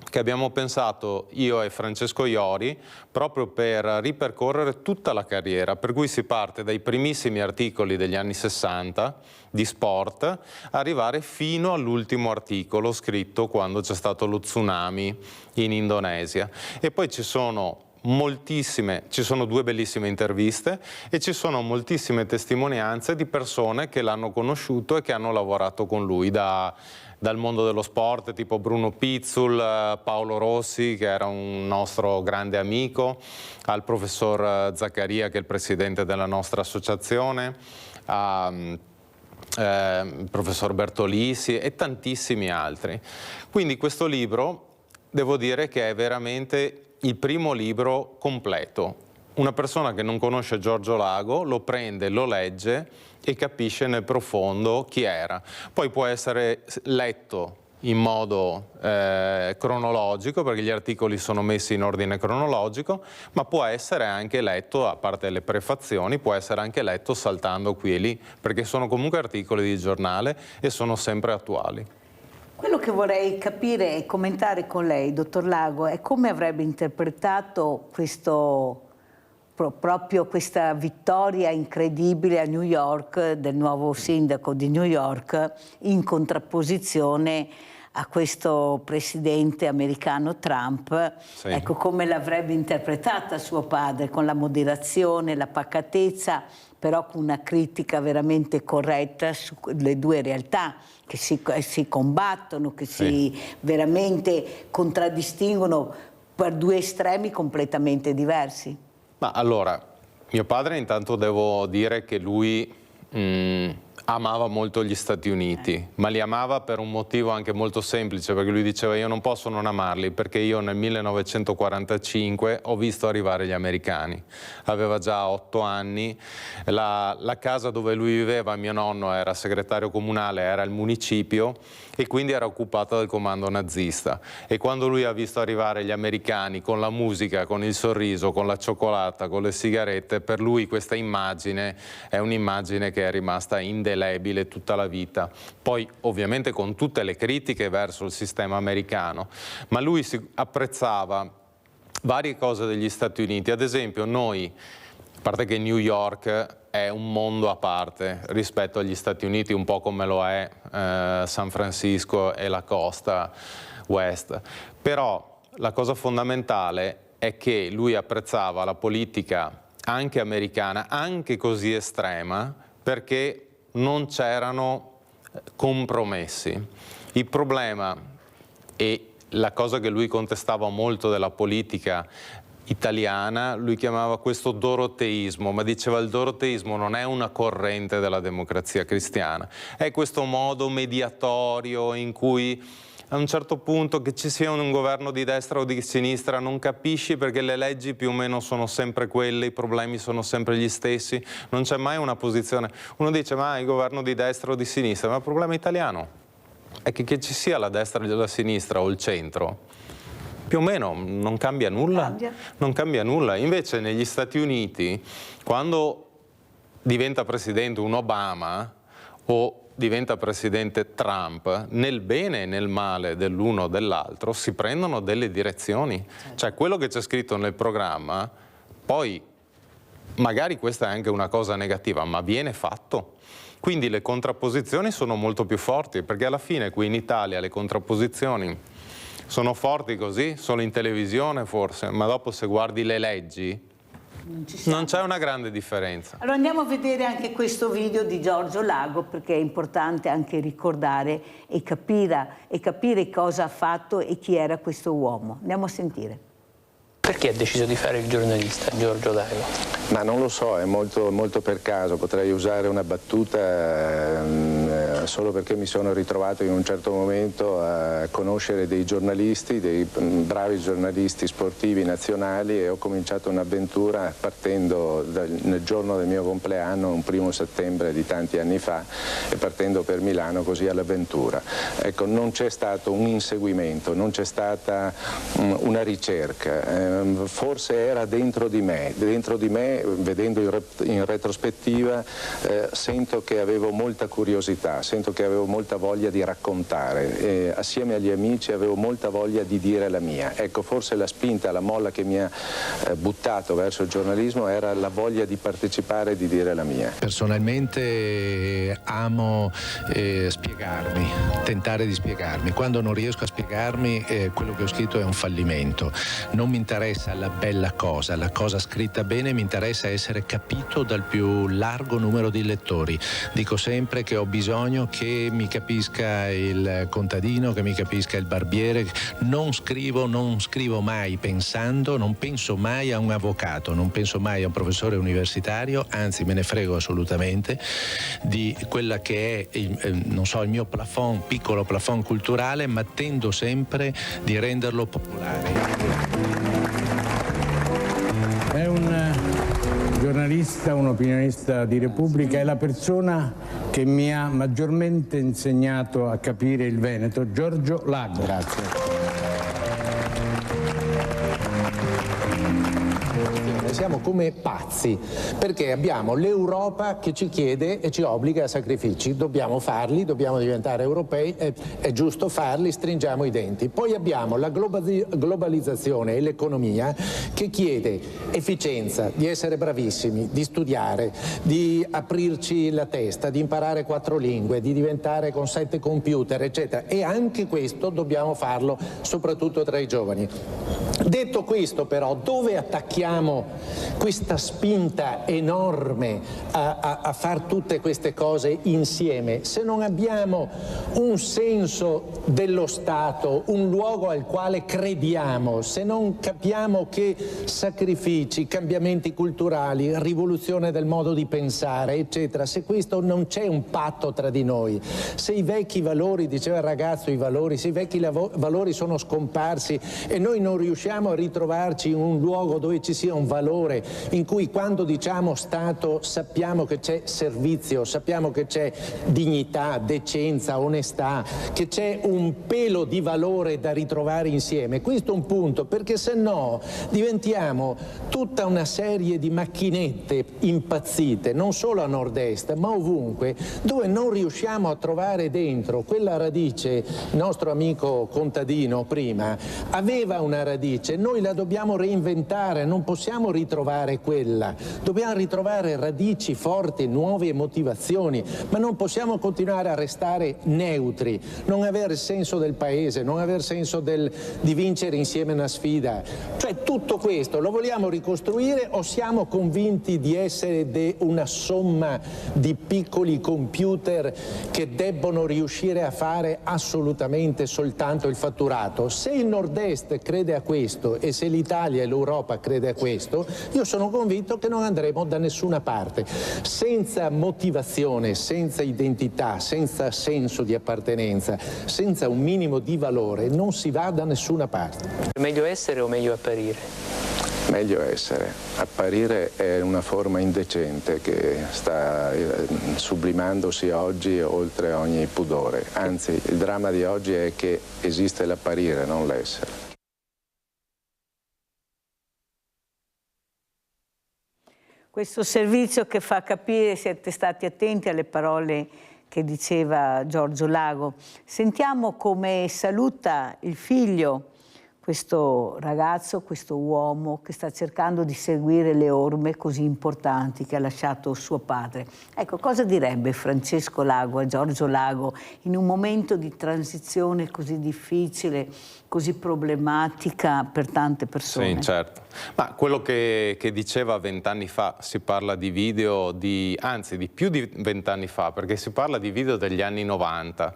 che abbiamo pensato io e Francesco Iori proprio per ripercorrere tutta la carriera, per cui si parte dai primissimi articoli degli anni 60 di sport, arrivare fino all'ultimo articolo scritto quando c'è stato lo tsunami in Indonesia. E poi ci sono due bellissime interviste e ci sono moltissime testimonianze di persone che l'hanno conosciuto e che hanno lavorato con lui, dal mondo dello sport, tipo Bruno Pizzul, Paolo Rossi, che era un nostro grande amico, al professor Zaccaria, che è il presidente della nostra associazione, al professor Bertolisi e tantissimi altri. Quindi questo libro, devo dire che è veramente il primo libro completo. Una persona che non conosce Giorgio Lago lo prende, lo legge e capisce nel profondo chi era. Poi può essere letto in modo cronologico, perché gli articoli sono messi in ordine cronologico, ma può essere anche letto, a parte le prefazioni, può essere anche letto saltando qui e lì, perché sono comunque articoli di giornale e sono sempre attuali. Quello che vorrei capire e commentare con lei, dottor Lago, è come avrebbe interpretato proprio questa vittoria incredibile a New York del nuovo sindaco di New York in contrapposizione a questo presidente americano Trump. Sì. Ecco come l'avrebbe interpretata suo padre, con la moderazione, la pacatezza, però con una critica veramente corretta sulle due realtà che si combattono, che si veramente contraddistinguono per due estremi completamente diversi. Ma allora, mio padre intanto devo dire che lui amava molto gli Stati Uniti, ma li amava per un motivo anche molto semplice, perché lui diceva io non posso non amarli, perché io nel 1945 ho visto arrivare gli americani. Aveva già 8 anni, la casa dove lui viveva, mio nonno era segretario comunale, era il municipio e quindi era occupata dal comando nazista. E quando lui ha visto arrivare gli americani con la musica, con il sorriso, con la cioccolata, con le sigarette, per lui questa immagine è un'immagine che è rimasta indelebile tutta la vita. Poi ovviamente con tutte le critiche verso il sistema americano, ma lui apprezzava varie cose degli Stati Uniti. Ad esempio noi, a parte che New York è un mondo a parte rispetto agli Stati Uniti, un po' come lo è San Francisco e la costa West, però la cosa fondamentale è che lui apprezzava la politica anche americana, anche così estrema, perché non c'erano compromessi. Il problema e la cosa che lui contestava molto della politica italiana, lui chiamava questo doroteismo, ma diceva il doroteismo non è una corrente della democrazia cristiana, è questo modo mediatorio in cui a un certo punto che ci sia un governo di destra o di sinistra non capisci perché le leggi più o meno sono sempre quelle, i problemi sono sempre gli stessi, non c'è mai una posizione. Uno dice ma il governo di destra o di sinistra, ma il problema italiano è che ci sia la destra o la sinistra o il centro, più o meno non cambia nulla. Non cambia nulla. Invece negli Stati Uniti, quando diventa presidente un Obama o diventa presidente Trump, nel bene e nel male dell'uno o dell'altro si prendono delle direzioni. Cioè quello che c'è scritto nel programma poi magari questa è anche una cosa negativa, ma viene fatto. Quindi le contrapposizioni sono molto più forti, perché alla fine qui in Italia le contrapposizioni sono forti così, solo in televisione forse, ma dopo se guardi le leggi non c'è una grande differenza. Allora andiamo a vedere anche questo video di Giorgio Lago, perché è importante anche ricordare e capire cosa ha fatto e chi era questo uomo. Andiamo a sentire. Perché ha deciso di fare il giornalista Giorgio Lago? Ma non lo so, è molto per caso. Potrei usare una battuta solo perché mi sono ritrovato in un certo momento a conoscere dei giornalisti, dei bravi giornalisti sportivi nazionali, e ho cominciato un'avventura partendo nel giorno del mio compleanno, un 1° settembre di tanti anni fa, e partendo per Milano così all'avventura. Ecco, non c'è stato un inseguimento, non c'è stata una ricerca. Forse era dentro di me, vedendo in retrospettiva, sento che avevo molta curiosità, sento che avevo molta voglia di raccontare, e assieme agli amici avevo molta voglia di dire la mia. Ecco, forse la spinta, la molla che mi ha buttato verso il giornalismo era la voglia di partecipare e di dire la mia. Personalmente amo spiegarmi, tentare di spiegarmi. Quando non riesco a spiegarmi, quello che ho scritto è un fallimento. Non mi interessa la bella cosa, la cosa scritta bene, mi interessa essere capito dal più largo numero di lettori. Dico sempre che ho bisogno che mi capisca il contadino, che mi capisca il barbiere. Non scrivo mai pensando, non penso mai a un avvocato, non penso mai a un professore universitario, anzi me ne frego assolutamente di quella che è il mio plafond, piccolo plafond culturale, ma tendo sempre di renderlo popolare. È un giornalista, un opinionista di Repubblica, è la persona che mi ha maggiormente insegnato a capire il Veneto, Giorgio Lago. Grazie. Siamo come pazzi, perché abbiamo l'Europa che ci chiede e ci obbliga a sacrifici. Dobbiamo farli, dobbiamo diventare europei, è giusto farli, stringiamo i denti. Poi abbiamo la globalizzazione e l'economia che chiede efficienza, di essere bravissimi, di studiare, di aprirci la testa, di imparare 4 lingue, di diventare con 7 computer, eccetera. E anche questo dobbiamo farlo, soprattutto tra i giovani. Detto questo, però, dove attacchiamo questa spinta enorme a far tutte queste cose insieme, se non abbiamo un senso dello Stato, un luogo al quale crediamo, se non capiamo che sacrifici, cambiamenti culturali, rivoluzione del modo di pensare, eccetera, se questo non c'è un patto tra di noi, se i vecchi valori, diceva il ragazzo, se i vecchi valori sono scomparsi e noi non riusciamo a ritrovarci in un luogo dove ci sia un valore, in cui quando diciamo Stato sappiamo che c'è servizio, sappiamo che c'è dignità, decenza, onestà, che c'è un pelo di valore da ritrovare insieme. Questo è un punto, perché se no diventiamo tutta una serie di macchinette impazzite, non solo a nord-est, ma ovunque, dove non riusciamo a trovare dentro quella radice. Il nostro amico contadino prima aveva una radice, noi la dobbiamo reinventare, non possiamo ritrovare quella, dobbiamo ritrovare radici forti, nuove motivazioni, ma non possiamo continuare a restare neutri, non avere senso del paese, non avere senso di vincere insieme una sfida. Cioè tutto questo lo vogliamo ricostruire o siamo convinti di essere una somma di piccoli computer che debbono riuscire a fare assolutamente soltanto il fatturato? Se il nord-est crede a questo e se l'Italia e l'Europa crede a questo, io sono convinto che non andremo da nessuna parte. Senza motivazione, senza identità, senza senso di appartenenza, senza un minimo di valore, non si va da nessuna parte. Meglio essere o meglio apparire? Meglio essere. Apparire è una forma indecente che sta sublimandosi oggi oltre ogni pudore. Anzi, il dramma di oggi è che esiste l'apparire, non l'essere. Questo servizio che fa capire, siete stati attenti alle parole che diceva Giorgio Lago. Sentiamo come saluta il figlio, questo ragazzo, questo uomo che sta cercando di seguire le orme così importanti che ha lasciato suo padre. Ecco, cosa direbbe Francesco Lago a Giorgio Lago in un momento di transizione così difficile, così problematica per tante persone? Sì, certo. Ma quello che diceva 20 anni fa, si parla di video anzi di più di 20 anni fa, perché si parla di video degli anni 90.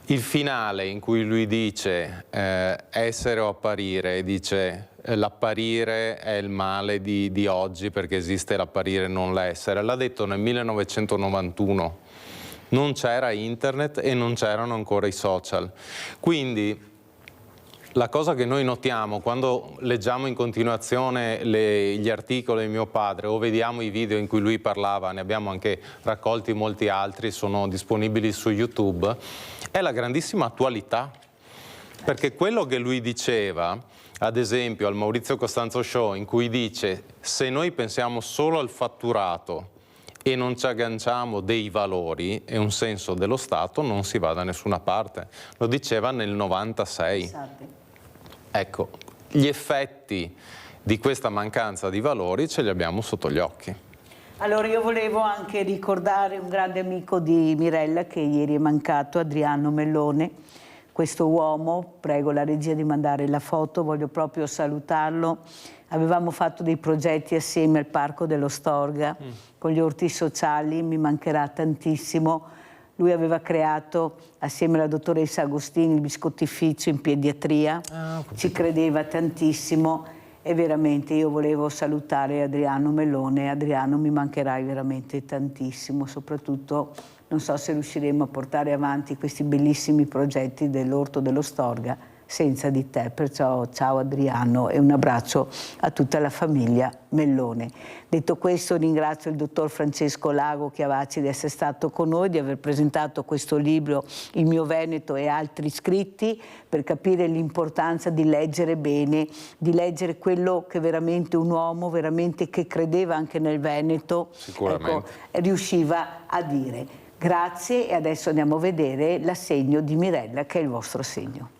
Il finale in cui lui dice essere o apparire, dice l'apparire è il male di oggi perché esiste l'apparire e non l'essere, l'ha detto nel 1991. Non c'era internet e non c'erano ancora i social. Quindi la cosa che noi notiamo quando leggiamo in continuazione gli articoli di mio padre o vediamo i video in cui lui parlava, ne abbiamo anche raccolti molti altri, sono disponibili su YouTube, è la grandissima attualità. Perché quello che lui diceva, ad esempio al Maurizio Costanzo Show, in cui dice se noi pensiamo solo al fatturato e non ci agganciamo dei valori e un senso dello Stato, non si va da nessuna parte. Lo diceva nel 96. Ecco, gli effetti di questa mancanza di valori ce li abbiamo sotto gli occhi. Allora io volevo anche ricordare un grande amico di Mirella che ieri è mancato, Adriano Mellone, questo uomo, prego la regia di mandare la foto, voglio proprio salutarlo. Avevamo fatto dei progetti assieme al Parco dello Storga, con gli orti sociali, mi mancherà tantissimo. Lui aveva creato, assieme alla dottoressa Agostini, il biscottificio in pediatria, ci credeva tantissimo e veramente io volevo salutare Adriano Mellone. Adriano, mi mancherai veramente tantissimo, soprattutto non so se riusciremo a portare avanti questi bellissimi progetti dell'Orto dello Storga senza di te, perciò ciao Adriano e un abbraccio a tutta la famiglia Mellone. Detto questo ringrazio il dottor Francesco Lago Chiavacci di essere stato con noi, di aver presentato questo libro Il mio Veneto e altri scritti, per capire l'importanza di leggere bene, di leggere quello che veramente un uomo, veramente che credeva anche nel Veneto, ecco, riusciva a dire. Grazie e adesso andiamo a vedere l'assegno di Mirella che è il vostro segno.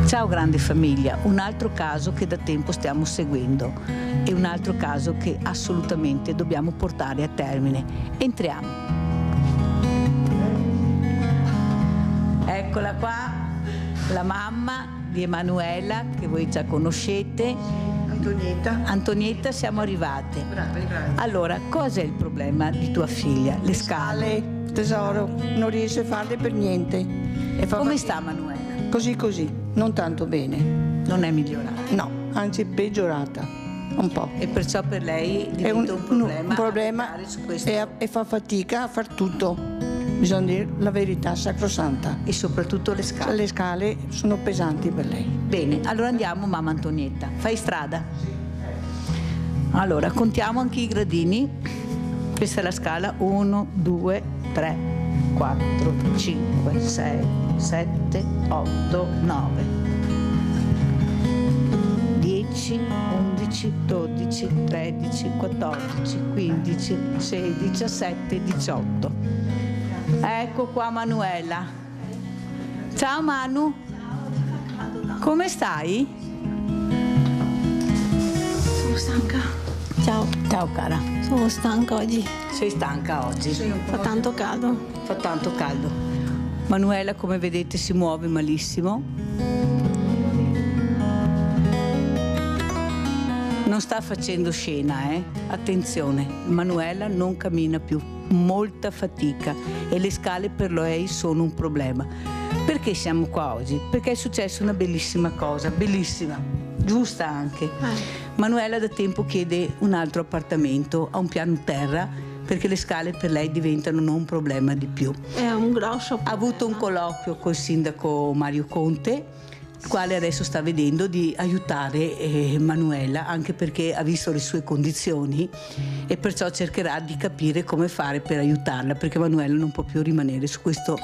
Ciao grande famiglia, un altro caso che da tempo stiamo seguendo e un altro caso che assolutamente dobbiamo portare a termine. Entriamo. Eccola qua, la mamma di Emanuela che voi già conoscete. Antonietta, siamo arrivate. Bravi. Allora, cos'è il problema di tua figlia? Le scale. Tesoro, non riesce a farle per niente. Come sta Manuela? Così, non tanto bene. Non è migliorata? No, anzi peggiorata, un po'. E perciò per lei diventa un problema su questo. E fa fatica a far tutto, bisogna dire la verità sacrosanta. E soprattutto le scale? Le scale sono pesanti per lei. Bene, allora andiamo mamma Antonietta, fai strada. Allora, contiamo anche i gradini. Questa è la scala, 1, 2, 3, 4, 5, 6, 7, 8, 9, 10, 11, 12, 13, 14, 15, 16, 17, 18. Ecco qua Manuela. Ciao Manu. Come stai? Sono stanca. Ciao. Ciao cara. Sono stanca oggi. Sei stanca oggi? Fa tanto caldo. Fa tanto caldo. Manuela, come vedete, si muove malissimo. Non sta facendo scena, Attenzione, Manuela non cammina più, molta fatica e le scale per lei sono un problema. Perché siamo qua oggi? Perché è successa una bellissima cosa, bellissima, giusta anche. Manuela da tempo chiede un altro appartamento a un piano terra perché le scale per lei diventano non un problema di più. È un grosso problema. Ha avuto un colloquio col sindaco Mario Conte, il quale adesso sta vedendo di aiutare Manuela, anche perché ha visto le sue condizioni e perciò cercherà di capire come fare per aiutarla, perché Manuela non può più rimanere su questo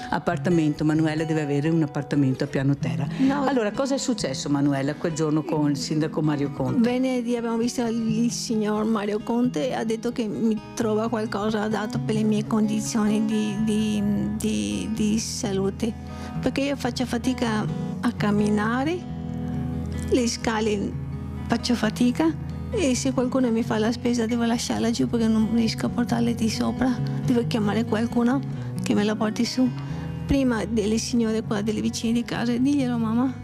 appartamento. Manuela deve avere un appartamento a piano terra. No. Allora, cosa è successo Manuela quel giorno con il sindaco Mario Conte? Venerdì abbiamo visto il signor Mario Conte e ha detto che mi trova qualcosa adatto per le mie condizioni di salute, perché io faccio fatica a camminare, le scale faccio fatica e se qualcuno mi fa la spesa devo lasciarla giù perché non riesco a portarla di sopra, devo chiamare qualcuno che me la porti su. Prima delle signore qua, delle vicine di casa, diglielo mamma.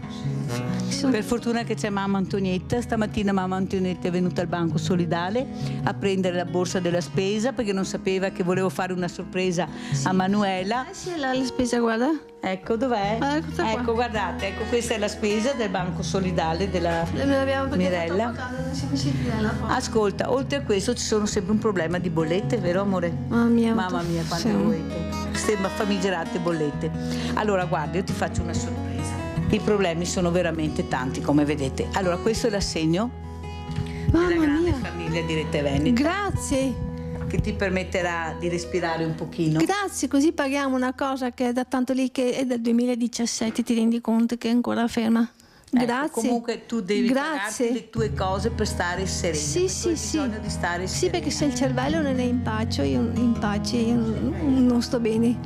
Per fortuna che c'è mamma Antonietta. Stamattina mamma Antonietta è venuta al Banco Solidale a prendere la borsa della spesa perché non sapeva che volevo fare una sorpresa a Manuela. Sì, la spesa, guarda. Ecco, dov'è? Ecco, guardate, ecco, questa è la spesa del Banco Solidale della Mirella. Ascolta, oltre a questo ci sono sempre un problema di bollette, vero amore? Mamma mia, quante sì. volete. Queste famigerate bollette. Allora, guarda, io ti faccio una sorpresa. I problemi sono veramente tanti, come vedete. Allora, questo è l'assegno della grande famiglia di Rete Veneto. Grazie. Che ti permetterà di respirare un pochino. Grazie, così paghiamo una cosa che è da tanto lì, che è del 2017, ti rendi conto che è ancora ferma. Grazie. Ecco, comunque tu devi pagarti le tue cose per stare serena. Sì, sì, hai bisogno di stare serena. Sì, perché se il cervello non è in pace, io non sto bene.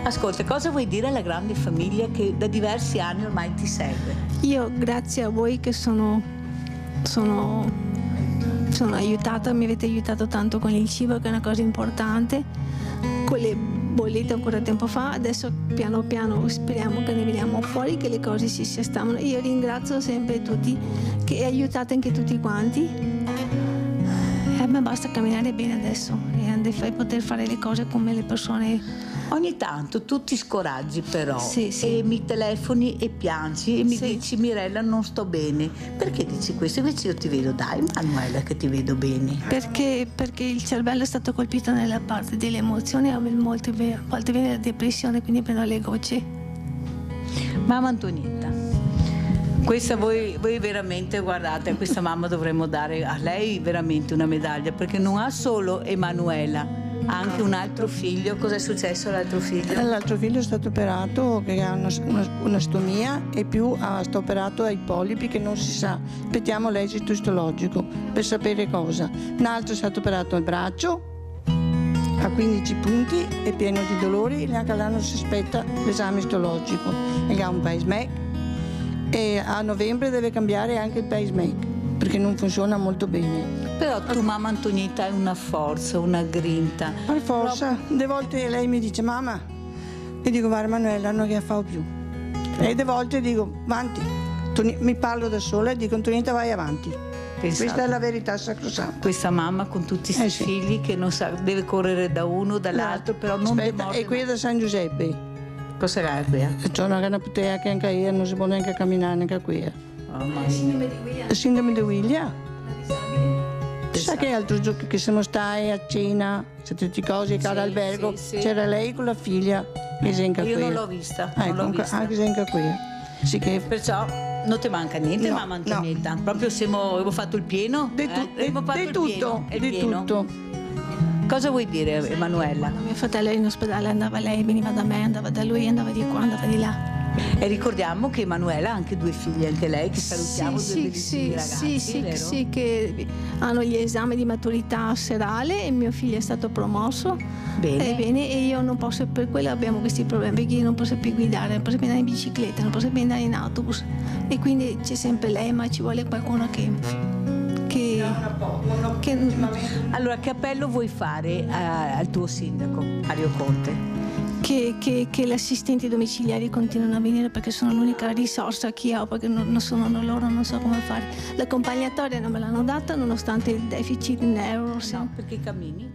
Ascolta, cosa vuoi dire alla grande famiglia che da diversi anni ormai ti segue? Io, grazie a voi che sono aiutata, mi avete aiutato tanto con il cibo, che è una cosa importante, con le bollette ancora tempo fa, adesso piano piano speriamo che ne veniamo fuori, che le cose si sistemano. Io ringrazio sempre tutti, che aiutate anche tutti quanti. A me basta camminare bene adesso e poter fare le cose come le persone. Ogni tanto tu ti scoraggi però Sì. e mi telefoni e piangi e mi dici Mirella non sto bene. Perché dici questo? Invece io ti vedo, dai Manuela, che ti vedo bene. Perché il cervello è stato colpito nella parte delle emozioni, a volte viene la depressione, quindi prendo le gocce. Mamma Antonietta, questa voi veramente, guardate, a questa mamma dovremmo dare a lei veramente una medaglia, perché non ha solo Emanuela, ha anche un altro figlio. Cos'è successo all'altro figlio? L'altro figlio è stato operato, che ha una stomia e più sta operato ai polipi che non si sa. Aspettiamo l'esito istologico per sapere cosa. Un altro è stato operato al braccio, a 15 punti, è pieno di dolori, neanche l'anno si aspetta l'esame istologico. E ha un pacemaker e a novembre deve cambiare anche il pacemaker perché non funziona molto bene. Però tu mamma Antonietta hai una forza, una grinta. Per forza, delle volte lei mi dice mamma, e dico guarda Manuela non che fa più. E delle volte dico avanti, mi parlo da sola e dico Antonietta vai avanti. Pensate. Questa è la verità sacrosanta. Questa mamma con tutti questi figli che non sa, deve correre da uno, dall'altro, però non aspetta, è qui da San Giuseppe. Cosa è qui? C'è una canaputea che anche io non si può neanche camminare neanche qui. Il sindrome di William. Sa che altro giorno che siamo stati a cena, tutte cose che all'albergo, c'era lei con la figlia che si inca qui. Io non l'ho vista, non l'ho vista. Anche se inca qui. Sì che... Perciò non ti manca niente, mamma Antonietta. No. Proprio abbiamo fatto il pieno? Di tutto. Cosa vuoi dire, Emanuela? Mio fratello in ospedale andava lei, veniva da me, andava da lui, andava di qua, andava di là. E ricordiamo che Emanuela ha anche due figli, anche lei, che salutiamo, due bellissimi ragazzi, vero? Sì, che hanno gli esami di maturità serale e mio figlio è stato promosso. Bene. E io non posso, per quello abbiamo questi problemi, perché io non posso più guidare, non posso più andare in bicicletta, non posso più andare in autobus. E quindi c'è sempre lei, ma ci vuole qualcuno che... Allora, che appello vuoi fare al tuo sindaco, Mario Conte? Che gli assistenti domiciliari continuino a venire, perché sono l'unica risorsa che ho, perché non sono loro, non so come fare. L'accompagnatoria non me l'hanno data nonostante il deficit in euro. No, perché cammini?